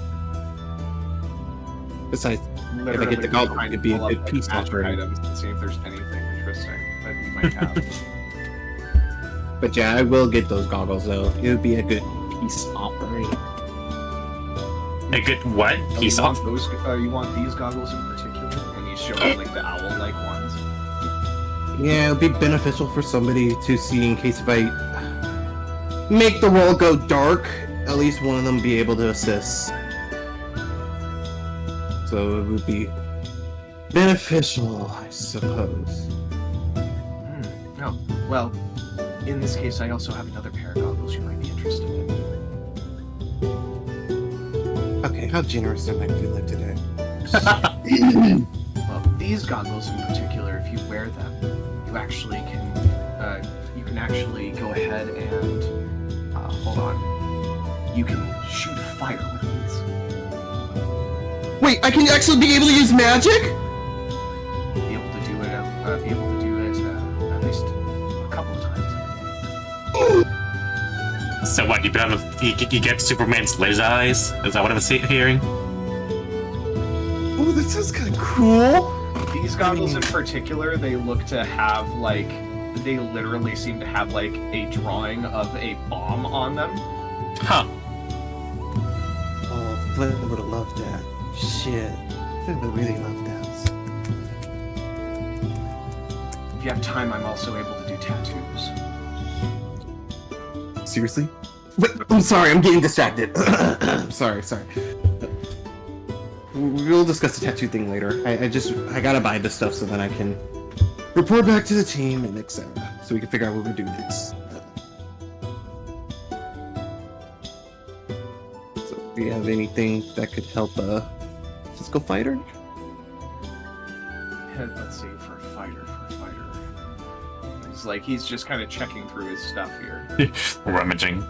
Besides, Literally get the gobble, trying to it'd be a pull up, good like, peace magic offering. items and see if there's anything interesting that you might have. but yeah, I will get those goggles though. It would be a good peace offering. A good what? Peace off? You want these goggles in particular? And he's showing like the owl-like ones. Yeah, it would be beneficial for somebody to see in case if I make the world go dark, at least one of them be able to assist. So it would be beneficial, I suppose. Oh, well, in this case, I also have another pair of goggles you might be interested in. Okay, how generous am I feeling today? Well, these goggles in particular, if you wear them, you actually can, you can actually go ahead and, hold on, you can shoot fire with these. Wait, I can actually be able to use magic? Be able to do it at least a couple of times. So what? You get Superman's laser eyes? Is that what I'm hearing? Oh, this is kind of cool. These goggles in particular, they look to have like, they literally seem to have like a drawing of a bomb on them. Huh. Oh, Flint would have loved that. Shit. Flint would really love that. If you have time, I'm also able to do tattoos. Seriously? I'm sorry, I'm getting distracted. sorry. We'll discuss the tattoo thing later. I gotta buy this stuff so then I can report back to the team and etc. So we can figure out what we're doing next. So, do you have anything that could help a physical fighter? Let's see, for a fighter. He's just kind of checking through his stuff here. Rummaging.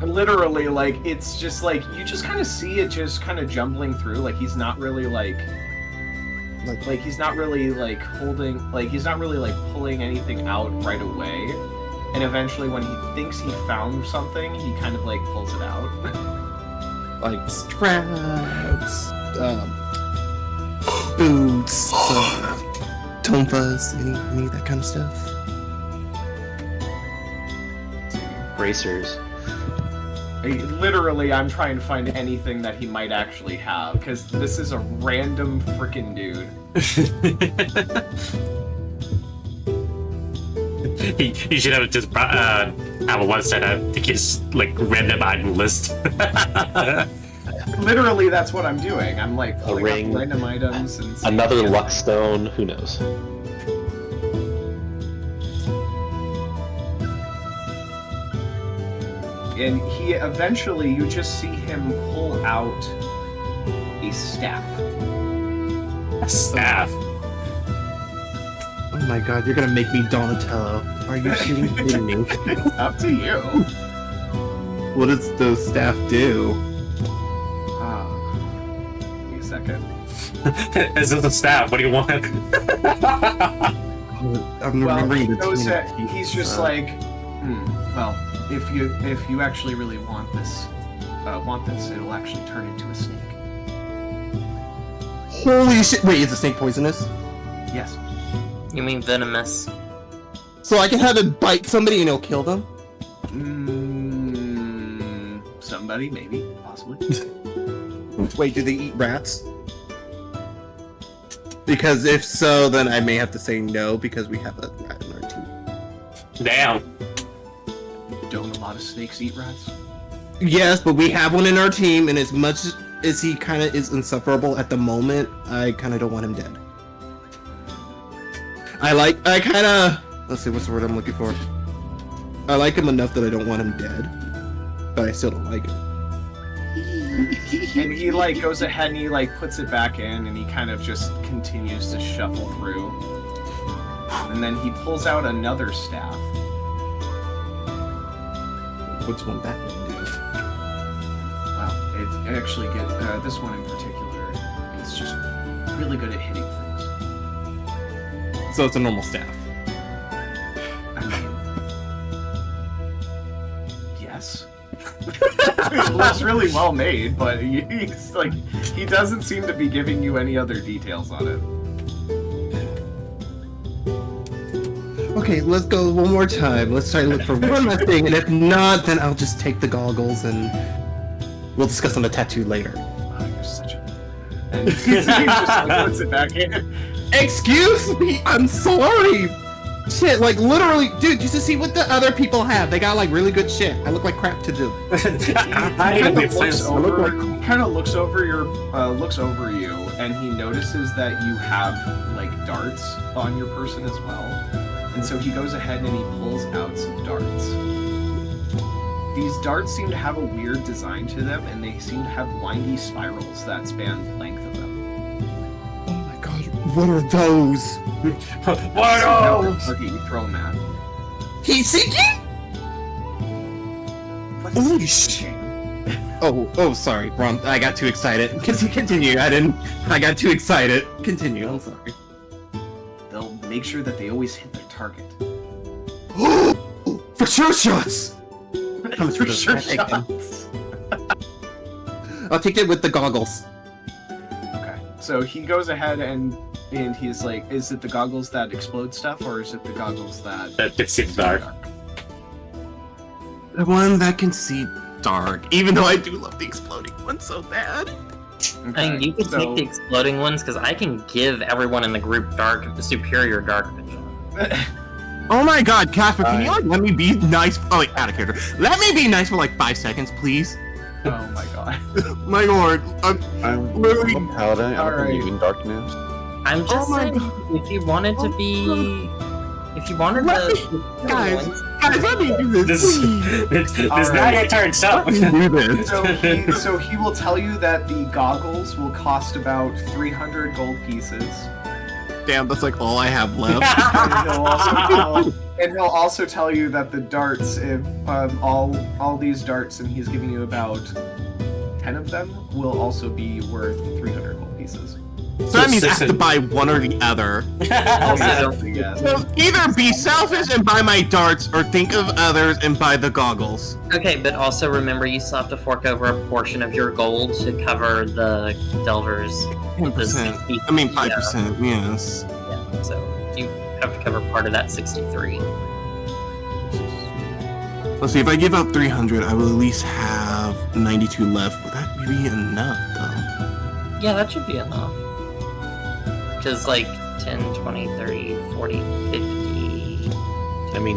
Literally, like, it's just like, you just kind of see it just kind of jumbling through. Like, he's not really he's not really like holding, like, he's not really like pulling anything out right away. And eventually, when he thinks he found something, he kind of like pulls it out. Like straps, boots, tonfas, any of that kind of stuff. Bracers. Literally, I'm trying to find anything that he might actually have, because this is a random freaking dude. He should have just have a website that gives like random item list. Literally, that's what I'm doing. I'm like A pulling ring, up random items and seeing another if- luck stone. Who knows? And he eventually, you just see him pull out a staff. Staff. Oh my god, you're gonna make me Donatello. Are you kidding me? It's up to you. What does the staff do? Give me a second. This is a staff. What do you want? I'm Well, remembering he the knows team that of he's people, just like, well, if you actually really want this, it'll actually turn into a snake. Holy shit! Wait, is the snake poisonous? Yes. You mean venomous? So I can have it bite somebody and it'll kill them? Somebody, maybe, possibly. Wait, do they eat rats? Because if so, then I may have to say no because we have a rat in our team. Damn. Don't a lot of snakes eat rats? Yes, but we have one in our team, and as much as he kind of is insufferable at the moment, I kind of don't want him dead. Let's see, what's the word I'm looking for? I like him enough that I don't want him dead, but I still don't like him. And he like goes ahead and he like puts it back in and he kind of just continues to shuffle through. And then he pulls out another staff. What's one that one do? Wow, it actually gets this one in particular is just really good at hitting things. So it's a normal staff. I mean, yes. It looks really well made, but he's like, he doesn't seem to be giving you any other details on it. Okay, let's go one more time. Let's try to look for one last thing, and if not, then I'll just take the goggles and we'll discuss on the tattoo later. Oh, you're such a... And he just like, puts it back in. Excuse me, I'm sorry. Shit, like literally, dude, you should see what the other people have. They got like really good shit. I look like crap to do. He kind of looks over you, and he notices that you have like darts on your person as well. And so he goes ahead and he pulls out some darts. These darts seem to have a weird design to them, and they seem to have windy spirals that span the length of them. Oh my god, what are those? What? Target you throw them at. He's seeking? What Holy is shit. Oh, sorry, Ron. I got too excited. Continue. I got too excited. Continue. I'm sorry. They'll make sure that they always hit their target. For sure shots. How much For does sure that take them? shots. I'll take it with the goggles. Okay. So he goes ahead and he's like, is it the goggles that explode stuff, or is it the goggles that... It's in dark. The one that can see dark, even though I do love the exploding one so bad. I mean, you can take the exploding ones because I can give everyone in the group superior dark vision. Oh my god, Casper, can you like let me be nice? Oh wait, out of character. Let me be nice for like 5 seconds, please. Oh my god. My lord, I'm literally. a paladin. I don't Alright. believe in darkness. I'm just my saying, if you wanted to be, if you wanted Let to, guys, let me do this. This Please. is not your turn, stop. Let me do this. So he will tell you that the goggles will cost about 300 gold pieces. Damn, that's like all I have left. And he'll also tell you that the darts, if all these darts, and he's giving you about 10 of them, will also be worth 300 gold pieces. So that means I have to buy one or the other. Yes. So either be selfish and buy my darts, or think of others and buy the goggles. Okay, but also remember you still have to fork over a portion of your gold to cover the Delvers. 10%. I mean 5%. Yes. Yeah, so you have to cover part of that 63. Let's see. If I give out 300, I will at least have 92 left. Would that be enough, though? Yeah, that should be enough. Because, like, 10, 20, 30, 40, 50... I mean,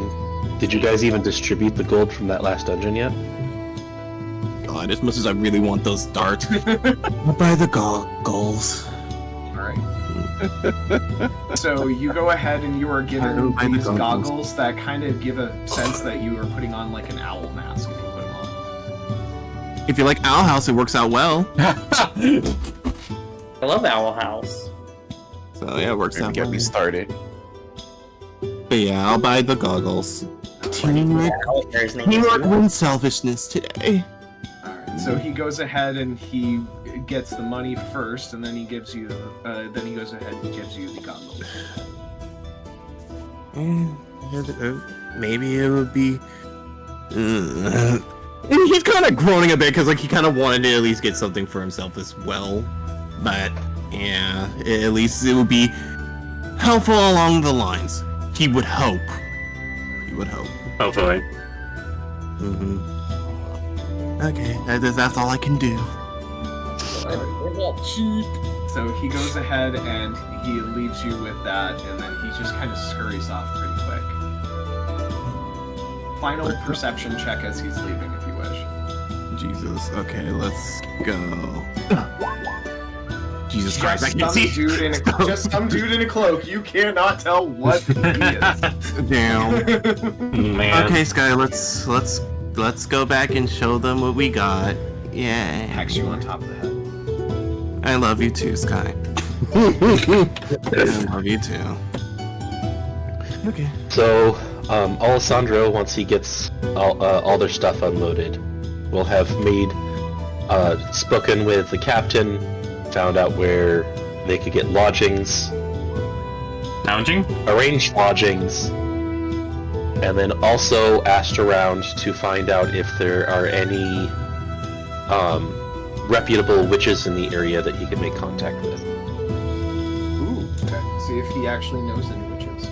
did you guys even distribute the gold from that last dungeon yet? God, as much as I really want those darts, I'll buy the goggles. Alright. So you go ahead and you are I given don't buy the these goggles. goggles that kind of give a sense that you are putting on like an owl mask if you put them on. If you like Owl House, it works out well. I love Owl House. So yeah, it works Don't out get well. me started. But yeah, I'll buy the goggles. Teamwork, There's name teamwork wins selfishness today. Alright, so he goes ahead and he gets the money first, and then he gives you, then he goes ahead and gives you the goggles. Maybe it would be. He's kind of groaning a bit because like he kind of wanted to at least get something for himself as well. But yeah, at least it would be helpful along the lines. He would hope. He would hope. Hopefully. Mm-hmm. Okay, that's all I can do. So he goes ahead and he leaves you with that, and then he just kind of scurries off pretty quick. Final perception check as he's leaving, if you wish. Jesus. Okay, let's go. Jesus Christ! I Just can some see. dude in a, just some dude in a cloak. You cannot tell what he is. Damn. Man. Okay, Sky. Let's go back and show them what we got. Yeah. Hacks you on top of the head. I love you too, Sky. I love you too. Okay. So, Alessandro, once he gets all their stuff unloaded, will have made, spoken with the captain, found out where they could get lodgings, Lounging? arranged lodgings, and then also asked around to find out if there are any reputable witches in the area that he can make contact with. Ooh. Okay. See if he actually knows any witches.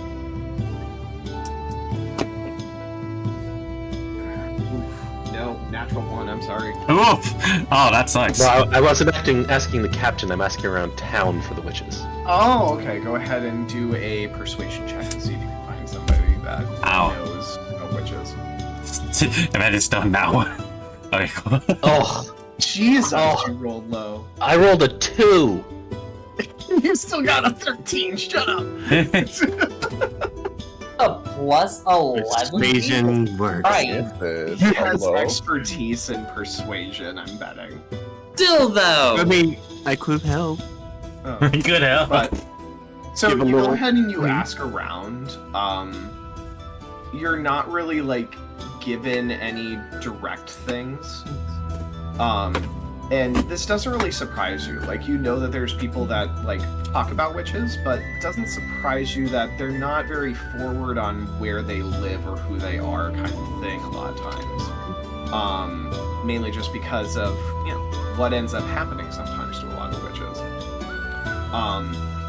Oof. No, natural one. I'm sorry. Oof! Oh, that sucks. Well, I wasn't asking the captain, I'm asking around town for the witches. Oh, okay. Go ahead and do a persuasion check and see if you can find somebody that Ow. knows witches. And I just don't know. Okay, cool. Oh, Jesus, Oh. you rolled low. I rolled a 2! You still got a 13. Shut up. A plus 11? Persuasion works. Right. This, He has hello? expertise in persuasion, I'm betting. Still, though! I mean, I could help. Oh. Good help. But so Give a you go little- ahead and you ask around. You're not really like given any direct things. And this doesn't really surprise you. Like you know that there's people that like talk about witches, but it doesn't surprise you that they're not very forward on where they live or who they are, kind of thing. A lot of times, mainly just because of what ends up happening sometimes to a lot of witches.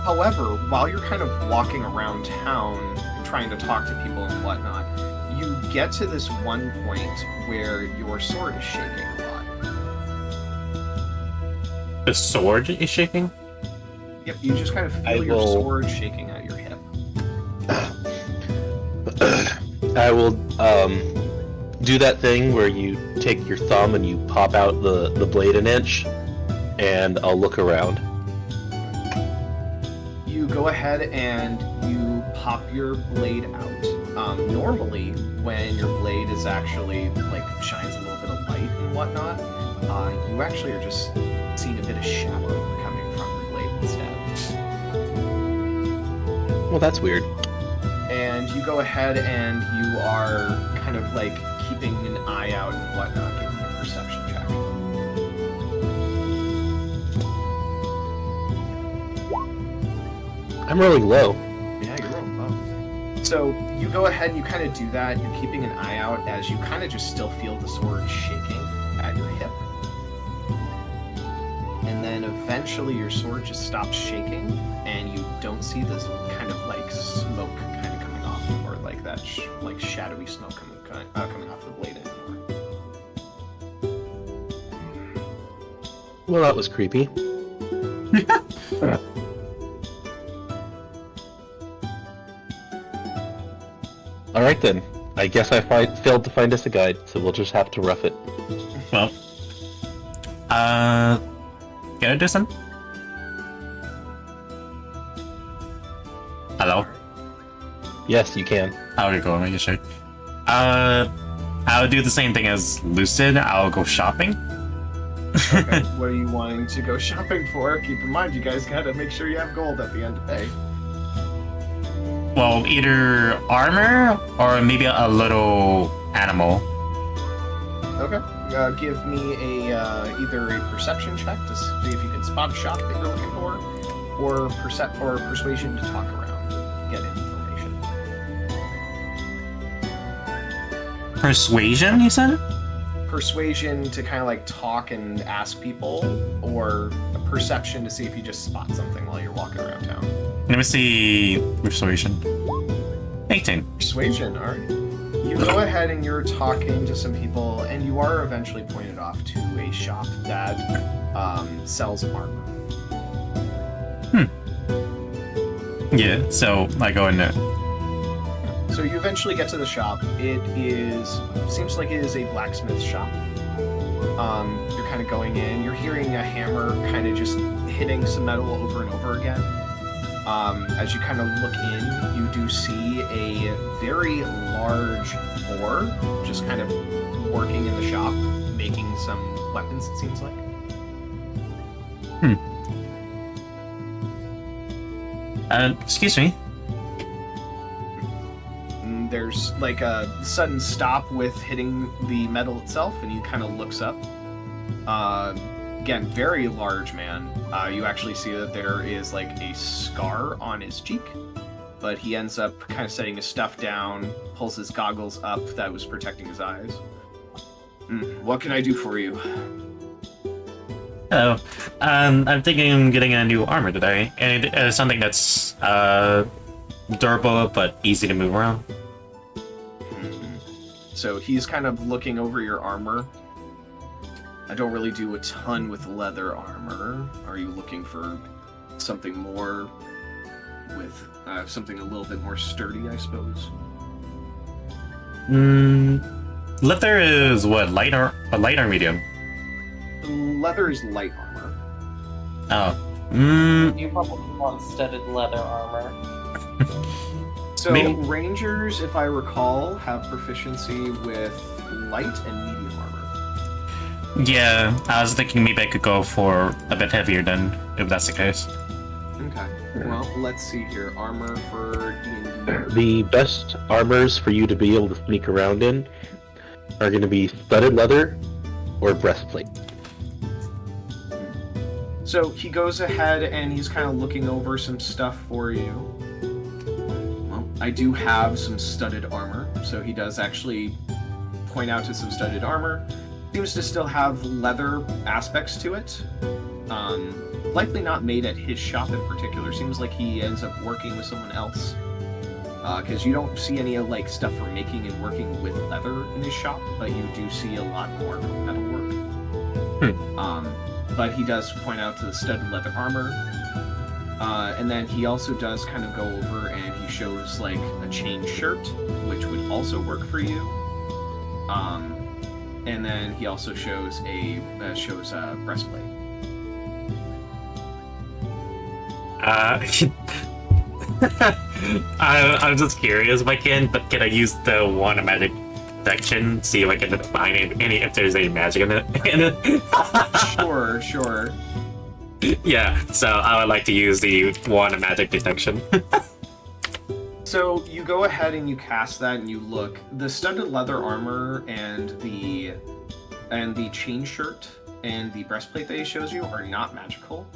However, while you're kind of walking around town trying to talk to people and whatnot, you get to this one point where your sword is shaking a lot. The sword is shaking? Yep, you just kind of I feel your will- sword shaking at your hip. I will do that thing where you take your thumb and you pop out the blade an inch, and I'll look around. You go ahead and you pop your blade out. Normally, when your blade is actually like shines a little bit of light and whatnot, you actually are just seeing a bit of shadow coming from the blade instead. Well, that's weird. And you go ahead and you are kind of like keeping an eye out and whatnot. Give me a perception check. I'm rolling low. Yeah, you're rolling low. So you go ahead and you kind of do that. You're keeping an eye out as you kind of just still feel the sword shaking at your hip. And then eventually your sword just stops shaking and you don't see this kind of like smoke kind of coming off, or like that like shadowy smoke coming off the blade anymore. Well, that was creepy. Alright then. I guess I failed to find us a guide, so we'll just have to rough it. Well, can I do some? Hello? Yes, you can. How are you going? Are you sure? I'll do the same thing as Lucid. I'll go shopping. Okay, what are you wanting to go shopping for? Keep in mind, you guys gotta make sure you have gold at the end of the day. Well, either armor or maybe a little animal. Okay. Give me a either a perception check to see if you can spot a shop that you're looking for, or persuasion to talk around, get information. Persuasion, you said? Persuasion to kind of like talk and ask people, or a perception to see if you just spot something while you're walking around town. Let me see. Persuasion. 18. Persuasion, alright. You go ahead and you're talking to some people, and you are eventually pointed off to a shop that sells armor. Yeah, so I go in there. So you eventually get to the shop. Seems like it is a blacksmith shop. You're kind of going in. You're hearing a hammer kind of just hitting some metal over and over again. As you kind of look in, you do see a very large boar just kind of working in the shop, making some weapons, it seems like. Excuse me. There's like a sudden stop with hitting the metal itself, and he kind of looks up. Again, very large man. You actually see that there is like a scar on his cheek, but he ends up kind of setting his stuff down, pulls his goggles up that was protecting his eyes. What can I do for you? Hello. I'm thinking of getting a new armor today, and something that's durable but easy to move around. So he's kind of looking over your armor. I don't really do a ton with leather armor. Are you looking for something more with something a little bit more sturdy, I suppose? Leather is what, light or medium? Leather is light armor. Oh. You probably want studded leather armor. So Maybe. Rangers, if I recall, have proficiency with light and medium armor. Yeah, I was thinking maybe I could go for a bit heavier then, if that's the case. Okay. Well, let's see here. Armor for D&D. The best armors for you to be able to sneak around in are going to be studded leather or breastplate. So he goes ahead and he's kind of looking over some stuff for you. Well, I do have some studded armor, so he does actually point out to some studded armor. Seems to still have leather aspects to it. Likely not made at his shop in particular. Seems like he ends up working with someone else. Because you don't see any like stuff for making and working with leather in his shop, but you do see a lot more for metalwork. But he does point out to the studded leather armor. And then he also does kind of go over and he shows like a chain shirt, which would also work for you. And then he also shows a breastplate. I'm just curious if I can, but can I use the one magic section, see if I can find if there's any magic in it? Sure. Yeah, so I would like to use the one magic detection. So you go ahead and you cast that and you look. The studded leather armor and the chain shirt and the breastplate that he shows you are not magical.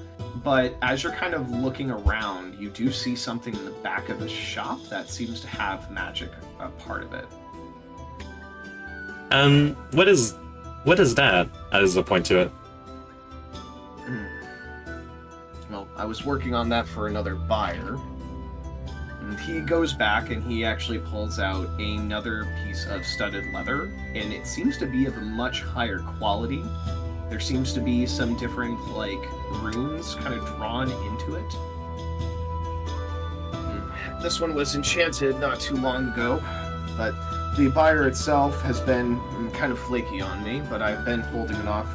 But as you're kind of looking around, you do see something in the back of the shop that seems to have magic a part of it. What is that? As a point to it. Well, I was working on that for another buyer. And he goes back and he actually pulls out another piece of studded leather, and it seems to be of a much higher quality. There seems to be some different, like, runes kind of drawn into it. This one was enchanted not too long ago, but the buyer itself has been kind of flaky on me, but I've been holding on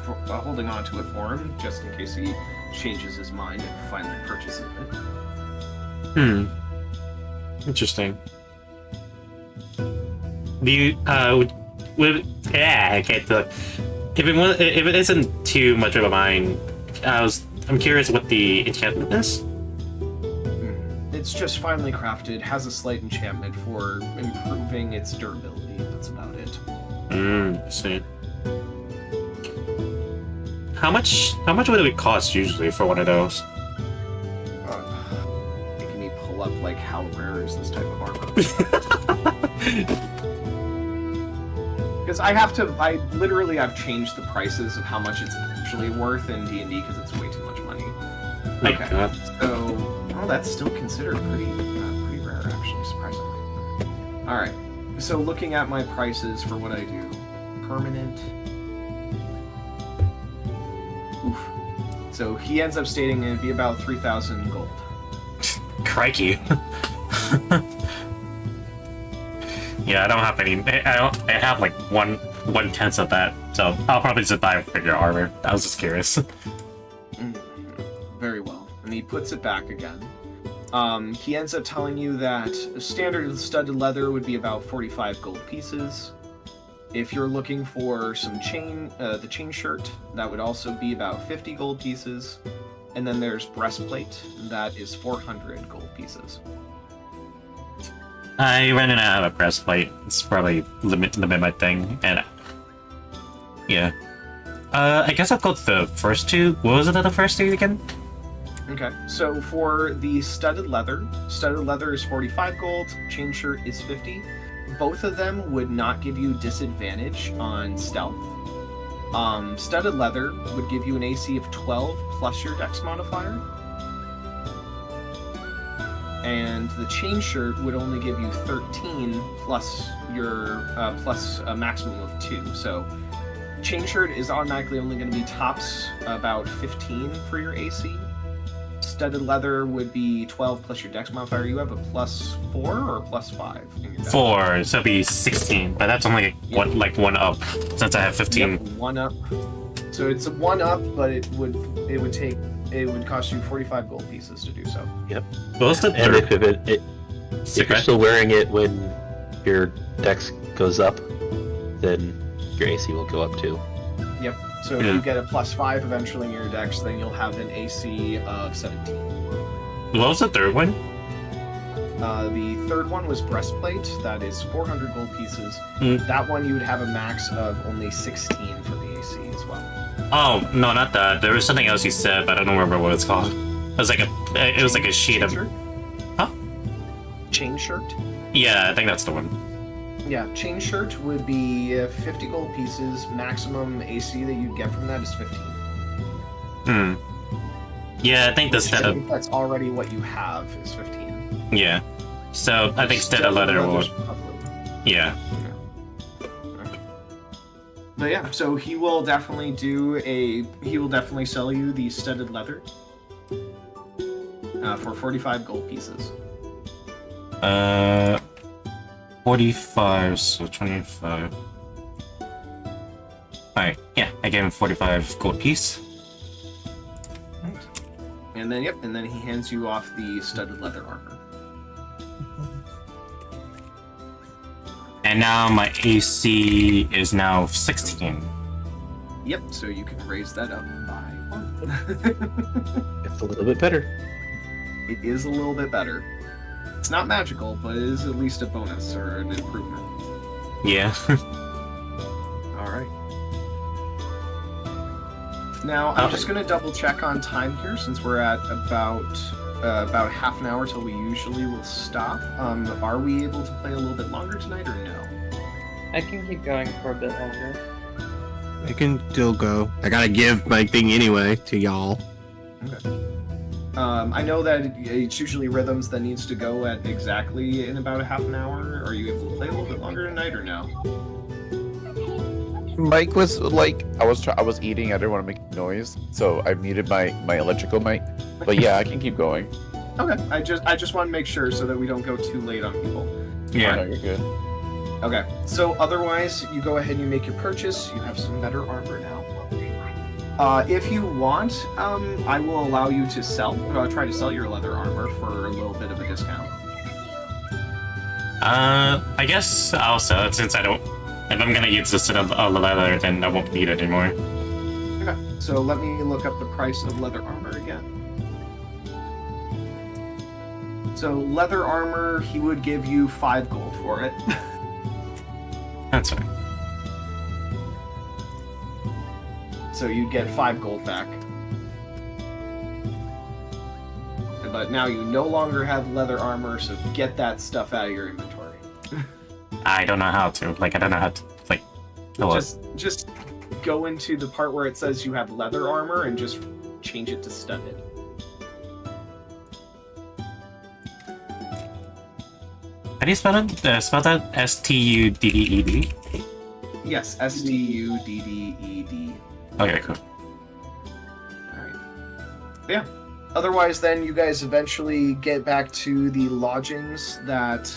to it for him, just in case he changes his mind and finally purchases it. Interesting. Do you, I can't talk. If it isn't too much of a mine, I'm curious what the enchantment is. It's just finely crafted, has a slight enchantment for improving its durability. That's about it. I see. How much would it cost usually for one of those? Making me pull up like how rare is this type of armor? Because I've changed the prices of how much it's actually worth in D&D because it's way too much money. Okay, so that's still considered pretty rare, actually, surprisingly. All right, so looking at my prices for what I do, permanent. Oof. So he ends up stating it'd be about 3,000 gold. Crikey. Yeah, I don't have any. I have like 1/10 of that, so I'll probably just buy for your armor. I was just curious. Very well. And he puts it back again. He ends up telling you that standard studded leather would be about 45 gold pieces. If you're looking for some chain, the chain shirt, that would also be about 50 gold pieces. And then there's breastplate, that is 400 gold pieces. I ran out of a breastplate. It's probably limit my thing, and yeah. I guess I'll go with the first two. What was it the first two again? Okay, so for the studded leather is 45 gold, chain shirt is 50. Both of them would not give you disadvantage on stealth. Studded leather would give you an AC of 12 plus your dex modifier. And the chain shirt would only give you 13 plus your plus a maximum of 2. So chain shirt is automatically only going to be tops about 15 for your AC. Studded leather would be 12 plus your dex modifier. You have a plus 4 or a plus 5 in your dex? 4, so it'd be 16, but that's only one up since I have 15. Yep, 1 up. So it's a 1 up, but it would cost you 45 gold pieces to do so. Yep. What was the And third? if you're still wearing it when your dex goes up, then your AC will go up too. Yep. So if you get a plus 5 eventually in your dex, then you'll have an AC of 17. What was the third one? The third one was breastplate. That is 400 gold pieces. That one you would have a max of only 16 for the AC as well. Oh no, not that. There was something else you said, but I don't remember what it's called. It was like a sheet of. Shirt? Huh? Chain shirt. Yeah, I think that's the one. Yeah, chain shirt would be 50 gold pieces. Maximum AC that you'd get from that is 15. Yeah, I think the set of. That's already what you have is 15. Yeah. So I think studded leather will. Yeah. But yeah, so he will definitely sell you the studded leather. for 45 gold pieces. 45, so 25. Alright, yeah, I gave him 45 gold piece. And then, and then he hands you off the studded leather armor. And now my AC is now 16. Yep, so you can raise that up by 1. It's a little bit better. It is a little bit better. It's not magical, but it is at least a bonus or an improvement. Yeah. Alright. Now, I'm just going to double check on time here, since we're at about half an hour till we usually will stop. Are we able to play a little bit longer tonight, or no? I can keep going for a bit longer. I can still go. I gotta give my thing anyway to y'all. Okay. I know that it's usually Rhythms that needs to go at exactly in about a half an hour. Are you able to play a little bit longer tonight, or no? Mike was like, I was eating. I didn't want to make noise, so I muted my electrical mic. But yeah, I can keep going. Okay. I just want to make sure so that we don't go too late on people. Yeah. No, you're good. Okay. So otherwise, you go ahead and you make your purchase. You have some better armor now. If you want, I will allow you to try to sell your leather armor for a little bit of a discount. I guess I'll sell it since I don't. If I'm gonna use this of leather, then I won't need it anymore. Okay. So let me look up the price of leather armor again. So leather armor, he would give you 5 gold for it. That's fine. So you'd get 5 gold back. But now you no longer have leather armor, so get that stuff out of your inventory. I don't know how to. Like, I don't know how to. Like, Just go into the part where it says you have leather armor and just change it to studded. How do you spell it? Spell that S-T-U-D-D-E-D? Yes, S-T-U-D-D-E-D. Okay, cool. Alright. Yeah. Otherwise, then, you guys eventually get back to the lodgings that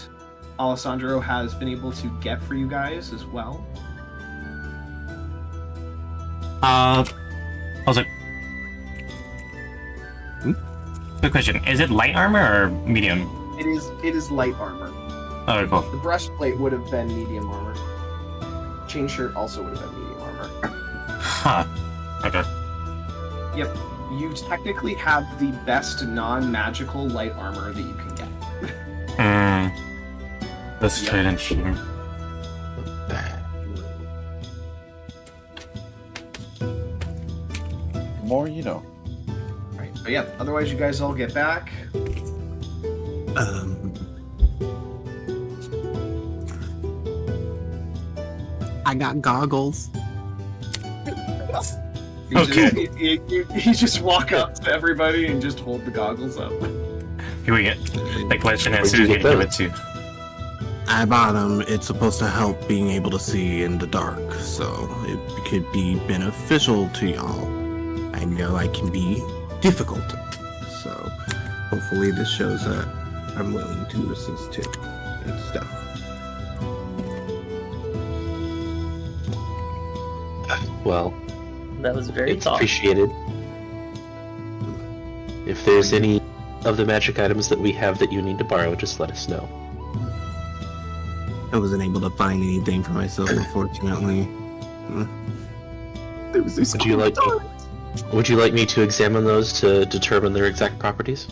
Alessandro has been able to get for you guys as well. Also, good question. Is it light armor or medium? It is light armor. Okay, cool. The breastplate would have been medium armor. Chain shirt also would have been medium armor. Huh. Okay. Yep. You technically have the best non-magical light armor that you can get. Let's trade and shoot. More you know. Right. But yeah, otherwise you guys all get back. I got goggles. You just walk up to everybody and just hold the goggles up. Here we get. The question is, Where'd you who's get gonna give those? it to? I bought them. It's supposed to help being able to see in the dark, so it could be beneficial to y'all. I know I can be difficult, so hopefully this shows that I'm willing to assist too and stuff. Well, That was very it's thoughtful. appreciated. If there's any of the magic items that we have that you need to borrow, just let us know. I wasn't able to find anything for myself, unfortunately. There was this Would you like Would you like me to examine those to determine their exact properties?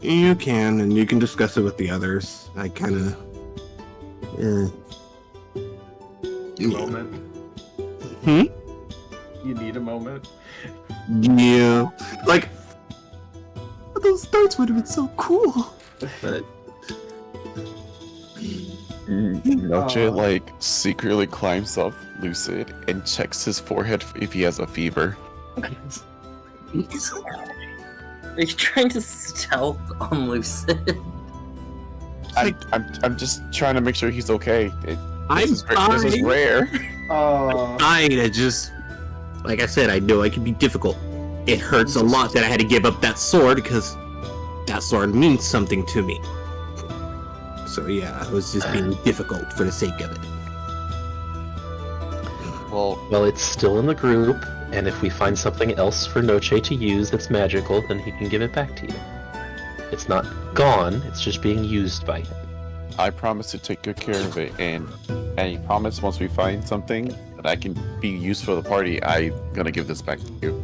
You can, and you can discuss it with the others. I kind of. Moment. Hmm? You need a moment. Yeah. Like, those darts would have been so cool. But Noche like secretly climbs up Lucid and checks his forehead if he has a fever. Are you trying to stealth on Lucid? I'm just trying to make sure he's okay. I'm This is fine. rare. I just, like I said, I know I can be difficult. it hurts a lot that I had to give up that sword because that sword means something to me. So yeah, I was just being difficult for the sake of it. Well, it's still in the group, and if we find something else for Noche to use that's magical, then he can give it back to you. It's not gone, it's just being used by him. I promise to take good care of it, and I promise once we find something that I can be used for the party, I'm gonna give this back to you.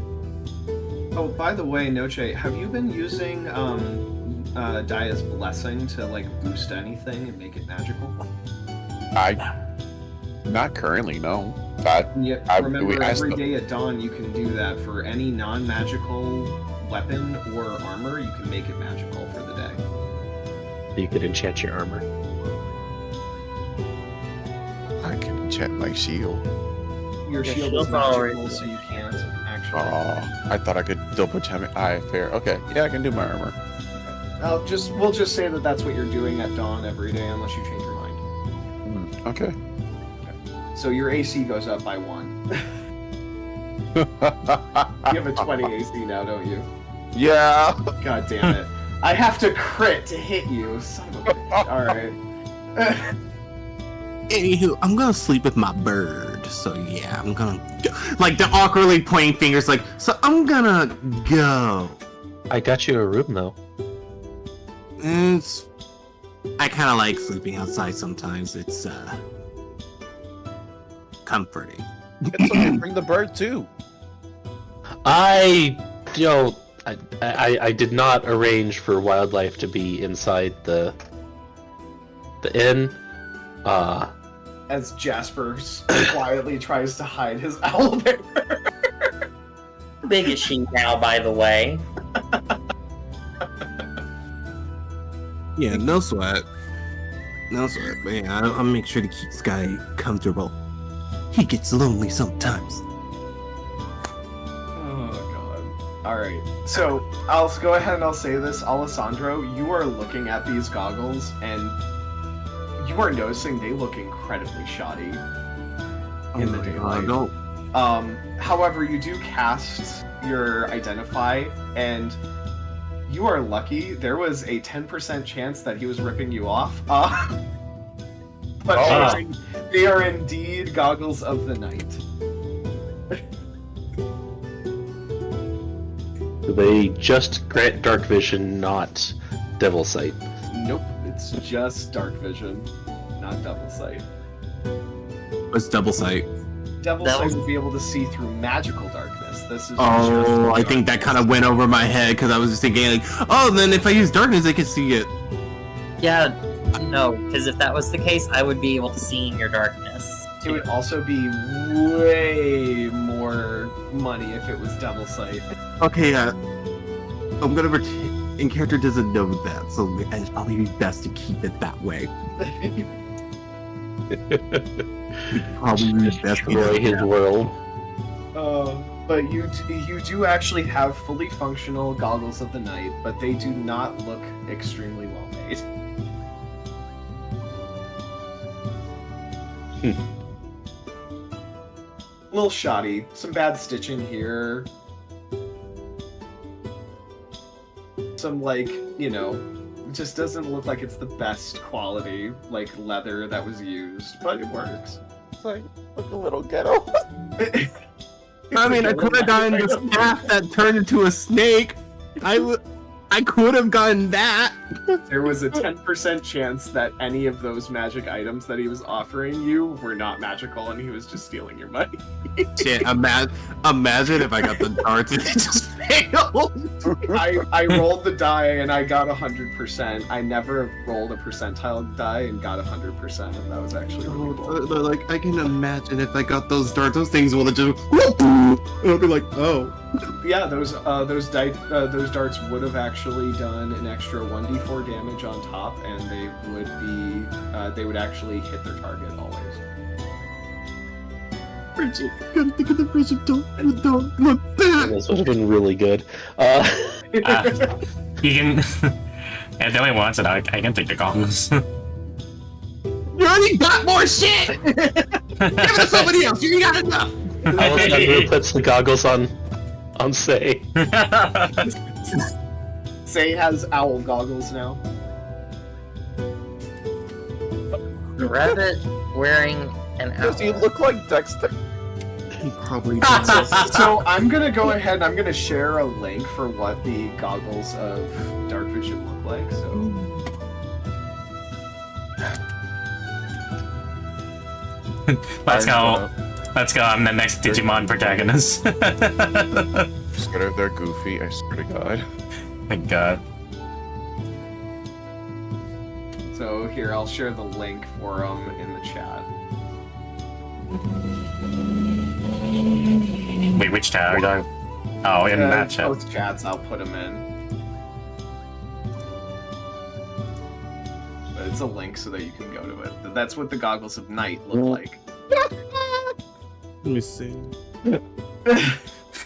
Oh, by the way, Noche, have you been using Daya's blessing to like boost anything and make it magical? Not currently, no. Yeah, remember every day at dawn you can do that for any non-magical weapon or armor. You can make it magical for the day. You could enchant your armor. I can enchant my shield. Your shield is shield's magical, already- so you can't actually. Oh, I thought I could double enchant my eye. Fair. Okay, yeah, I can do my armor. We'll just say that that's what you're doing at dawn every day, unless you change your mind. Okay. So your AC goes up by 1. You have a 20 AC now, don't you? Yeah. God damn it! I have to crit to hit you, son of a bitch. All right. Anywho, I'm gonna sleep with my bird. So yeah, I'm gonna go. Like the awkwardly pointing fingers, like, so I'm gonna go. I got you a room, though. I kind of like sleeping outside sometimes. It's comforting. It's okay. Bring the bird too. I did not arrange for wildlife to be inside the inn. As Jasper quietly tries to hide his owlbear. How big is she now, by the way? Yeah, no sweat. No sweat. But yeah, I'll make sure to keep this guy comfortable. He gets lonely sometimes. Oh god. Alright. So I'll go ahead and I'll say this, Alessandro, you are looking at these goggles and you are noticing they look incredibly shoddy in the daylight. No. However, you do cast your identify, and you are lucky. There was a 10% chance that he was ripping you off. But they are indeed goggles of the night. They just grant dark vision, not devil sight. Nope, it's just dark vision, not double sight. It's double sight. Devil sight would be able to see through magical darkness. This is Oh, I think that kind of went over my head because I was just thinking, like, oh, then if I use darkness, I can see it. Yeah, no, because if that was the case, I would be able to see in your darkness. It would also be way more money if it was double sight. Okay, I'm gonna in character doesn't know that, so it's probably be best to keep it that way. Probably be best to Destroy his world. But you do actually have fully functional goggles of the night, but they do not look extremely well made. A little shoddy. Some bad stitching here. Some, like, you know, it just doesn't look like it's the best quality, like, leather that was used, but it works. It's like, look a little ghetto. I mean, I could have gotten the staff that turned into a snake. I could have gotten that. There was a 10% chance that any of those magic items that he was offering you were not magical and he was just stealing your money. Shit, imagine if I got the darts and it just failed. I rolled the die and I got 100%. I never rolled a percentile die and got 100%, and that was actually really cool. Like, I can imagine if I got those darts, those things will just and I'll be like, oh. Yeah, those darts would have actually done an extra 1d4 damage on top, and they would actually hit their target always. Bridget, gotta think of the Bridget, don't look back. This would have been really good. You can. If Billy wants it, I can take the goggles. You already got more shit! Give it to somebody else, you got enough! Alessandro puts the goggles on. On Say. Say has owl goggles now. Rabbit wearing an owl. Does he look like Dexter? He probably does. So I'm gonna go ahead and I'm gonna share a link for what the goggles of dark vision look like. So Let's go. Let's go. I'm the next Digimon protagonist. Swear they're goofy, I swear to God. Thank God. So here, I'll share the link for them in the chat. Wait, which tab are you talking? Oh, in that chat. Both chats, I'll put them in. But it's a link so that you can go to it. That's what the goggles of night look like. Let me see. Oh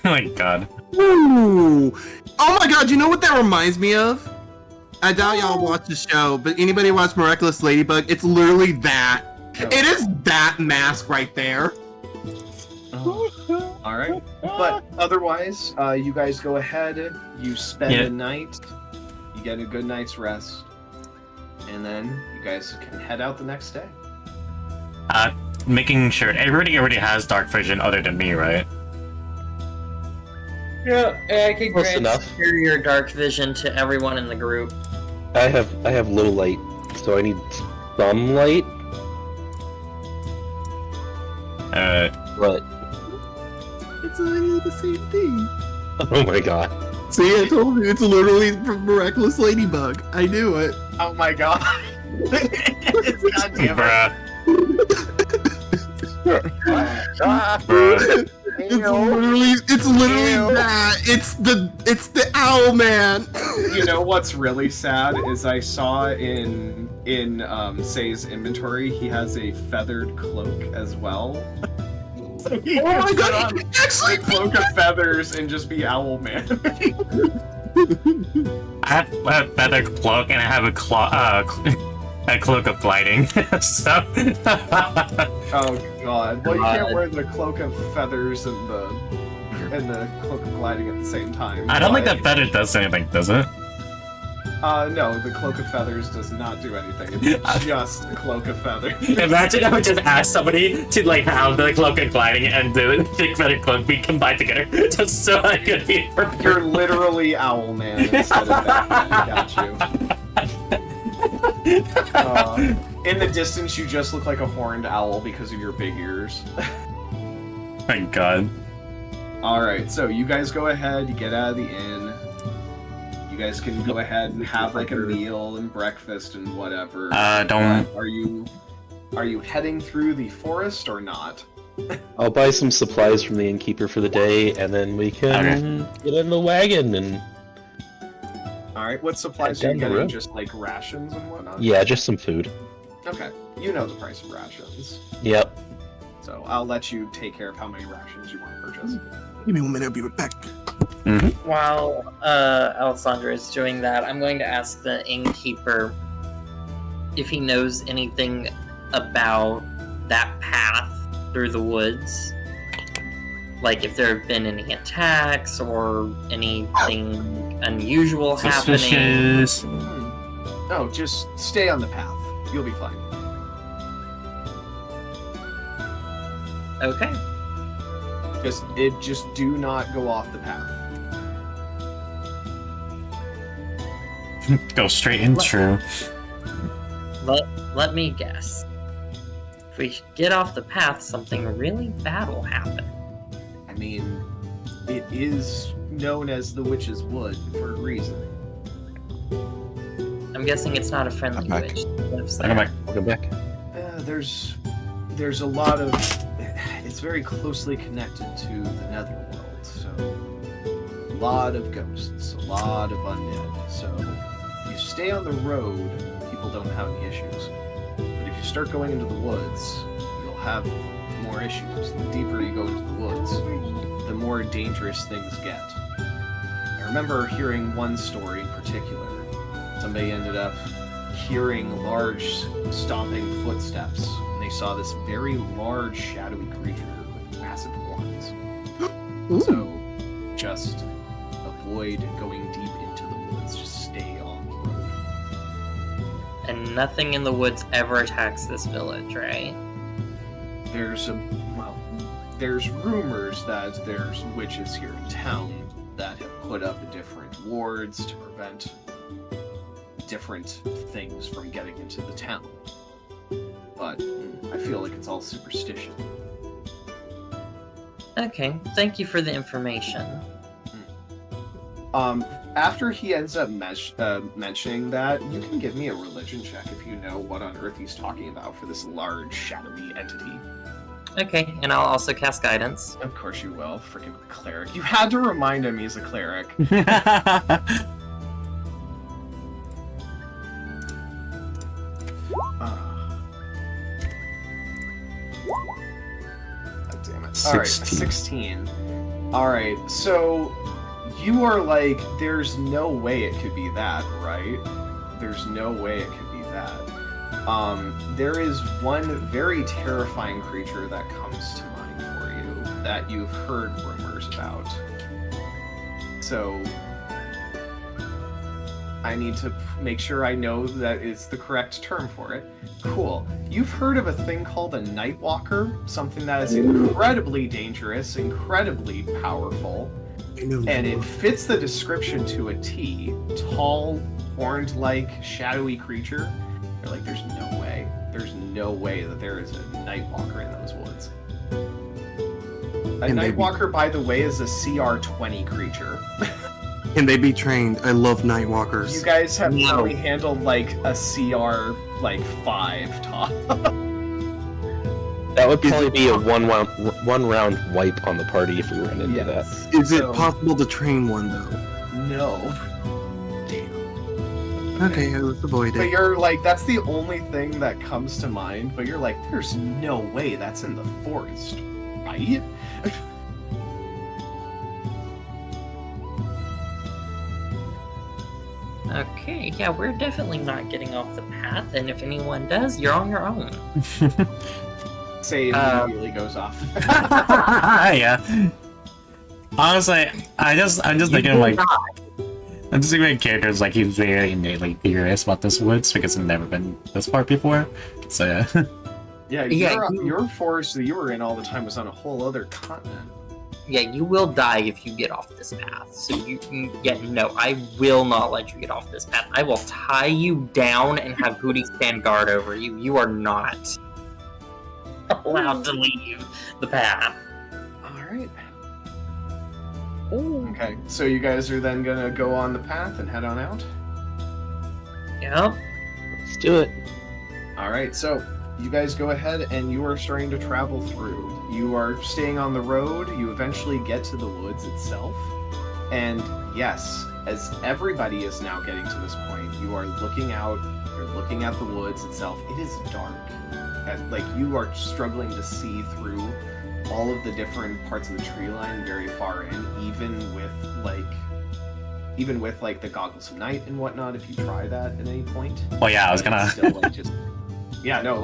my God. Ooh. Oh my god, you know what that reminds me of? I doubt y'all watch the show, but anybody watch Miraculous Ladybug? It's literally that. It is that mask right there. All right. But otherwise, you guys go ahead. You spend the night. You get a good night's rest, and then you guys can head out the next day. Making sure everybody already has dark vision other than me, right? Yeah, I can Close grant enough. superior dark vision to everyone in the group. I have low light, so I need some light. But It's literally the same thing. oh my god. See, I told you, it's literally from Miraculous Ladybug. I knew it. Oh my god! God damn it! Bruh. Bruh. It's literally that. It's the owl man. You know what's really sad is I saw in Say's inventory he has a feathered cloak as well. So he Oh my can put god, on he actually a cloak of feathers and just be Owl Man. I have a feather cloak and I have a cloak of gliding. So. Oh god! Well, you can't wear the cloak of feathers and the cloak of gliding at the same time. I don't think but- that feather does anything, does it? No, the cloak of feathers does not do anything. It's just the cloak of feathers. Imagine I would just ask somebody to like have the cloak and gliding and the thick feather cloak be combined together just so I could be prepared. You're literally Owl Man instead of Batman. Got you. In the distance, you just look like a horned owl because of your big ears. Thank God. Alright, so you guys go ahead, you get out of the inn. You guys can go ahead and have like a meal and breakfast and whatever. Don't. But are you heading through the forest or not? I'll buy some supplies from the innkeeper for the day, and then we can get in the wagon and Alright, what supplies are Down you the getting? road. Just like rations and whatnot? yeah, just some food. Okay, you know the price of rations. Yep. So I'll let you take care of how many rations you want to purchase. Give me 1 minute, I'll be right back. While Alessandra is doing that, I'm going to ask the innkeeper if he knows anything about that path through the woods. Like if there have been any attacks or anything unusual happening. Suspicious. No, just stay on the path. You'll be fine. Okay. Just do not go off the path. Go straight in, true. Let me guess. If we get off the path, something really bad will happen. I mean, it is known as the Witch's Wood for a reason. I'm guessing it's not a friendly I'm back. witch. Lives Welcome there. back. Welcome back. There's a lot of. It's very closely connected to the Netherworld, so a lot of ghosts, a lot of undead. So if you stay on the road, people don't have any issues. But if you start going into the woods, you'll have more issues. The deeper you go into the woods, the more dangerous things get. I remember hearing one story in particular. Somebody ended up hearing large stomping footsteps, and they saw this very large shadowy creature with massive horns. So just avoid going deep into the woods. Just stay on the road. And nothing in the woods ever attacks this village, right? There's rumors that there's witches here in town that have put up different wards to prevent different things from getting into the town. But I feel like it's all superstition. Okay, thank you for the information. After he ends up mentioning that, you can give me a religion check if you know what on earth he's talking about for this large, shadowy entity. Okay, and I'll also cast guidance. Of course you will. Freaking cleric. You had to remind him he's a cleric. Damn it. Alright, 16. Alright, so you are like, there's no way it could be that, right? There's no way it could be that. There is one very terrifying creature that comes to mind for you that you've heard rumors about. So I need to make sure I know that it's the correct term for it. Cool. You've heard of a thing called a Nightwalker, something that is incredibly dangerous, incredibly powerful, and it fits the description to a T. Tall, horned-like, shadowy creature. They're like, there's no way. There's no way that there is a Nightwalker in those woods. A Nightwalker, by the way, is a CR20 creature. Can they be trained? I love Nightwalkers. You guys have probably handled like a CR like 5 top. That would probably be a one round wipe on the party if we ran into that. Is it possible to train one though? No. Okay, let's avoid it. But you're like, that's the only thing that comes to mind, but you're like, there's no way that's in the forest, right? Okay, yeah, we're definitely not getting off the path, and if anyone does, you're on your own. Say immediately goes off. Yeah. Honestly, I'm just thinking like, I'm just thinking characters like he's very innately curious about this woods because I've never been this far before. So yeah. Your forest that you were in all the time was on a whole other continent. Yeah, you will die if you get off this path. So no, I will not let you get off this path. I will tie you down and have Hootie stand guard over you. You are not allowed to leave the path. Alright. Okay, so you guys are then gonna go on the path and head on out? Yep. Let's do it. Alright, so you guys go ahead and you are starting to travel through. You are staying on the road, you eventually get to the woods itself. And yes, as everybody is now getting to this point, you are looking out, you're looking at the woods itself. It is dark. Like, you are struggling to see through all of the different parts of the tree line very far in, even with the goggles of night and whatnot, if you try that at any point. Oh yeah, I was gonna. Still,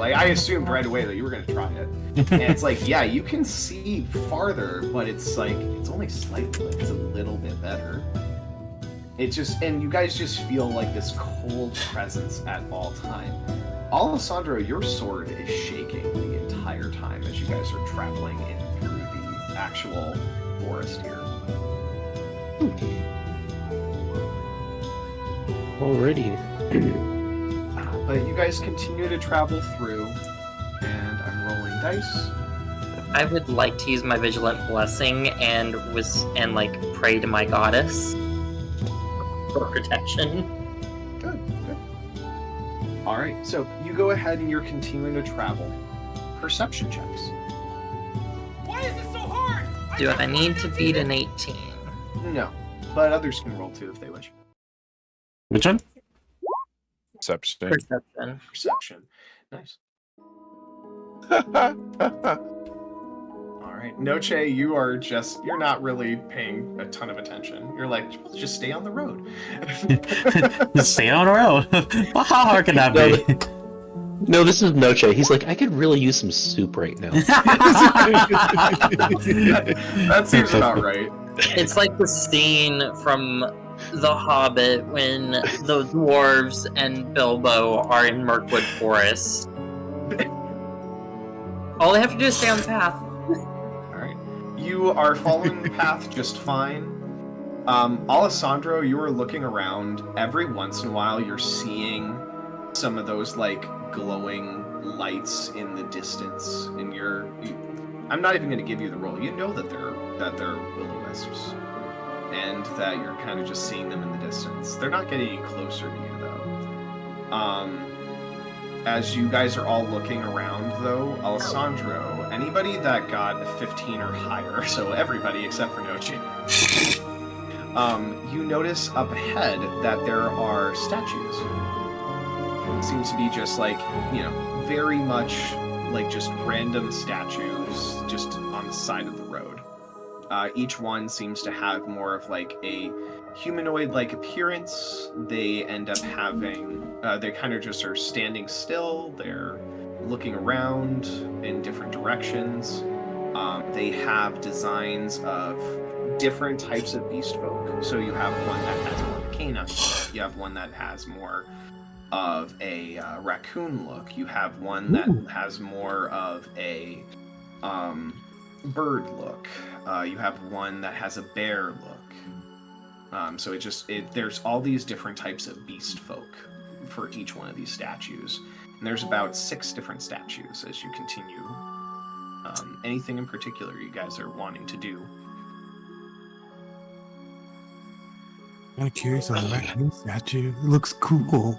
I assumed right away that you were gonna try it. And it's like, yeah, you can see farther, but it's like, it's only slightly, like, it's a little bit better. And you guys just feel like this cold presence at all time. Alessandro, your sword is shaking the entire time as you guys are traveling in through the actual forest here. Alrighty. But you guys continue to travel through, and I'm rolling dice. I would like to use my Vigilant Blessing and pray to my goddess for protection. Good. Alright, so you go ahead and you're continuing to travel. Perception checks. Why is it so hard? Do I need to beat an 18? No, but others can roll too if they wish. Which one? Perception. Perception. Nice. Alright, Noche, you're not really paying a ton of attention. You're like, just stay on the road. Just stay on the road. Well, how hard can that be? No, this is Noche. He's like, I could really use some soup right now. That seems about right. It's like the scene from The Hobbit when the dwarves and Bilbo are in Mirkwood Forest. All they have to do is stay on the path. Alright. You are following the path just fine. Alessandro, you are looking around. Every once in a while, you're seeing some of those, like, glowing lights in the distance. And I'm not even going to give you the roll. You know that they're will-o-wisps. And that you're kind of just seeing them in the distance. They're not getting any closer to you, though. As you guys are all looking around, though, Alessandro, anybody that got a 15 or higher, so everybody except for Nochi, you notice up ahead that there are statues. It seems to be just like, very much like just random statues just on the side of the road. Each one seems to have more of like a humanoid-like appearance. They end up having, they kind of just are standing still. They're looking around in different directions. They have designs of different types of beast folk. So you have one that has more of a canine look. You have one that has more of a raccoon look. You have one that has more of a bird look. You have one that has a bear look. So there's all these different types of beast folk for each one of these statues. And there's about 6 different statues as you continue. Anything in particular you guys are wanting to do? I'm curious on the raccoon statue. It looks cool.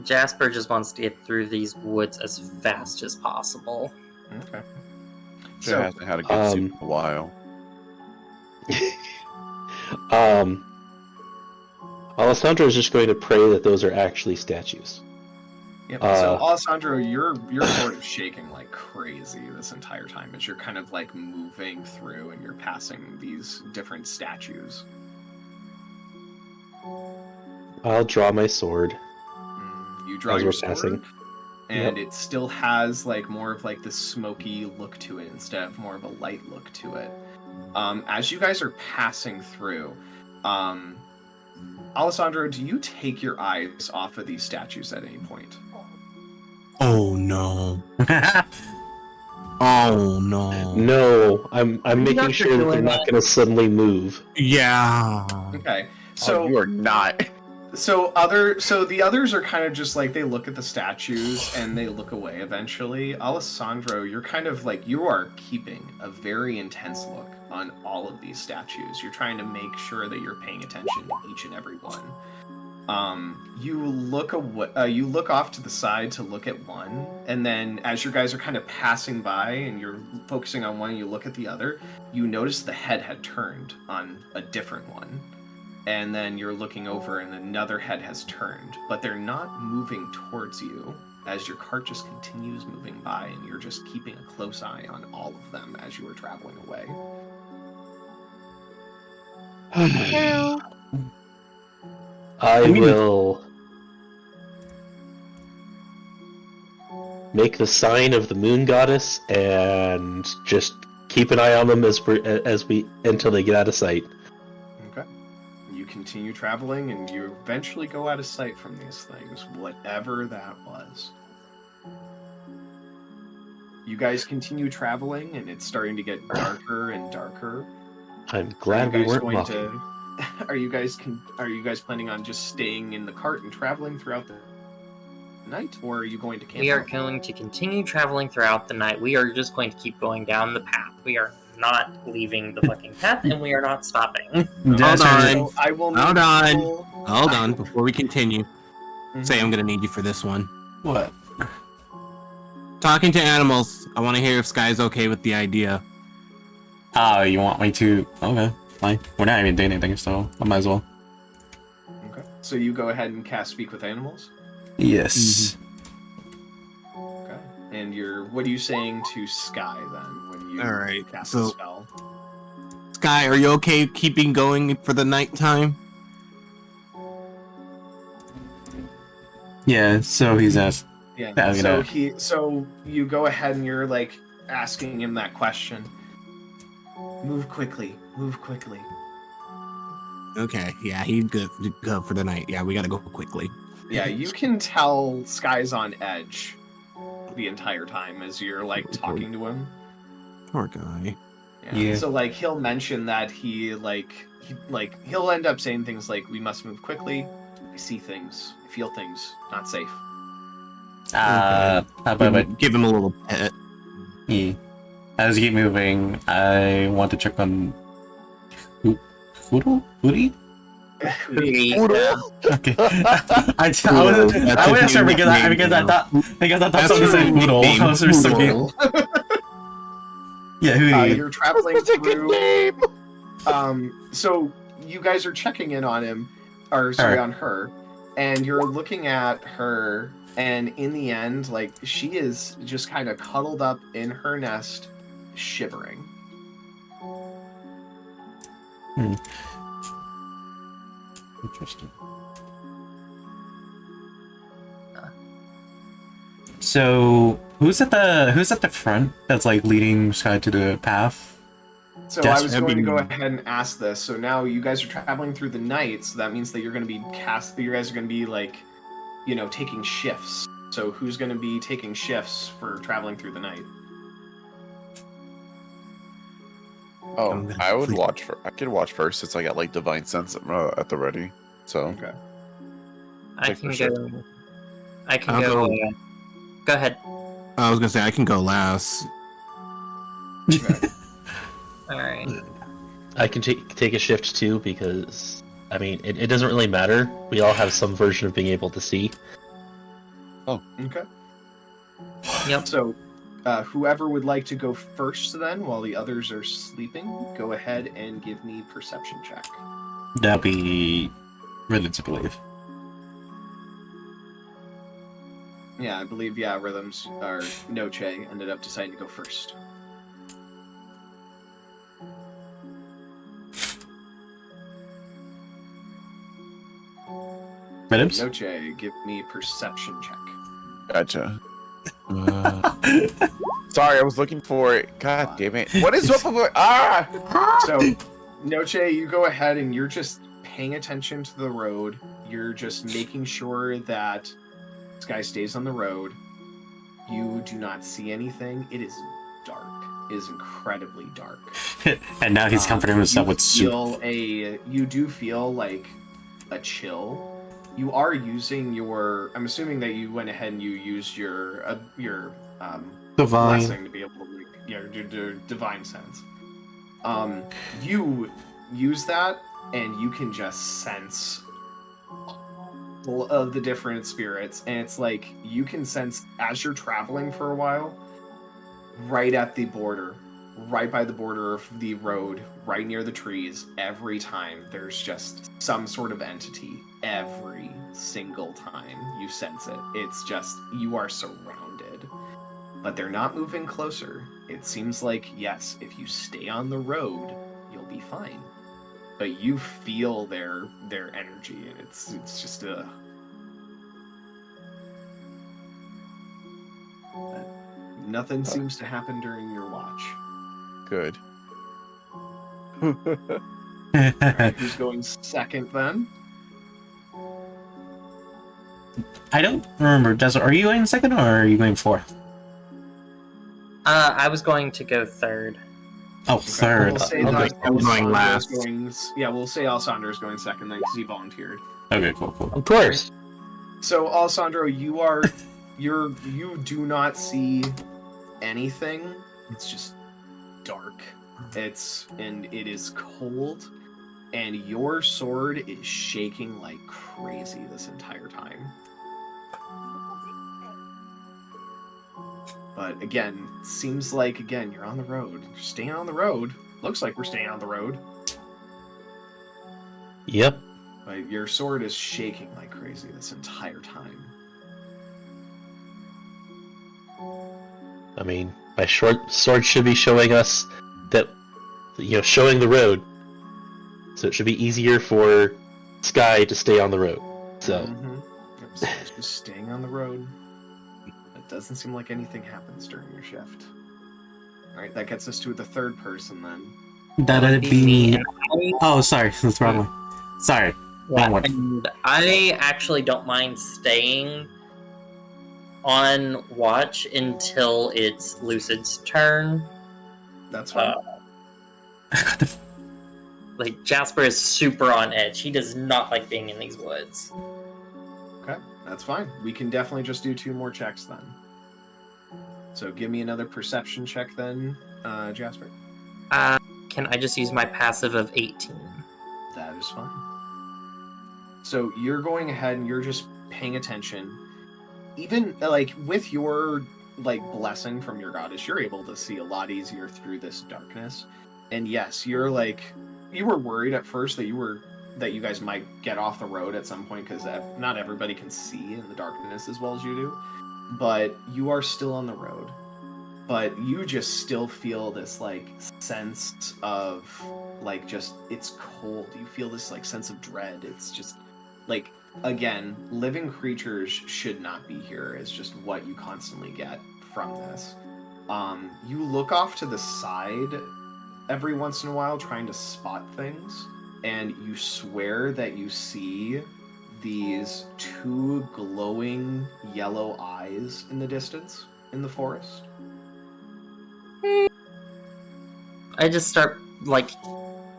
Jasper just wants to get through these woods as fast as possible. Okay. Sure hasn't had a good suit in a while. Alessandro is just going to pray that those are actually statues. Yep. So Alessandro, you're sort of shaking like crazy this entire time as you're kind of like moving through and you're passing these different statues. I'll draw my sword. You draw as your we're sword, passing. and it still has like more of like the smoky look to it instead of more of a light look to it. As you guys are passing through, Alessandro, do you take your eyes off of these statues at any point? Oh no. Oh no. No, I'm making not sure that they're doing not that. going to suddenly move. Yeah. Okay, so you are not. So the others are kind of just like they look at the statues and they look away eventually. Alessandro, you're kind of like you are keeping a very intense look on all of these statues. You're trying to make sure that you're paying attention to each and every one. You look off to the side to look at one, and then as you guys are kind of passing by and you're focusing on one and you look at the other, you notice the head had turned on a different one. And then you're looking over and another head has turned, but they're not moving towards you as your cart just continues moving by and you're just keeping a close eye on all of them as you are traveling away. I will make the sign of the moon goddess and just keep an eye on them until they get out of sight. Okay. You continue traveling and you eventually go out of sight from these things, whatever that was. You guys continue traveling and it's starting to get darker and darker. I'm glad we weren't walking. Are you guys planning on just staying in the cart and traveling throughout the night, or are you going to camp? We are going to continue traveling throughout the night. We are just going to keep going down the path. We are not leaving the fucking path, and we are not stopping. Hold on. I will. Hold on. Before we continue, say I'm gonna need you for this one. What? Talking to animals. I want to hear if Sky's okay with the idea. Oh, you want me to? Okay, fine. We're not even doing anything, so I might as well. Okay. So you go ahead and cast Speak with Animals. Yes. Okay. And what are you saying to Sky then when you cast the spell? Sky, are you okay keeping going for the nighttime? Yeah. So he's asked. Yeah. So you go ahead and you're like asking him that question. Move quickly. Move quickly. Okay, yeah, he's good to go for the night. Yeah, we gotta go quickly. Yeah, you can tell Sky's on edge the entire time as you're like talking to him. Poor guy. Yeah. So like he'll mention that he'll end up saying things like, "We must move quickly. I see things, I feel things, not safe." How about Give him a little pet. yeah. As you keep moving, I want to check on Hootie? Okay. I wasn't sure because I thought somebody said Oodle. I was just thinking. Yeah, Hootie. You're traveling through. So you guys are checking in on him, or sorry, on her, and you're looking at her, and in the end, like she is just kind of cuddled up in her nest, shivering. Interesting. So who's at the front that's like leading Sky to the path? So I was going to go ahead and ask this. So now you guys are traveling through the night, so that means that you're going to be you guys are going to be like, taking shifts. So who's going to be taking shifts for traveling through the night? Oh, I would watch. I could watch first since I got like divine sense at the ready. So okay, I can go. I can go. Go ahead. I was gonna say I can go last. Okay. All right. I can take a shift too because I mean it doesn't really matter. We all have some version of being able to see. Oh, okay. Yep. So, whoever would like to go first, then, while the others are sleeping, go ahead and give me perception check. That'd be Rhythm to believe. Yeah, I believe. Yeah, Rhythms or Noche ended up deciding to go first. Rhythms? Noche, give me perception check. gotcha. Sorry, I was looking for it. God damn it! What is up with So, Noche, you go ahead and you're just paying attention to the road. You're just making sure that Sky stays on the road. You do not see anything. It is dark. It is incredibly dark. And now he's comforting himself with soup. You do feel like a chill. You are using your. I'm assuming that you went ahead and you used your Divine. blessing to be able to your divine sense. You use that, and you can just sense all of the different spirits, and it's like you can sense as you're traveling for a while, right at the border, right by the border of the road, right near the trees. Every time there's just some sort of entity. Every single time you sense it, it's just you are surrounded. But they're not moving closer. It seems like, yes, if you stay on the road, you'll be fine. But you feel their energy, and it's just a. Nothing seems to happen during your watch. Good. Alright, who's going second then? I don't remember. Are you going second or are you going fourth? I was going to go third. Oh, third. We'll say I'm going last. We'll say Alessandra's going second then because he volunteered. Okay, cool. Of course. So Alessandro, you do not see anything. It's just dark. It is cold, and your sword is shaking like crazy this entire time. But again, seems like you're on the road. You're staying on the road. Looks like we're staying on the road. Yep. But your sword is shaking like crazy this entire time. I mean, my short sword should be showing us that, showing the road. So it should be easier for Sky to stay on the road. So. So it's just staying on the road. It doesn't seem like anything happens during your shift. Alright, that gets us to the third person then. That'd be me. Oh, sorry, that's the wrong one. Sorry. Yeah, Onward. and I actually don't mind staying on watch until it's Lucid's turn. That's fine. Like, Jasper is super on edge. He does not like being in these woods. Okay, that's fine. We can definitely just do 2 more checks then. So give me another perception check then, Jasper. Can I just use my passive of 18? That is fine. So you're going ahead and you're just paying attention. Even like with your like blessing from your goddess, you're able to see a lot easier through this darkness. And yes, you're like, you were worried at first that you guys might get off the road at some point because not everybody can see in the darkness as well as you do. But you are still on the road. But you just still feel this like sense of like just it's cold. You feel this like sense of dread. It's just like, again, living creatures should not be here is just what you constantly get from this. You look off to the side every once in a while trying to spot things, and you swear that you see these 2 glowing yellow eyes in the distance in the forest. I just start, like,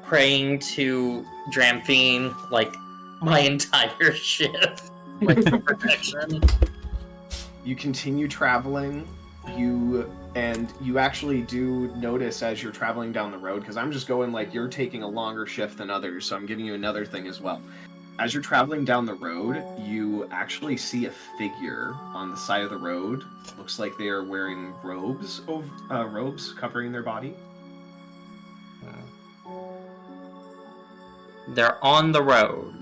praying to Dramphine, like, my entire shift, like, for protection. You continue traveling. You actually do notice as you're traveling down the road, because I'm just going like you're taking a longer shift than others, so I'm giving you another thing as well. As you're traveling down the road, you actually see a figure on the side of the road. Looks like they are wearing robes covering their body. They're on the road.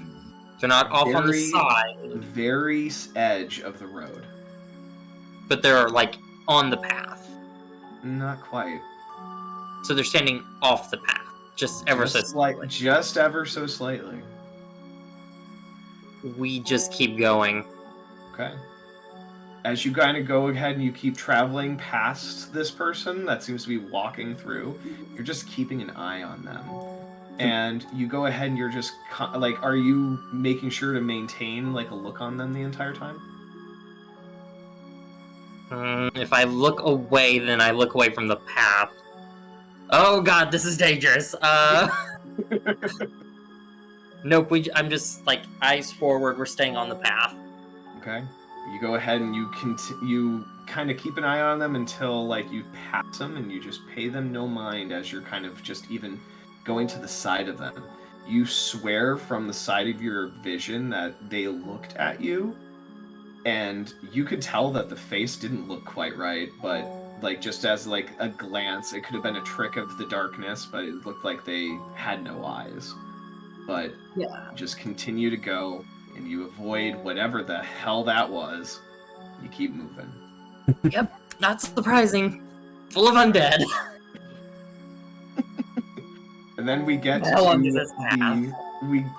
They're not off on the side. Very edge of the road. But they're, like, on the path. Not quite. So they're standing off the path. Just ever so slightly. Just ever so slightly. We just keep going. Okay. As you kind of go ahead and you keep traveling past this person that seems to be walking through, you're just keeping an eye on them. And you go ahead and you're just, like, are you making sure to maintain, like, a look on them the entire time? If I look away, then I look away from the path. Oh god, this is dangerous. Nope, I'm just, like, eyes forward, we're staying on the path. Okay. You go ahead and you kind of keep an eye on them until, like, you pass them, and you just pay them no mind as you're kind of just even going to the side of them. You swear from the side of your vision that they looked at you, and you could tell that the face didn't look quite right, but, like, just as, like, a glance, it could have been a trick of the darkness, but it looked like they had no eyes. But yeah, just continue to go, and you avoid whatever the hell that was. You keep moving. Yep, not surprising. Full of undead. And then we get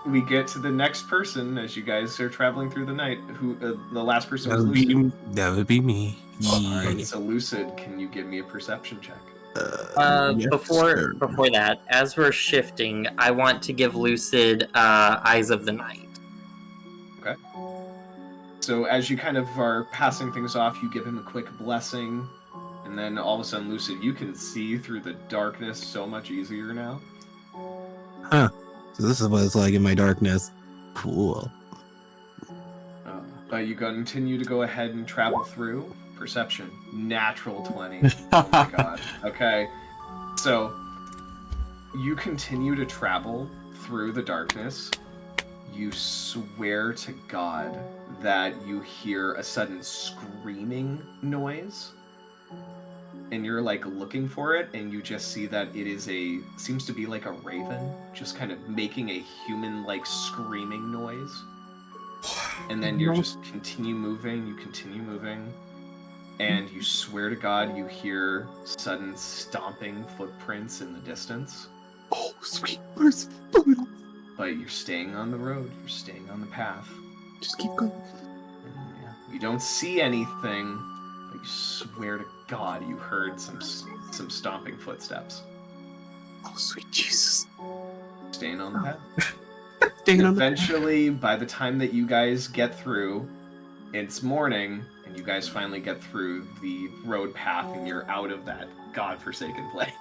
we get to the next person as you guys are traveling through the night. Who the last person was Lucid. That would be me. Alright, so Lucid, can you give me a perception check? Yes, before sir. that, as we're shifting, I want to give Lucid Eyes of the Night. Okay. So as you kind of are passing things off, you give him a quick blessing, and then all of a sudden, Lucid, you can see through the darkness so much easier now. Huh. So this is what it's like in my darkness. Cool. But you continue to go ahead and travel through. Perception. Natural 20. Oh my god. Okay. So, you continue to travel through the darkness. You swear to God that you hear a sudden screaming noise. And you're, like, looking for it, and you just see that it is seems to be like a raven, just kind of making a human-like screaming noise. And then you just continue moving, and you swear to God you hear sudden stomping footprints in the distance. Oh, sweet mercy. But you're staying on the road, you're staying on the path. Just keep going. And, yeah, you don't see anything, but you swear to God you heard some stomping footsteps. Oh, sweet Jesus. Staying on the path. Staying on the Eventually, by the time that you guys get through, it's morning, and you guys finally get through the road path, and you're out of that godforsaken place.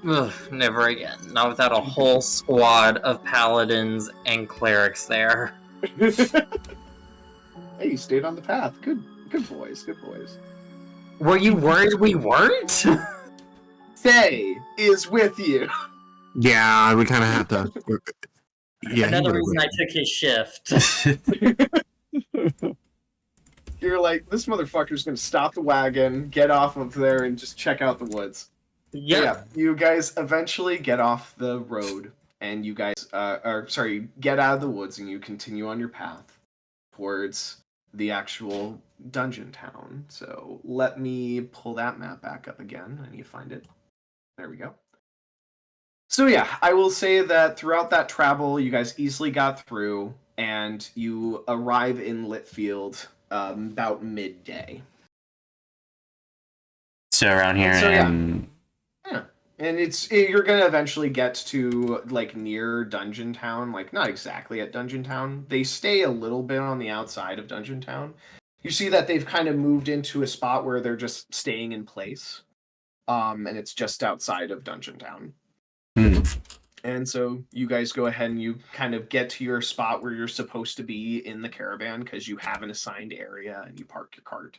Ugh, never again. Not without a whole squad of paladins and clerics there. Hey, you stayed on the path. Good boys. Good boys. Were you worried we weren't? Faye is with you. Yeah, we kind of have to. Yeah, Another reason I took his shift. You're like, this motherfucker's gonna stop the wagon, get off of there, and just check out the woods. Yeah, you guys eventually get off the road, and you guys, get out of the woods, and you continue on your path towards the actual dungeon town. So let me pull that map back up again. I need to find it. There we go. So yeah, I will say that throughout that travel, you guys easily got through, and you arrive in Litfield about midday. So around here, So, yeah. and Yeah, and you're gonna eventually get to like near Dungeon Town, like not exactly at Dungeon Town. They stay a little bit on the outside of Dungeon Town. You see that they've kind of moved into a spot where they're just staying in place, and it's just outside of Dungeon Town. And so you guys go ahead and you kind of get to your spot where you're supposed to be in the caravan because you have an assigned area and you park your cart.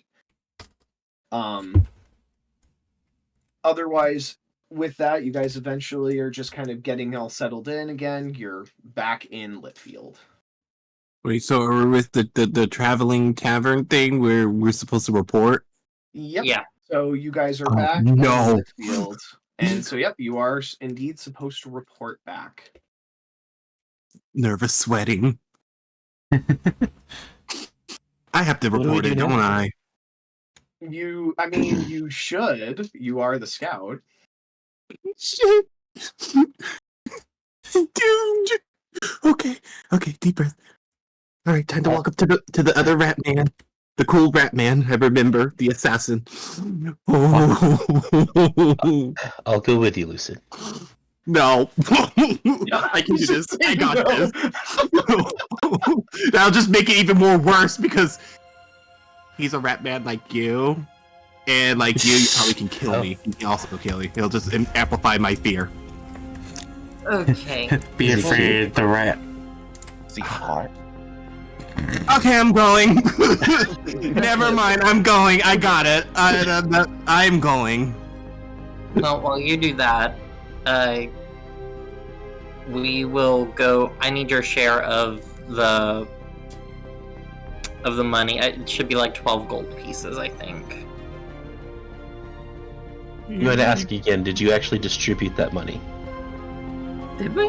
Otherwise, with that, you guys eventually are just kind of getting all settled in again. You're back in Litfield. Wait, so are we with the traveling tavern thing where we're supposed to report? Yep. Yeah. So you guys are back no. in Litfield. And so, yep, you are indeed supposed to report back. Nervous sweating. I have to What do we report do it, now? don't I? You should. You are the scout. Shit. Dude. Okay, deep breath. All right, time to walk up to the other rat man, the cool rat man. I remember the assassin. Oh. I'll go with you, Lucid. No, I can do this. I got this. That'll just make it even more worse because he's a rat man like you, and like you probably can kill me. He can also kill me. He'll just amplify my fear. Okay. be afraid the rat. Is he hot? Okay, I'm going. Never mind, I'm going. I got it. I'm going. Well, while you do that, we will go. I need your share of the money. It should be like 12 gold pieces, I think. I'm going to ask again, did you actually distribute that money? Did we?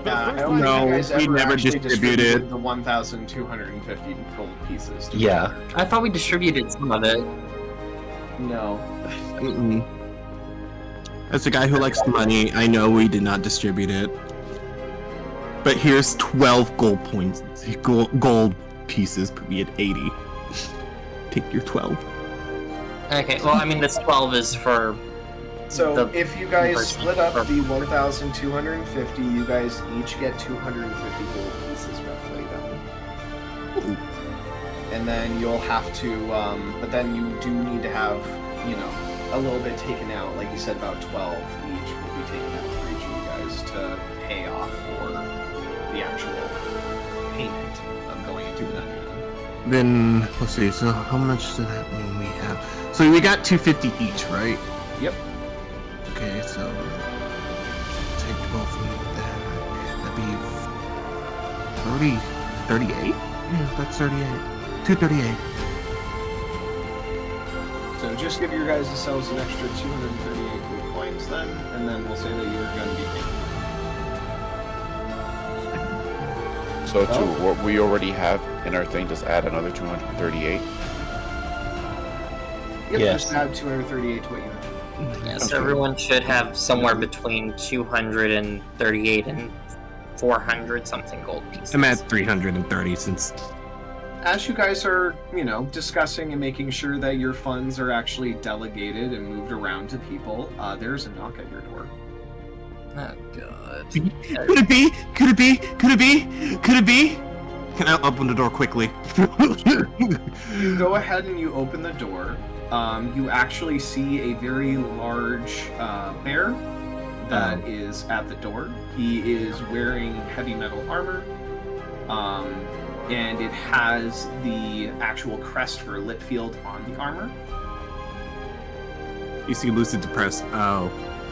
I don't No, think you guys we ever never actually distributed. the 1,250 gold pieces. Yeah. I thought we distributed some of it. No. Mm-mm. As a guy who likes money, I know we did not distribute it. But here's 12 gold points. Gold pieces put me at 80. Take your 12. Okay, well, I mean, this 12 is for... So The if you guys person- split up or- the 1,250, you guys each get 250 gold pieces roughly then. And then you'll have to, but then you do need to have, a little bit taken out. Like you said, about 12 each will be taken out for each of you guys to pay off for the actual payment of going into the dungeon. Then, let's see, so how much does that mean we have? So we got 250 each, right? Yep. Okay, so take 12 from that. That'd be 38? Yeah, that's 38. 238. So just give your guys yourselves an extra 238 gold coins then, and then we'll say that you're going to be paying. So to what we already have in our thing, just add another 238. Yep, Yes. just add 238 to what you have. Yeah, so everyone should have somewhere between 238 and 400 something gold pieces. I'm at 330 since. As you guys are, discussing and making sure that your funds are actually delegated and moved around to people, there's a knock at your door. Oh god. Could it be? Could it be? Could it be? Could it be? Can I open the door quickly? You go ahead and you open the door. You actually see a very large bear that is at the door. He is wearing heavy metal armor, and it has the actual crest for Litfield on the armor. You see Lucid depressed. Oh,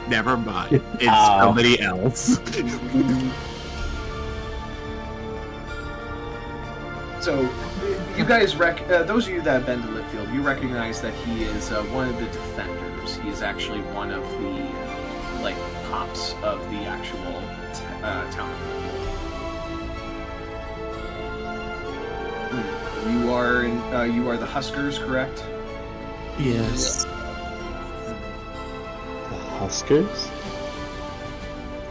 never mind. It's somebody else. So, you guys, those of you that have been to Litfield, you recognize that he is one of the defenders. He is actually one of the, cops of the actual town of Litfield. You are the Huskers, correct? Yes. The Huskers?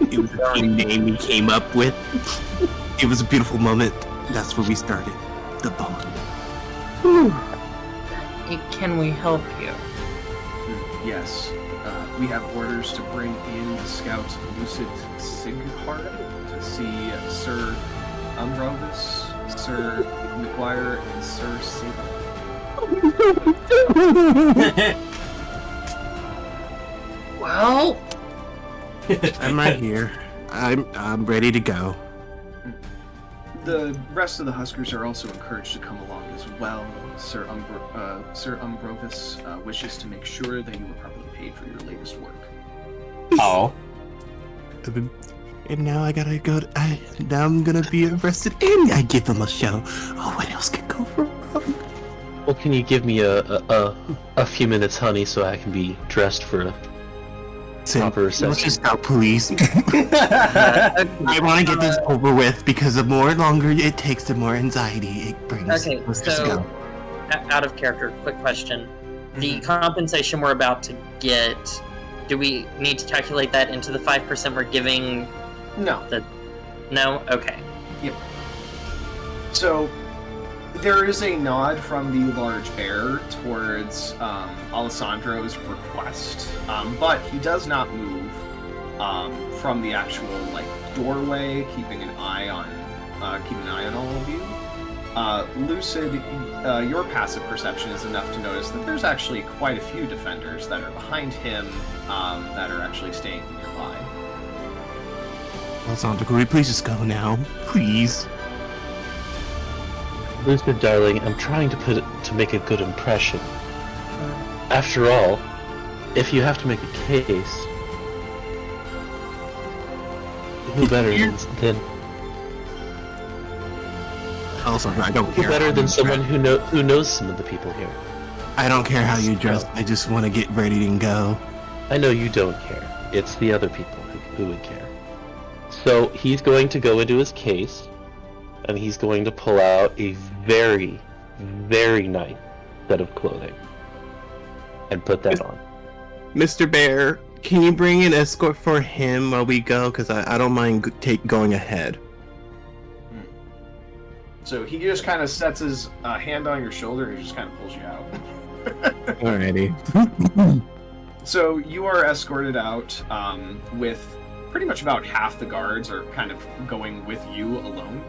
It was the team name we came up with. It was a beautiful moment. That's where we started. The bond. Can we help you? Yes. We have orders to bring in the scout Lucid Sighard to see Sir Umbrovis, Sir McGuire, and Sir Sable. Well, I'm right here. I'm ready to go. The rest of the Huskers are also encouraged to come along as well. Sir Umbrovis wishes to make sure that you were properly paid for your latest work. Oh. And now I gotta go. Now I'm gonna be arrested, and I give them a show. Oh, what else could go wrong? Well, can you give me a few minutes, honey, so I can be dressed for a proper Let's reception? just stop, please. I want to get this over with because the more longer it takes, the more anxiety it brings. Okay, Let's just so go. out of character, quick question. The compensation we're about to get, do we need to calculate that into the 5% we're giving? No. No? Okay. So, there is a nod from the large bear towards Alessandro's request, but he does not move from the actual doorway, keeping an eye on all of you. Lucid, your passive perception is enough to notice that there's actually quite a few defenders that are behind him that are actually staying nearby. Alessandro, could we please just go now? Please. Lucid, darling, I'm trying to make a good impression. After all, if you have to make a case, who better than Alessandro, I don't care. who better how than you someone dress. who knows some of the people here? I don't care how you dress. I just want to get ready and go. I know you don't care. It's the other people who would care. So he's going to go into his case, and he's going to pull out a very, very nice set of clothing and put that on. Mr. Bear, can you bring an escort for him while we go? Because I don't mind going ahead. So he just kind of sets his hand on your shoulder and just kind of pulls you out. Alrighty. So you are escorted out with pretty much about half the guards are kind of going with you alone.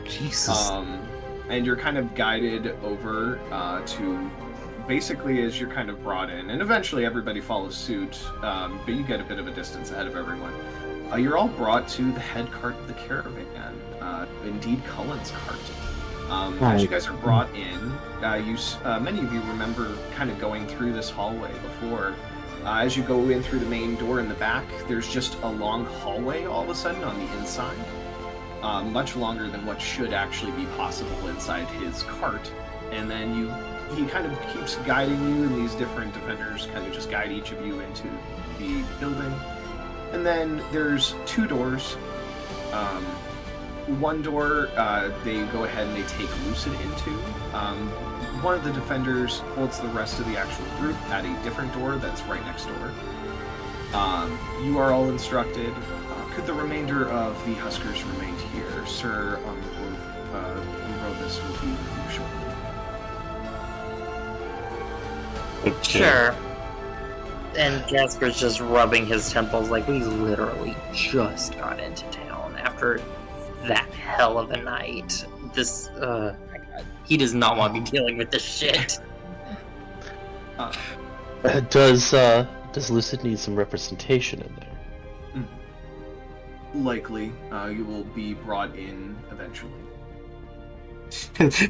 Jesus. And you're kind of guided over to basically as you're kind of brought in, and eventually everybody follows suit, but you get a bit of a distance ahead of everyone. You're all brought to the head cart of the caravan, indeed Cullen's cart. As you guys are brought in, many of you remember kind of going through this hallway before. As you go in through the main door in the back, there's just a long hallway all of a sudden on the inside. Much longer than what should actually be possible inside his cart. And then he kind of keeps guiding you, and these different defenders kind of just guide each of you into the building. And then there's two doors. One door, they go ahead and they take Lucid into. One of the defenders holds the rest of the actual group at a different door that's right next door. You are all instructed. Could the remainder of the Huskers remain here? Sir Umbrovis will be with you shortly. Sure. And Jasper's just rubbing his temples like we literally just got into town after that hell of a night. This, my God, he does not want to be dealing with this shit. Does Lucid need some representation in there? Likely, you will be brought in eventually.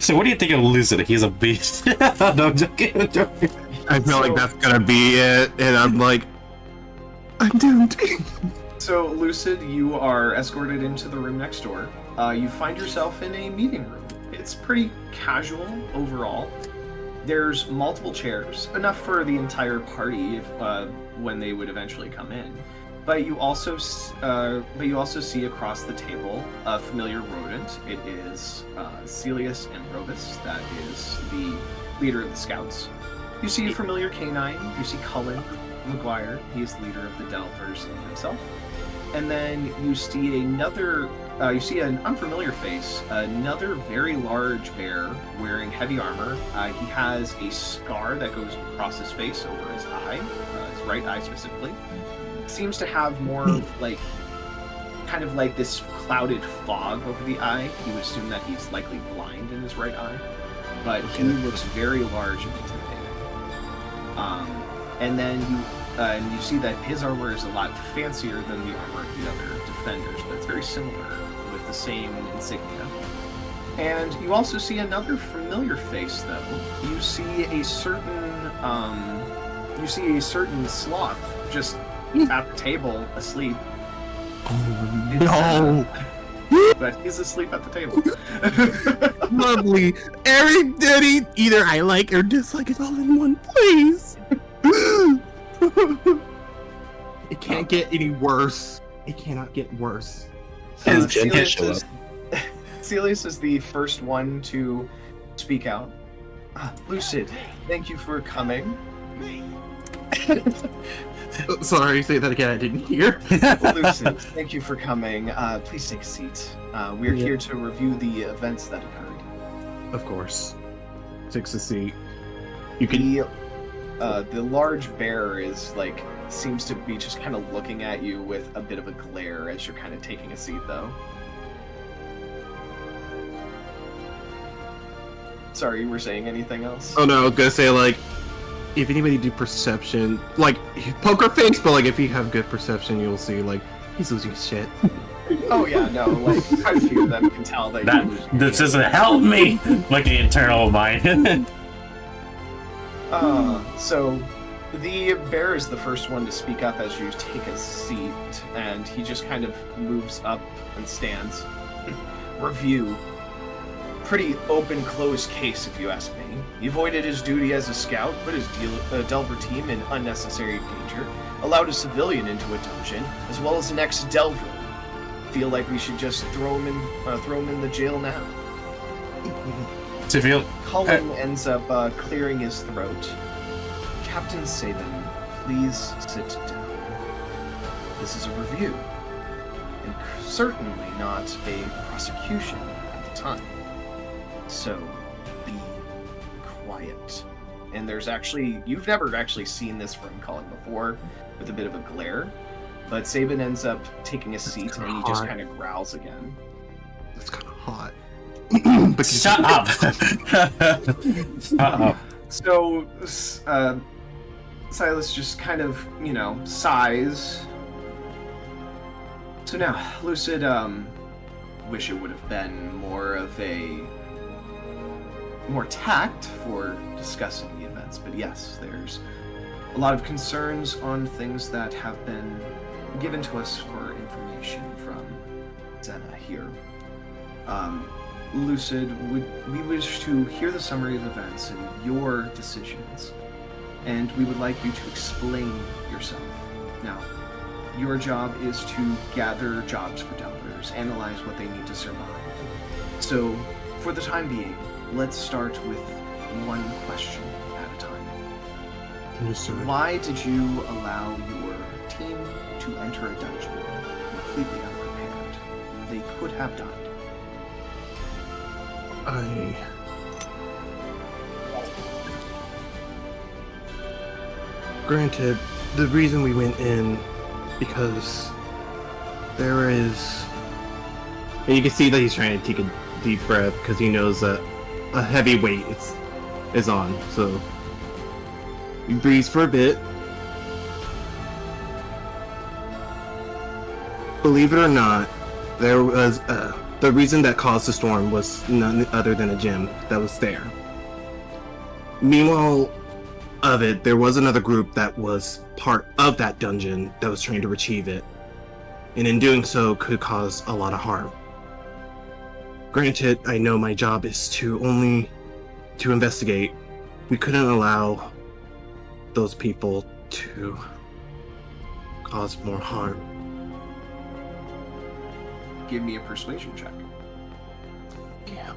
So what do you think of Lucid? He's a beast. No, I'm joking. I'm joking. I feel like that's gonna be it, and I'm like, I'm doomed. So, Lucid, you are escorted into the room next door. You find yourself in a meeting room. It's pretty casual overall. There's multiple chairs, enough for the entire party if, when they would eventually come in. But you also see across the table a familiar rodent. It is Celius and Robus, that is the leader of the scouts. You see a familiar canine. You see Cullen McGuire. He is the leader of the Delvers himself. And then you see another. You see an unfamiliar face. Another very large bear wearing heavy armor. He has a scar that goes across his face over his eye, his right eye specifically. Seems to have more of like, kind of like this clouded fog over the eye. You would assume that he's likely blind in his right eye, but he looks very large and intimidating. And then you see that his armor is a lot fancier than the armor of the other defenders, but it's very similar with the same insignia. And you also see another familiar face, though. You see a certain sloth just at the table asleep. Oh no! But he's asleep at the table. Lovely. Every Diddy, either I like or dislike it all in one place. It can't get any worse. It cannot get worse. Celius is the first one to speak out. Lucid, thank you for coming. Sorry, say that again. I didn't hear. Lucid, thank you for coming. Please take a seat. We're here to review the events that occurred. Of course. Takes a seat. You can. The large bear is like seems to be just kind of looking at you with a bit of a glare as you're kind of taking a seat, though. Sorry, you were saying anything else? Oh no, I was gonna say like, if anybody do perception, like poker face, but like if you have good perception, you'll see like he's losing his shit. Oh yeah, no, like quite a few of them can tell that you're losing. This doesn't help me. Like the internal mind. So the bear is the first one to speak up as you take a seat, and he just kind of moves up and stands. Review. Pretty open-closed case, if you ask me. He avoided his duty as a scout, put his Delver team in unnecessary danger, allowed a civilian into a dungeon, as well as an ex-Delver. Feel like we should just throw him in the jail now. Cullen ends up clearing his throat. Captain Sabin, please sit down. This is a review, and certainly not a prosecution at the time. So, be quiet. And there's actually, you've never actually seen this from Cullen before, with a bit of a glare, but Sabin ends up taking a seat and he just kind of growls again. That's kind of hot. But shut up! Uh-oh. So, Silas just kind of, sighs. So now, Lucid, wish it would have been more tact for discussing the events, but yes, there's a lot of concerns on things that have been given to us for information from Zena here. Lucid, we wish to hear the summary of events and your decisions, and we would like you to explain yourself. Now, your job is to gather jobs for Delvers, analyze what they need to survive. So, for the time being, let's start with one question at a time. Yes, sir. Why did you allow your team to enter a dungeon completely unprepared? They could have died. Granted, the reason we went in because there is. And you can see that he's trying to take a deep breath because he knows that a heavy weight is on. So he breathes for a bit. Believe it or not, there was the reason that caused the storm was none other than a gem that was there. Meanwhile, of it, there was another group that was part of that dungeon that was trying to retrieve it, and in doing so could cause a lot of harm. Granted, I know my job is to investigate. We couldn't allow those people to cause more harm. Give me a persuasion check. Yeah.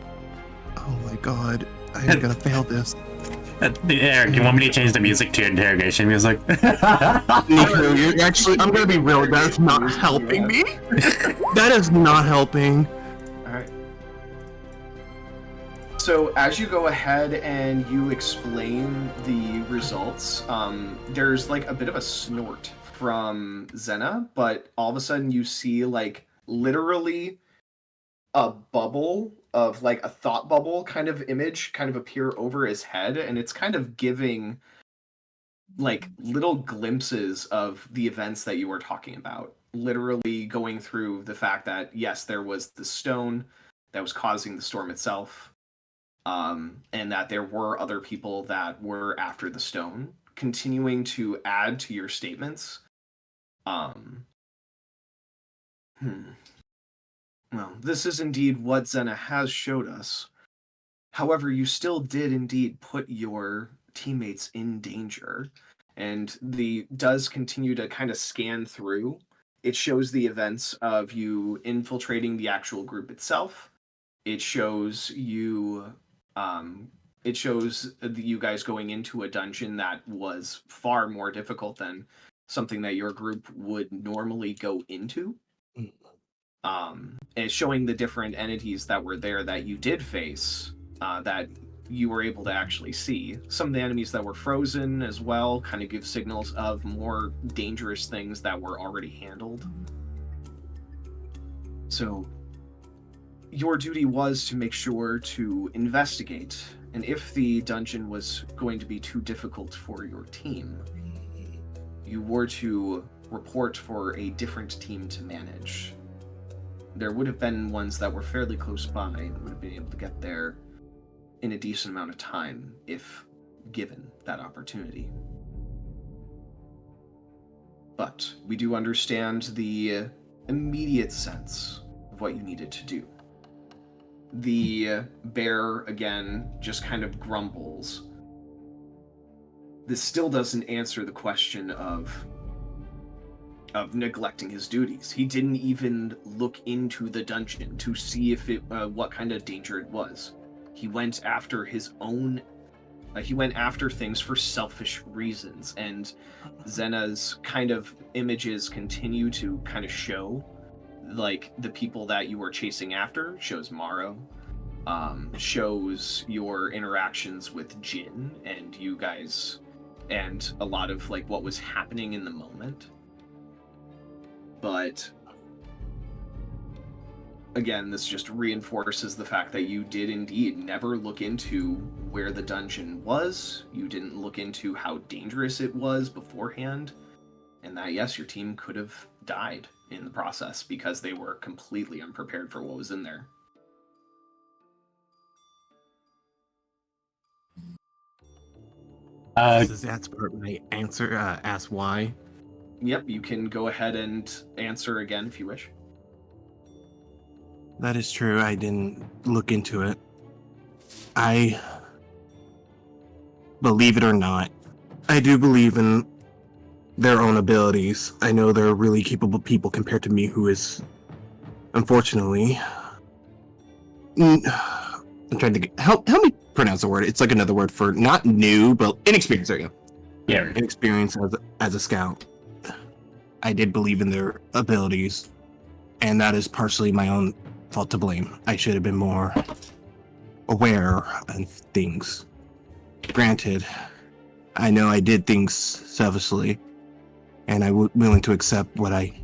Oh my god, I am gonna fail this. Eric, you want me to change the music to interrogation music? Nico, you're actually, I'm gonna be real, that's not helping me. That is not helping. Alright. So as you go ahead and you explain the results, there's like a bit of a snort from Zena, but all of a sudden you see like literally a bubble of like a thought bubble kind of image kind of appear over his head, and it's kind of giving like little glimpses of the events that you were talking about, literally going through the fact that yes, there was the stone that was causing the storm itself, and that there were other people that were after the stone, continuing to add to your statements. Well, this is indeed what Zena has showed us. However, you still did indeed put your teammates in danger, and the does continue to kind of scan through. It shows the events of you infiltrating the actual group itself. It shows you you guys going into a dungeon that was far more difficult than something that your group would normally go into. And showing the different entities that were there that you did face, that you were able to actually see. Some of the enemies that were frozen as well kind of give signals of more dangerous things that were already handled. So your duty was to make sure to investigate, and if the dungeon was going to be too difficult for your team, you were to report for a different team to manage. There would have been ones that were fairly close by and would have been able to get there in a decent amount of time if given that opportunity. But we do understand the immediate sense of what you needed to do. The bear, again, just kind of grumbles. This still doesn't answer the question of neglecting his duties. He didn't even look into the dungeon to see if it what kind of danger it was. He went after his own he went after things for selfish reasons, and Zena's kind of images continue to kind of show like the people that you were chasing after. Shows Morrow, shows your interactions with Jin and you guys, and a lot of like what was happening in the moment. But again, this just reinforces the fact that you did indeed never look into where the dungeon was. You didn't look into how dangerous it was beforehand. And that, yes, your team could have died in the process because they were completely unprepared for what was in there. This is that's part when I answer, ask why. Yep, you can go ahead and answer again if you wish. That is true, I didn't look into it. Believe it or not, I do believe in their own abilities. I know they're really capable people compared to me, who is, unfortunately, I'm trying to help me pronounce the word. It's like another word for not new, but inexperienced. There you go. Yeah. Inexperienced as a scout. I did believe in their abilities, and that is partially my own fault to blame. I should have been more aware of things. Granted, I know I did things selfishly, and willing to accept what I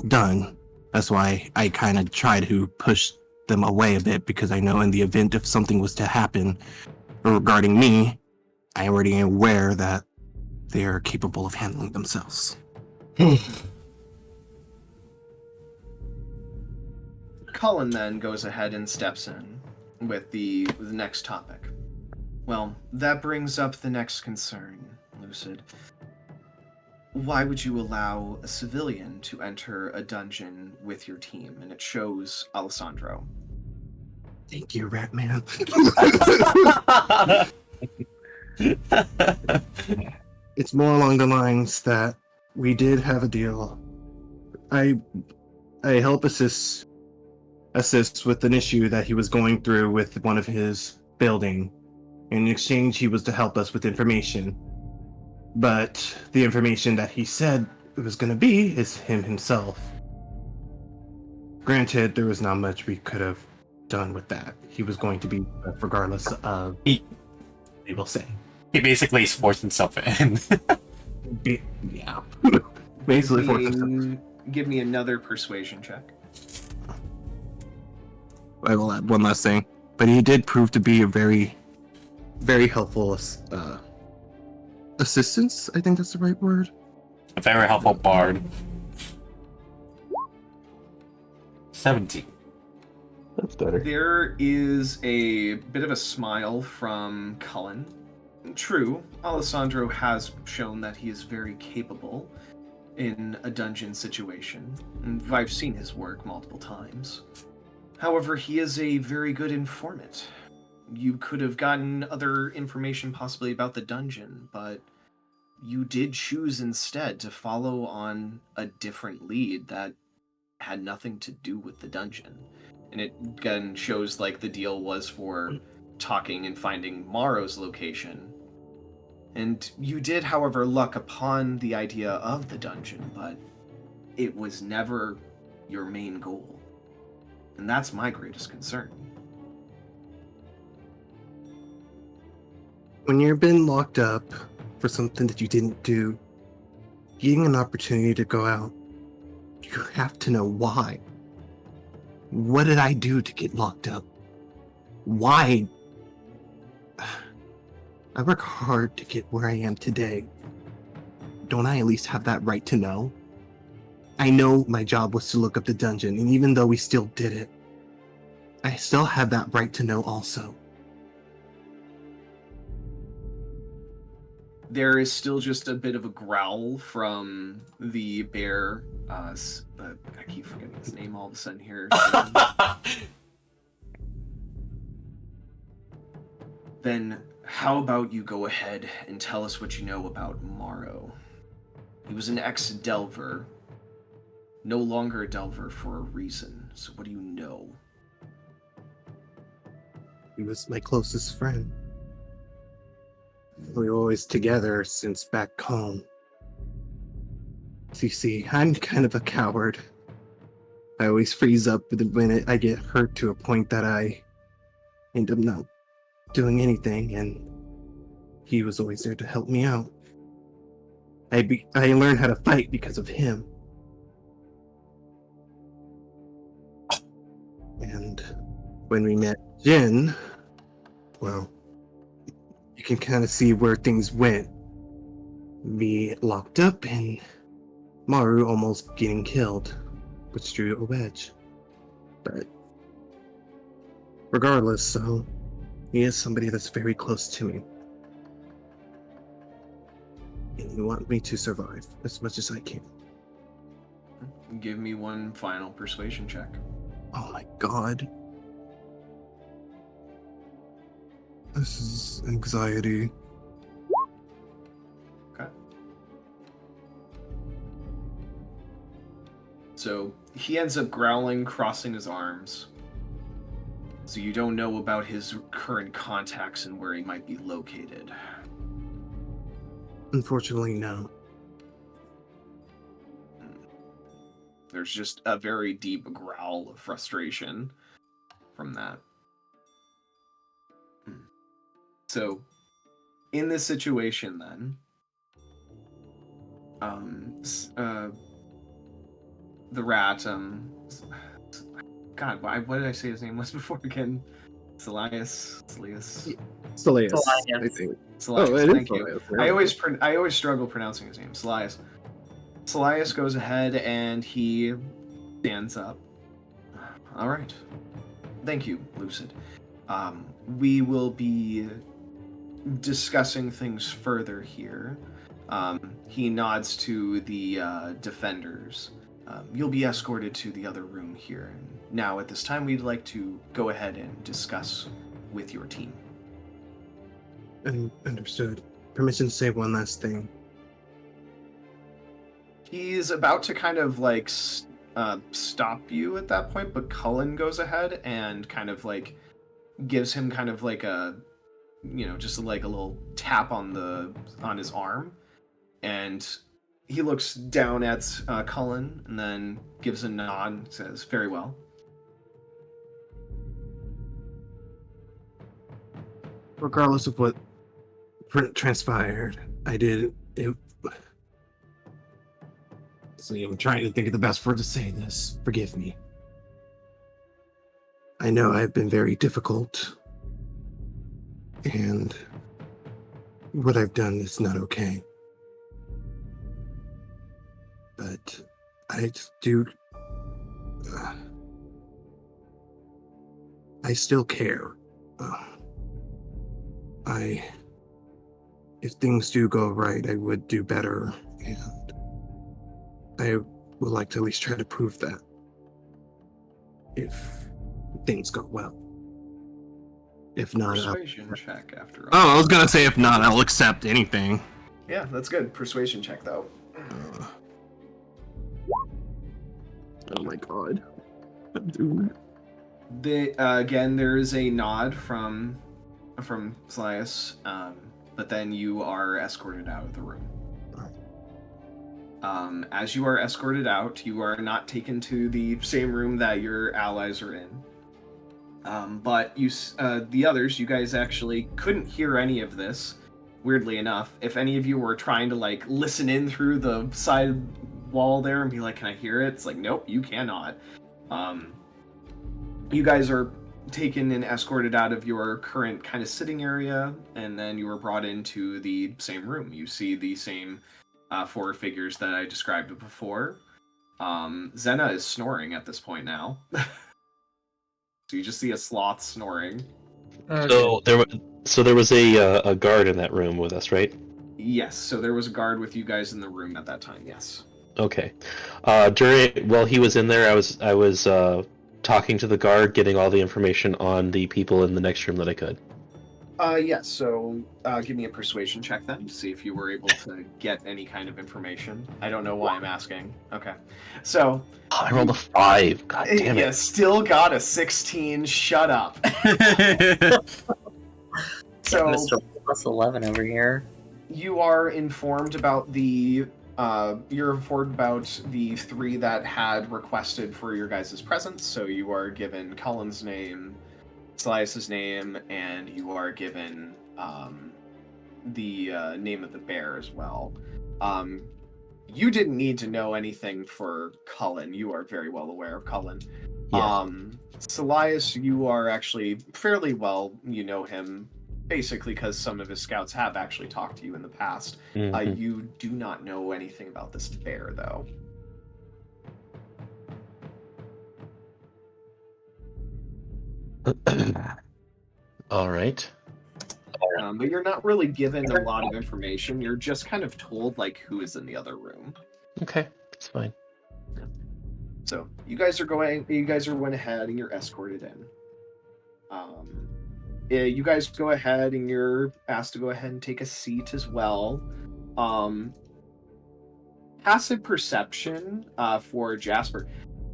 done. That's why I kind of try to push them away a bit, because I know in the event if something was to happen regarding me, I already am aware that they are capable of handling themselves. Cullen then goes ahead and steps in with the next topic. Well, that brings up the next concern, Lucid. Why would you allow a civilian to enter a dungeon with your team? And it shows Alessandro. Thank you, Ratman. It's more along the lines that we did have a deal. I help assist with an issue that he was going through with one of his building. In exchange, he was to help us with information. But the information that he said it was going to be is him himself. Granted, there was not much we could have done with that. He was going to be regardless of He will say. he basically forced himself in. Yeah. Basically forced himself. Give me another persuasion check. I will add one last thing. But he did prove to be a very, very helpful assistance. I think that's the right word. A very helpful bard. 17. That's better. There is a bit of a smile from Cullen. True, Alessandro has shown that he is very capable in a dungeon situation, and I've seen his work multiple times. However, he is a very good informant. You could have gotten other information possibly about the dungeon, but you did choose instead to follow on a different lead that had nothing to do with the dungeon. And it again shows like the deal was for talking and finding Morrow's location. And you did, however, luck upon the idea of the dungeon, but it was never your main goal. And that's my greatest concern. When you've been locked up for something that you didn't do, getting an opportunity to go out, you have to know why. What did I do to get locked up? Why? I work hard to get where I am today. Don't I at least have that right to know? I know my job was to look up the dungeon, and even though we still did it, I still have that right to know also. There is still just a bit of a growl from the bear. I keep forgetting his name all of a sudden here. Then how about you go ahead and tell us what you know about Morrow? He was an ex-Delver. No longer a Delver for a reason. So what do you know? He was my closest friend. We were always together since back home. So you see, I'm kind of a coward. I always freeze up when I get hurt to a point that I end up not doing anything, and he was always there to help me out. I learned how to fight because of him. And when we met Jin, well, you can kind of see where things went. We locked up and Maru almost getting killed, which drew a wedge. But regardless, so he is somebody that's very close to me. And you want me to survive as much as I can. Give me one final persuasion check. Oh my god. This is anxiety. Okay. So he ends up growling, crossing his arms. So you don't know about his current contacts and where he might be located. Unfortunately, no. There's just a very deep growl of frustration from that. So, in this situation then, the rat. God, what did I say his name was before again? Celias. Silius, I Silius. think. Celias, it is thank you. Silius. I always struggle pronouncing his name. Celias. Celias goes ahead and he stands up. All right. Thank you, Lucid. We will be discussing things further here. He nods to the defenders. You'll be escorted to the other room here. And now, at this time, we'd like to go ahead and discuss with your team. Understood. Permission to say one last thing. He's about to kind of like stop you at that point, but Cullen goes ahead and kind of like gives him kind of like a, just like a little tap on his arm, and he looks down at Cullen and then gives a nod and says, "Very well." Regardless of what transpired, I did it. See, I'm trying to think of the best word to say this. Forgive me. I know I've been very difficult, and what I've done is not okay. But I do. I still care. If things do go right, I would do better, and I would like to at least try to prove that. If things go well. If not, Persuasion check after all. Oh, I was gonna say if not, I'll accept anything. Yeah, that's good. Persuasion check though. oh my god. Again, there is a nod from Slias, but then you are escorted out of the room. As you are escorted out, you are not taken to the same room that your allies are in. But the others, you guys actually couldn't hear any of this. Weirdly enough, if any of you were trying to like listen in through the side wall there and be like, "Can I hear it?" It's like, nope, you cannot. You guys are taken and escorted out of your current kind of sitting area, and then you were brought into the same room. You see the same four figures that I described before. Zena is snoring at this point now. So you just see a sloth snoring. So there was a guard in that room with us, right? Yes, so there was a guard with you guys in the room at that time, yes. Okay. While he was in there, I was talking to the guard, getting all the information on the people in the next room that I could. Yes, so give me a persuasion check then to see if you were able to get any kind of information. I don't know why I'm asking. Okay. So... Oh, I rolled a 5. God damn it. Yeah, still got a 16. Shut up. So, Mr. Plus 11 over here. You are informed about you're informed about the three that had requested for your guys' presence. So you are given Cullen's name, Slice's name, and you are given the name of the bear as well. You didn't need to know anything for Cullen. You are very well aware of Cullen. Yeah. Celias, you are actually fairly well, you know him, basically because some of his scouts have actually talked to you in the past. Mhm. You do not know anything about this bear, though. All right. But you're not really given a lot of information. You're just kind of told, like, who is in the other room. Okay, that's fine. So you guys went ahead and you're escorted in. You guys go ahead and you're asked to go ahead and take a seat as well. Passive perception for Jasper.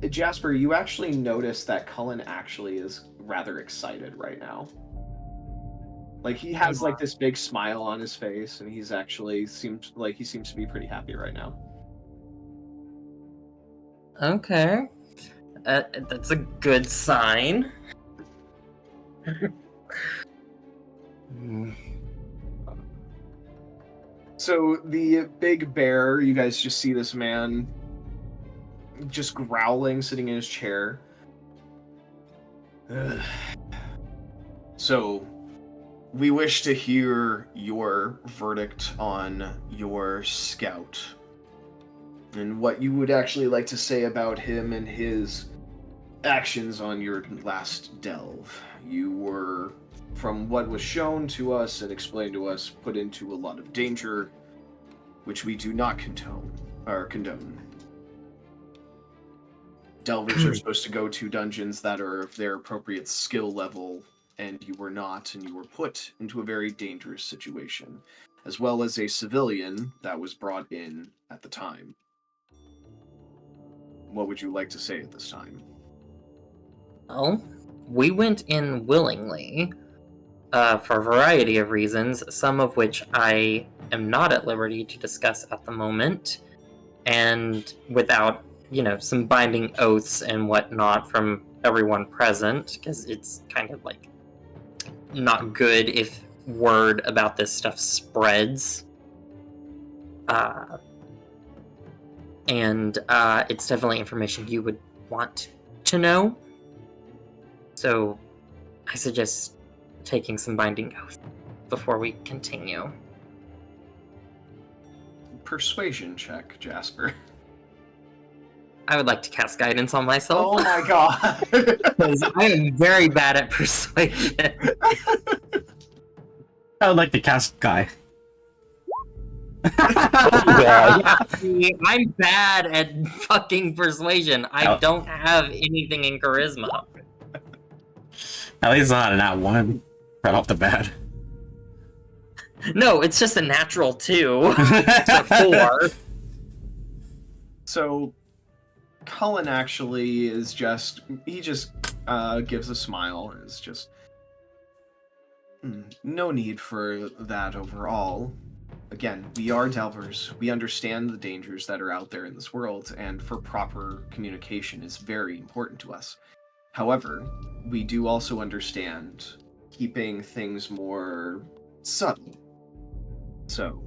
Jasper, you actually notice that Cullen actually is rather excited right now. Like he has like this big smile on his face, and he seems to be pretty happy right now. Okay. That's a good sign. So the big bear, you guys just see this man just growling, sitting in his chair. So, we wish to hear your verdict on your scout and what you would actually like to say about him and his actions on your last delve. You were, from what was shown to us and explained to us, put into a lot of danger, which we do not condone. Delvers are supposed to go to dungeons that are of their appropriate skill level, and you were not, and you were put into a very dangerous situation, as well as a civilian that was brought in at the time. What would you like to say at this time? Well, we went in willingly, for a variety of reasons, some of which I am not at liberty to discuss at the moment, and without, some binding oaths and whatnot from everyone present, because it's kind of like not good if word about this stuff spreads. And it's definitely information you would want to know. So I suggest taking some binding oath before we continue. Persuasion check, Jasper. I would like to cast guidance on myself. Oh my god! Because I am very bad at persuasion. I would like to cast guy. Oh god. I'm bad at fucking persuasion. I don't have anything in charisma. At least not an at one right off the bat. No, it's just a natural 2. So 4. So, Cullen actually is just, he just gives a smile and is just, no need for that overall. Again, we are delvers. We understand the dangers that are out there in this world, and for proper communication is very important to us. However, we do also understand keeping things more subtle. So,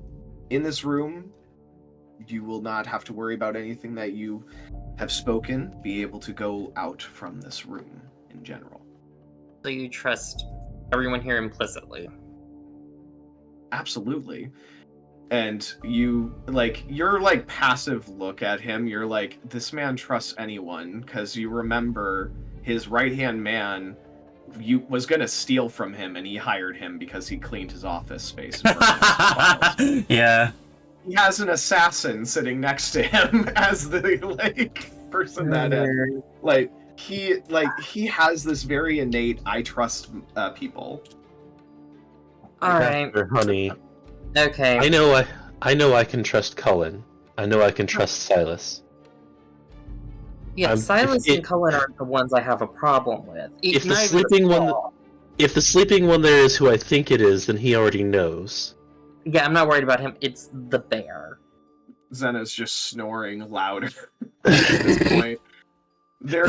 in this room, you will not have to worry about anything that you have spoken, be able to go out from this room in general. So you trust everyone here implicitly? Absolutely. And your passive look at him, you're like, this man trusts anyone, because you remember his right-hand man was going to steal from him, and he hired him because he cleaned his office space. And Yeah. he has an assassin sitting next to him as the person that he has this very innate I trust people. All right, Honey. okay. I know I can trust Cullen. I know I can trust Silas. Yeah, Silas and Cullen aren't the ones I have a problem with. If the sleeping one there is who I think it is, then he already knows. Yeah, I'm not worried about him. It's the bear. Zena's just snoring louder at this point.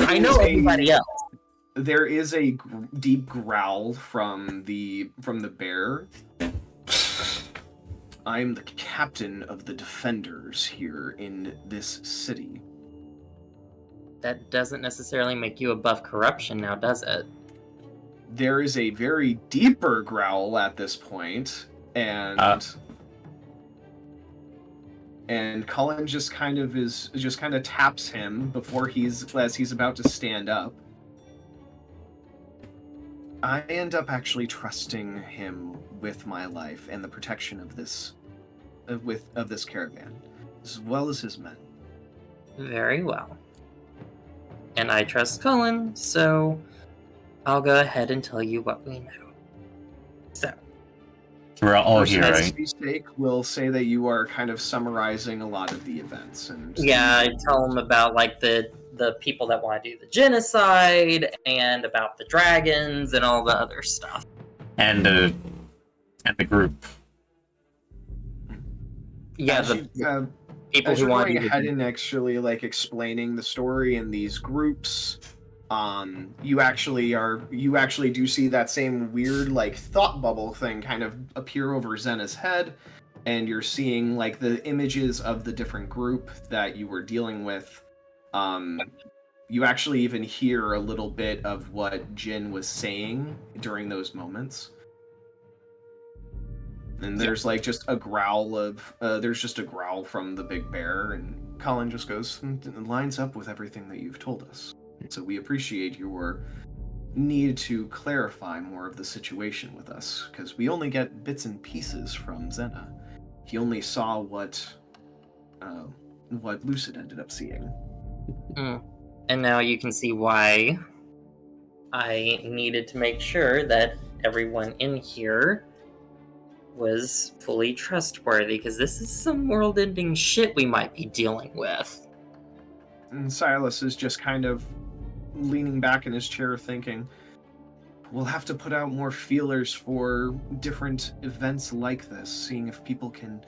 I know everybody else. There is a deep growl from the bear. I'm the captain of the defenders here in this city. That doesn't necessarily make you above corruption now, does it? There is a very deeper growl at this point, and Cullen just kind of taps him as he's about to stand up. I end up actually trusting him with my life and the protection of this caravan, as well as his men. Very well. And I trust Cullen, so I'll go ahead and tell you what we know. So, we're all for here, right? simplicity's sake, we'll say that you are kind of summarizing a lot of the events, and yeah, I tell them about the people that want to do the genocide, and about the dragons, and all the other stuff. And the group. Yeah, people as who you're want going to ahead and actually explaining the story in these groups, you actually do see that same weird thought bubble thing kind of appear over Zena's head, and you're seeing like the images of the different group that you were dealing with. You actually even hear a little bit of what Jin was saying during those moments. And there's like just a growl from the big bear, and Colin just goes, "It lines up with everything that you've told us. So we appreciate your need to clarify more of the situation with us, because we only get bits and pieces from Zena. He only saw what Lucid ended up seeing." And now you can see why I needed to make sure that everyone in here was fully trustworthy, because this is some world-ending shit we might be dealing with. And Silas is just kind of leaning back in his chair thinking, we'll have to put out more feelers for different events like this, seeing if people can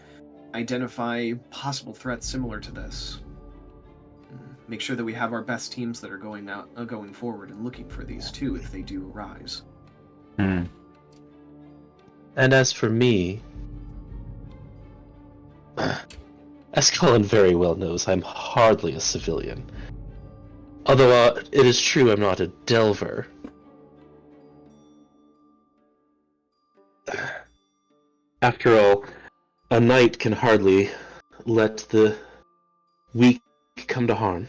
identify possible threats similar to this. Make sure that we have our best teams that are going forward and looking for these too if they do arise. And as for me, as Colin very well knows, I'm hardly a civilian. Although it is true I'm not a Delver. After all, a knight can hardly let the weak come to harm.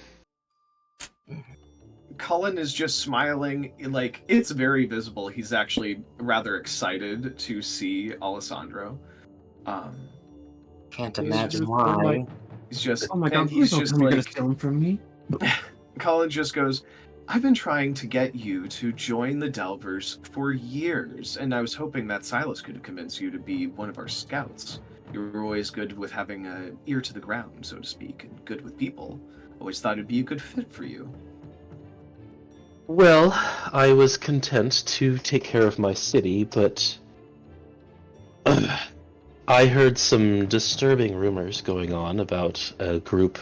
Cullen is just smiling, like, it's very visible. He's actually rather excited to see Alessandro. Can't He's imagine just- why. He's just, Oh my god, and please he's don't just tell me you're gonna like, steal him from me. Colin just goes, I've been trying to get you to join the Delvers for years, and I was hoping that Silas could convince you to be one of our scouts. You were always good with having an ear to the ground, so to speak, and good with people. Always thought it'd be a good fit for you. Well, I was content to take care of my city, but I heard some disturbing rumors going on about a group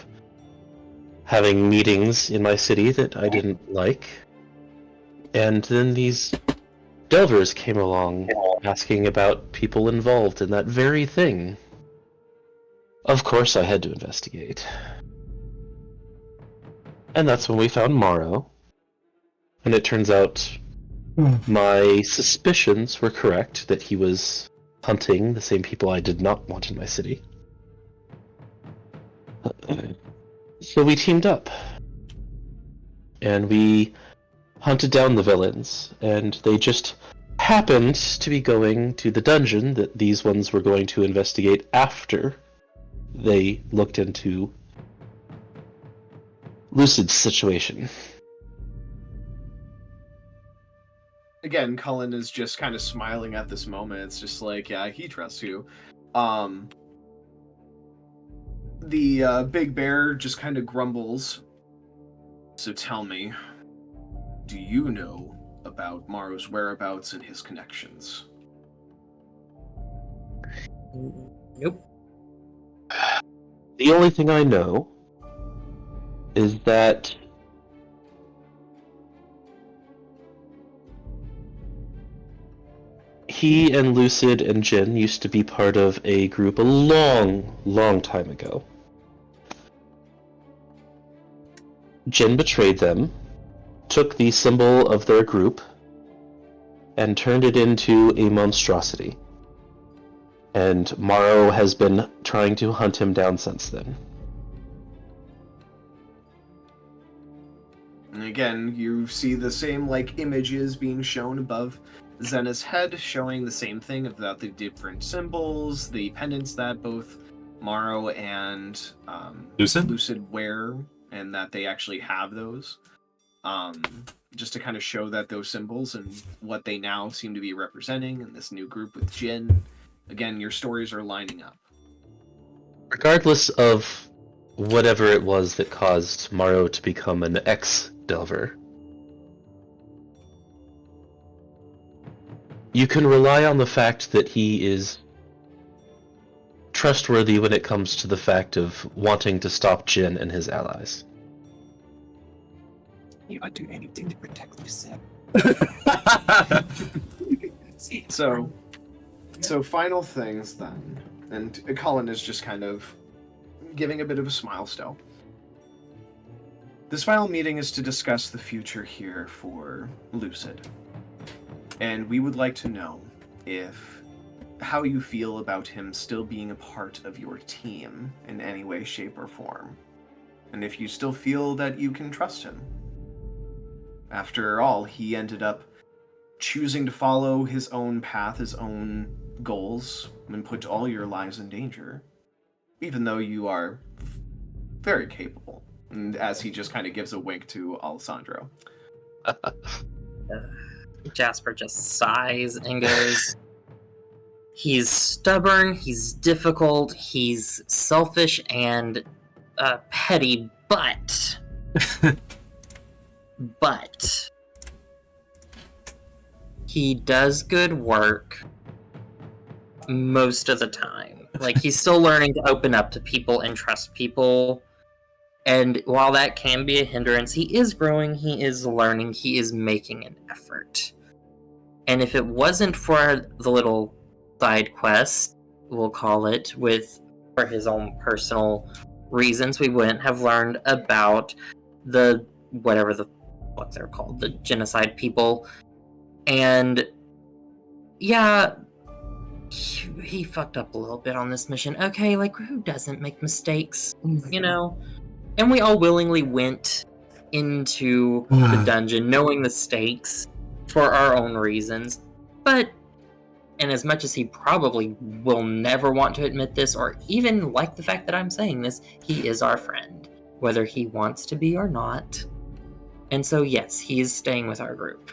having meetings in my city that I didn't like. And then these Delvers came along asking about people involved in that very thing. Of course I had to investigate. And that's when we found Morrow. And it turns out my suspicions were correct, that he was hunting the same people I did not want in my city. So we teamed up. And we hunted down the villains, and they just happened to be going to the dungeon that these ones were going to investigate after they looked into Lucid's situation. Again, Cullen is just kind of smiling at this moment. It's just like, yeah, he trusts you. The big bear just kind of grumbles. So tell me, do you know about Morrow's whereabouts and his connections? Nope. The only thing I know is that he and Lucid and Jin used to be part of a group a long time ago. Jin betrayed them, took the symbol of their group, and turned it into a monstrosity. And Morrow has been trying to hunt him down since then. And again, you see the same like images being shown above Zena's head, showing the same thing about the different symbols, the pendants that both Morrow and Lucid wear, and that they actually have those. Just to kind of show that those symbols and what they now seem to be representing in this new group with Jin. Again, your stories are lining up. Regardless of whatever it was that caused Morrow to become an ex-Delver, you can rely on the fact that he is trustworthy when it comes to the fact of wanting to stop Jin and his allies. You would do anything to protect Lucid. So final things then. And Colin is just kind of giving a bit of a smile still. This final meeting is to discuss the future here for Lucid. And we would like to know how you feel about him still being a part of your team in any way, shape, or form. And if you still feel that you can trust him. After all, he ended up choosing to follow his own path, his own goals, and put all your lives in danger. Even though you are very capable. And as he just kind of gives a wink to Alessandro. Jasper just sighs and goes, he's stubborn, he's difficult, he's selfish and petty, but he does good work most of the time. Like, he's still learning to open up to people and trust people. And while that can be a hindrance, he is growing, he is learning, he is making an effort. And if it wasn't for the little side quest, we'll call it, for his own personal reasons, we wouldn't have learned about whatever the fuck they're called, the genocide people. And yeah, he fucked up a little bit on this mission. Okay, like, who doesn't make mistakes, you know? And we all willingly went into the dungeon knowing the stakes for our own reasons. But, and as much as he probably will never want to admit this, or even like the fact that I'm saying this, he is our friend, whether he wants to be or not. And so yes, he is staying with our group.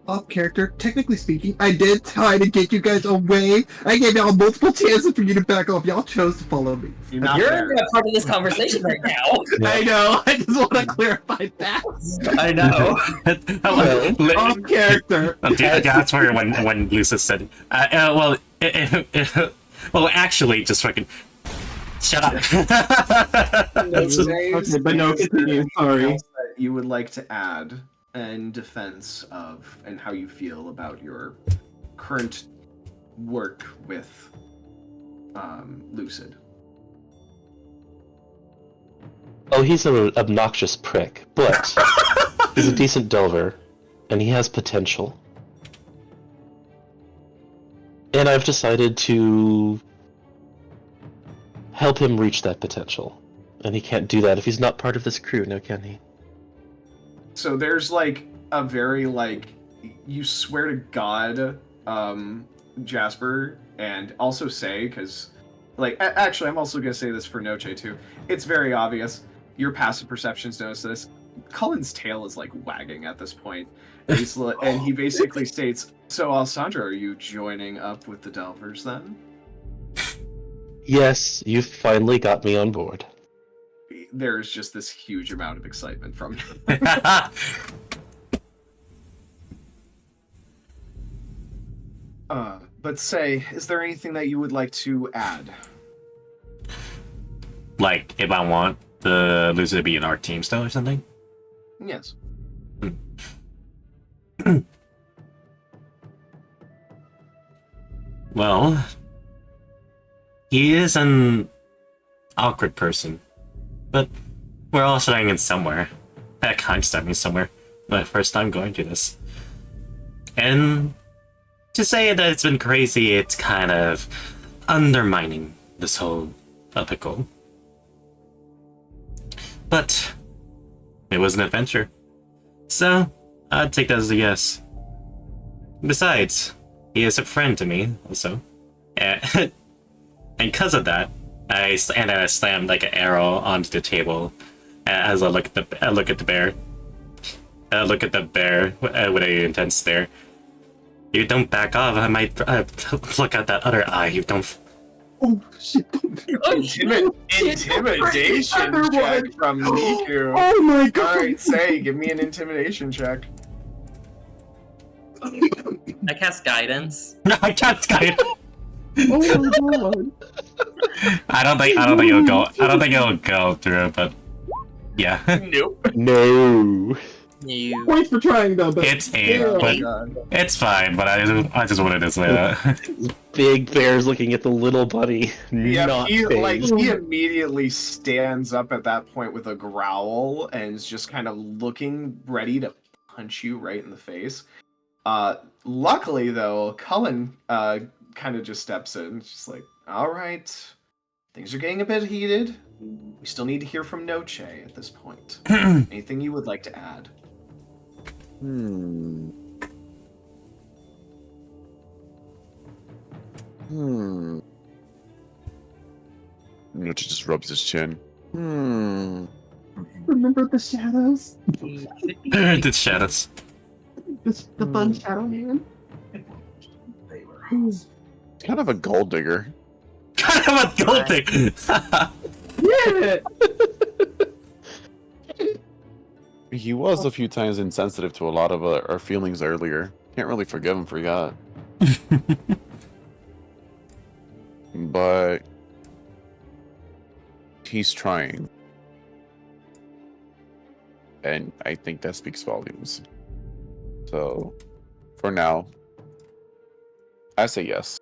Off character, technically speaking, I did try to get you guys away. I gave y'all multiple chances for you to back off. Y'all chose to follow me. You're a part of this conversation right now. I know. I just want to clarify that. I know. Off character. That's where when Lucis said, well, actually, just fucking shut up. Okay, but no, continue. Sorry. You would like to add in defense of and how you feel about your current work with Lucid. Oh, he's an obnoxious prick, but he's a decent delver, and he has potential. And I've decided to help him reach that potential. And he can't do that if he's not part of this crew, now can he? So there's like a very you swear to God, Jasper, and also say, because actually I'm also gonna say this for Noche too. It's very obvious. Your passive perceptions notice this. Cullen's tail is like wagging at this point, and he basically states, "So Alessandro, are you joining up with the Delvers then?" Yes, you finally got me on board. There's just this huge amount of excitement from him. But say, is there anything that you would like to add? Like, if I want the loser to be in our team still or something? Yes. Well, he is an awkward person. But we're all starting in somewhere. Heck, I'm starting somewhere. My first time going through this. And to say that it's been crazy, it's kind of undermining this whole pickle. But it was an adventure. So I'd take that as a yes. Besides, he is a friend to me, also. And because of that, I slammed like an arrow onto the table as I look at the bear. I look at the bear with an intense stare. You don't back off, I might look at that other eye. You don't. Oh shit! Intimidation check from Miku. Oh my god! Alright, say, give me an intimidation check. I cast guidance. No, I can't Skype. Oh my god! I don't think it'll go. I don't think it'll go through, but yeah. Nope. No. You Points for trying though, but It's damn. but God. it's fine. But I just wanted to say that. Big Bear's looking at the little buddy. Yeah, not he phased. he immediately stands up at that point with a growl and is just kind of looking ready to punch you right in the face. Luckily though, Cullen kind of just steps in, just like, all right, things are getting a bit heated. We still need to hear from Noche at this point. Anything you would like to add? Hmm. Noche just rubs his chin. Remember the shadows? The shadows. The fun shadow man? He's kind of a gold digger. Kind of a gold thing. Yeah! He was a few times insensitive to a lot of our feelings earlier. Can't really forgive him for that. But he's trying. And I think that speaks volumes. So, for now, I say yes.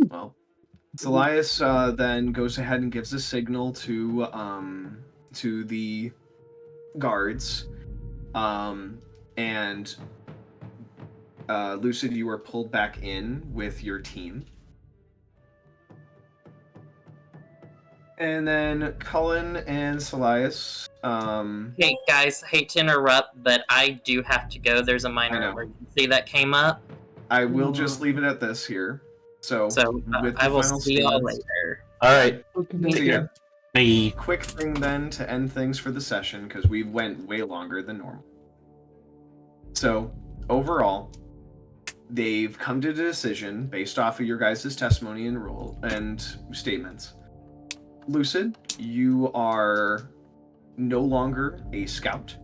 Well, Elias then goes ahead and gives a signal to the guards, and Lucid, you are pulled back in with your team, and then Cullen and Elias. Hey guys, hate to interrupt, but I do have to go. There's a I minor know. emergency that came up, I will just leave it at this here. So with the I will final see y'all statements- later. All right. So yeah, Bye. quick thing then to end things for the session, because we went way longer than normal. So overall, they've come to a decision based off of your guys' testimony and rule and statements. Lucid, you are no longer a scout.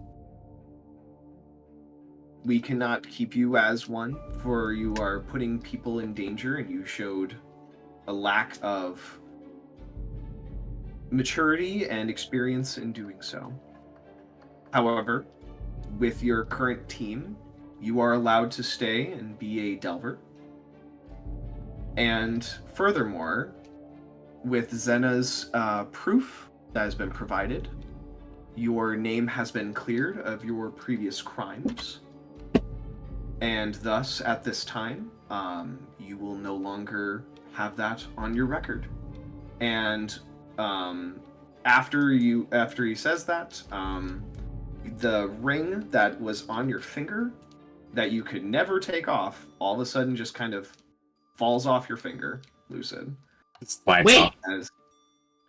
We cannot keep you as one, for you are putting people in danger, and you showed a lack of maturity and experience in doing so. However, with your current team, you are allowed to stay and be a Delver. And furthermore, with Zena's proof that has been provided, your name has been cleared of your previous crimes. And thus, at this time, you will no longer have that on your record. And after he says that, the ring that was on your finger that you could never take off, all of a sudden just kind of falls off your finger, Lucid. Wait.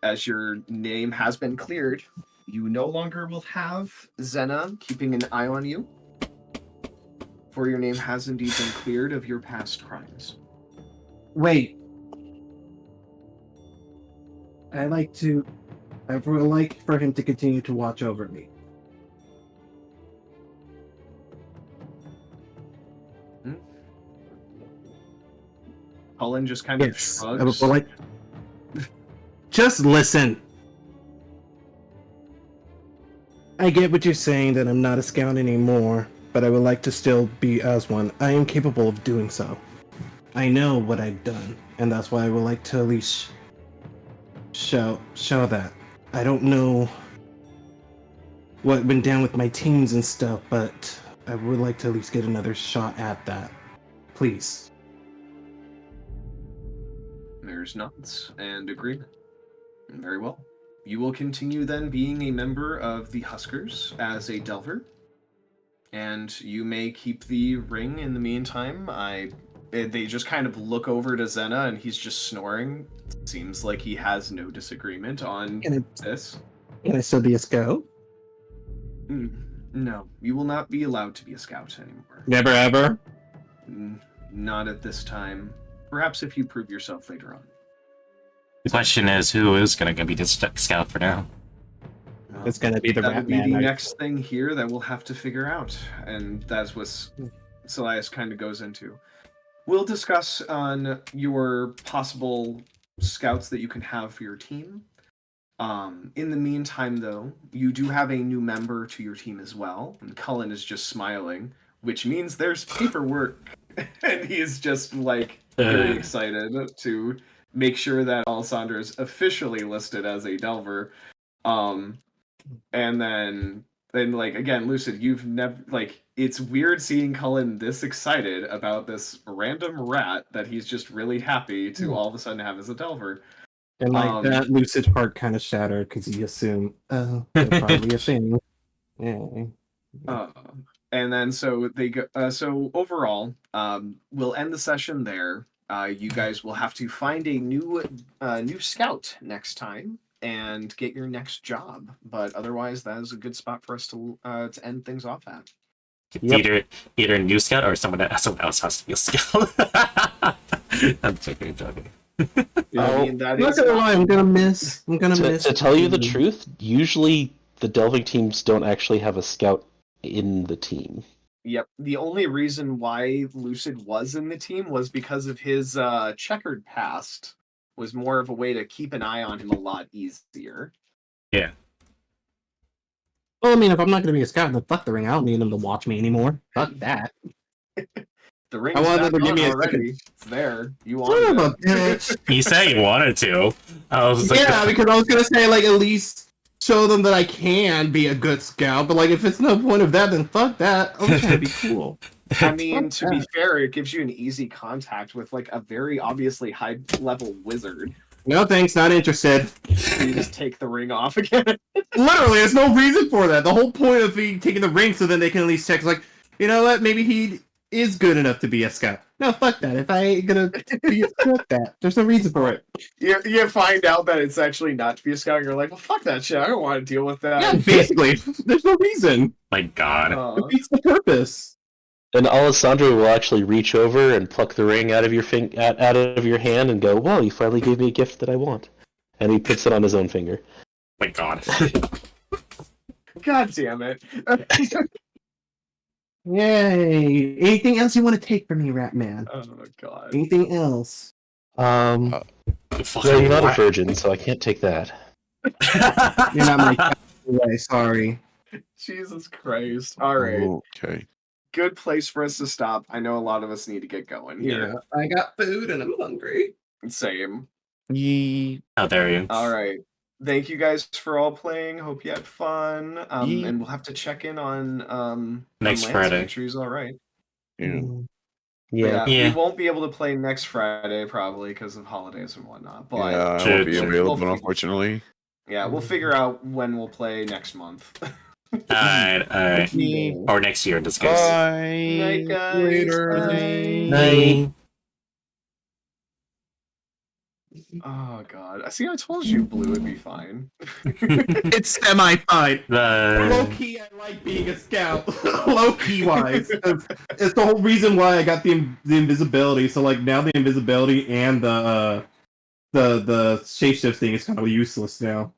As your name has been cleared, you no longer will have Zena keeping an eye on you, for your name has indeed been cleared of your past crimes. Wait. I would like for him to continue to watch over me. Cullen just kind of Yes. shrugs. I would like. Just listen. I get what you're saying, that I'm not a scout anymore, but I would like to still be as one. I am capable of doing so. I know what I've done, and that's why I would like to at least show that. I don't know what went down with my teams and stuff, but I would like to at least get another shot at that. Please. There's nods and agreement. Very well. You will continue then being a member of the Huskers as a Delver, and you may keep the ring in the meantime. They just kind of look over to Zena, and he's just snoring. Seems like he has no disagreement on this. Can I still be a scout? No, you will not be allowed to be a scout anymore. Never ever? Not at this time. Perhaps if you prove yourself later on. The question is, who is going to be the scout for now? Well, It's gonna be the that rat would be man. the next thing here that we'll have to figure out, and that's what Celias kind of goes into. We'll discuss on your possible scouts that you can have for your team, In the meantime, though, you do have a new member to your team as well, and Cullen is just smiling, which means there's paperwork, and he's just like very excited to make sure that Alessandra is officially listed as a Delver. And then like again, Lucid, you've never like it's weird seeing Cullen this excited about this random rat that he's just really happy to all of a sudden have as a Delver. And like that, Lucid's heart kind of shattered because he assumed, oh, they're probably a thing. Yeah. And then so they go. So overall, we'll end the session there. You guys will have to find a new scout next time and get your next job. But otherwise, that is a good spot for us to end things off at. Yep. Either a new scout or someone else has to be a scout. I'm joking. I mean, I'm not gonna lie, I'm gonna miss. To tell you the truth, usually the delving teams don't actually have a scout in the team. Yep. The only reason why Lucid was in the team was because of his checkered past. Was more of a way to keep an eye on him a lot easier. Yeah. Well, I mean, if I'm not gonna be a scout, then fuck the ring. I don't need them to watch me anymore. Fuck that. The ring's I want not them to give on me a already. second. It's there. You Son want of a it. bitch. You said you wanted to. I was like, Yeah, because I was gonna say like at least show them that I can be a good scout, but like if it's no point of that, then fuck that. I'm trying to be cool. I mean, to be fair, it gives you an easy contact with like a very obviously high level wizard. No thanks, not interested. You just take the ring off again. Literally, there's no reason for that. The whole point of me taking the ring so then they can at least check, like, you know what, maybe he is good enough to be a scout. No, fuck that. If I ain't gonna be a scout, that there's no reason for it. You find out that it's actually not to be a scout, and you're like, well, fuck that shit. I don't want to deal with that. Yeah, basically, there's no reason. my God. It defeats the purpose. And Alessandro will actually reach over and pluck the ring out of your out of your hand and go, "Well, you finally gave me a gift that I want." And he puts it on his own finger. My God. God damn it. Yay! Anything else you want to take from me, Rat Man? Oh my God. Anything else? Well, you're not a virgin, so I can't take that. You're not my cat anyway, sorry. Jesus Christ. All right. Okay. Good place for us to stop. I know a lot of us need to get going here. Yeah, I got food and I'm hungry. Same. How dare you? All right. Thank you guys for all playing. Hope you had fun. And we'll have to check in on Next Lance, Friday. Make sure he's all right. Yeah. Yeah. We won't be able to play next Friday probably because of holidays and whatnot. But Yeah, I True, won't be true. available, unfortunately. yeah, we'll figure out when we'll play next month. Alright. Or next year in this case. Bye. Night, guys. Later. Bye. Bye. Oh God! See, I told you blue would be fine. It's semi-fine. Bye. Low key, I like being a scout. Low key wise, it's the whole reason why I got the invisibility. So like now the invisibility and the shapeshift thing is kind of useless now.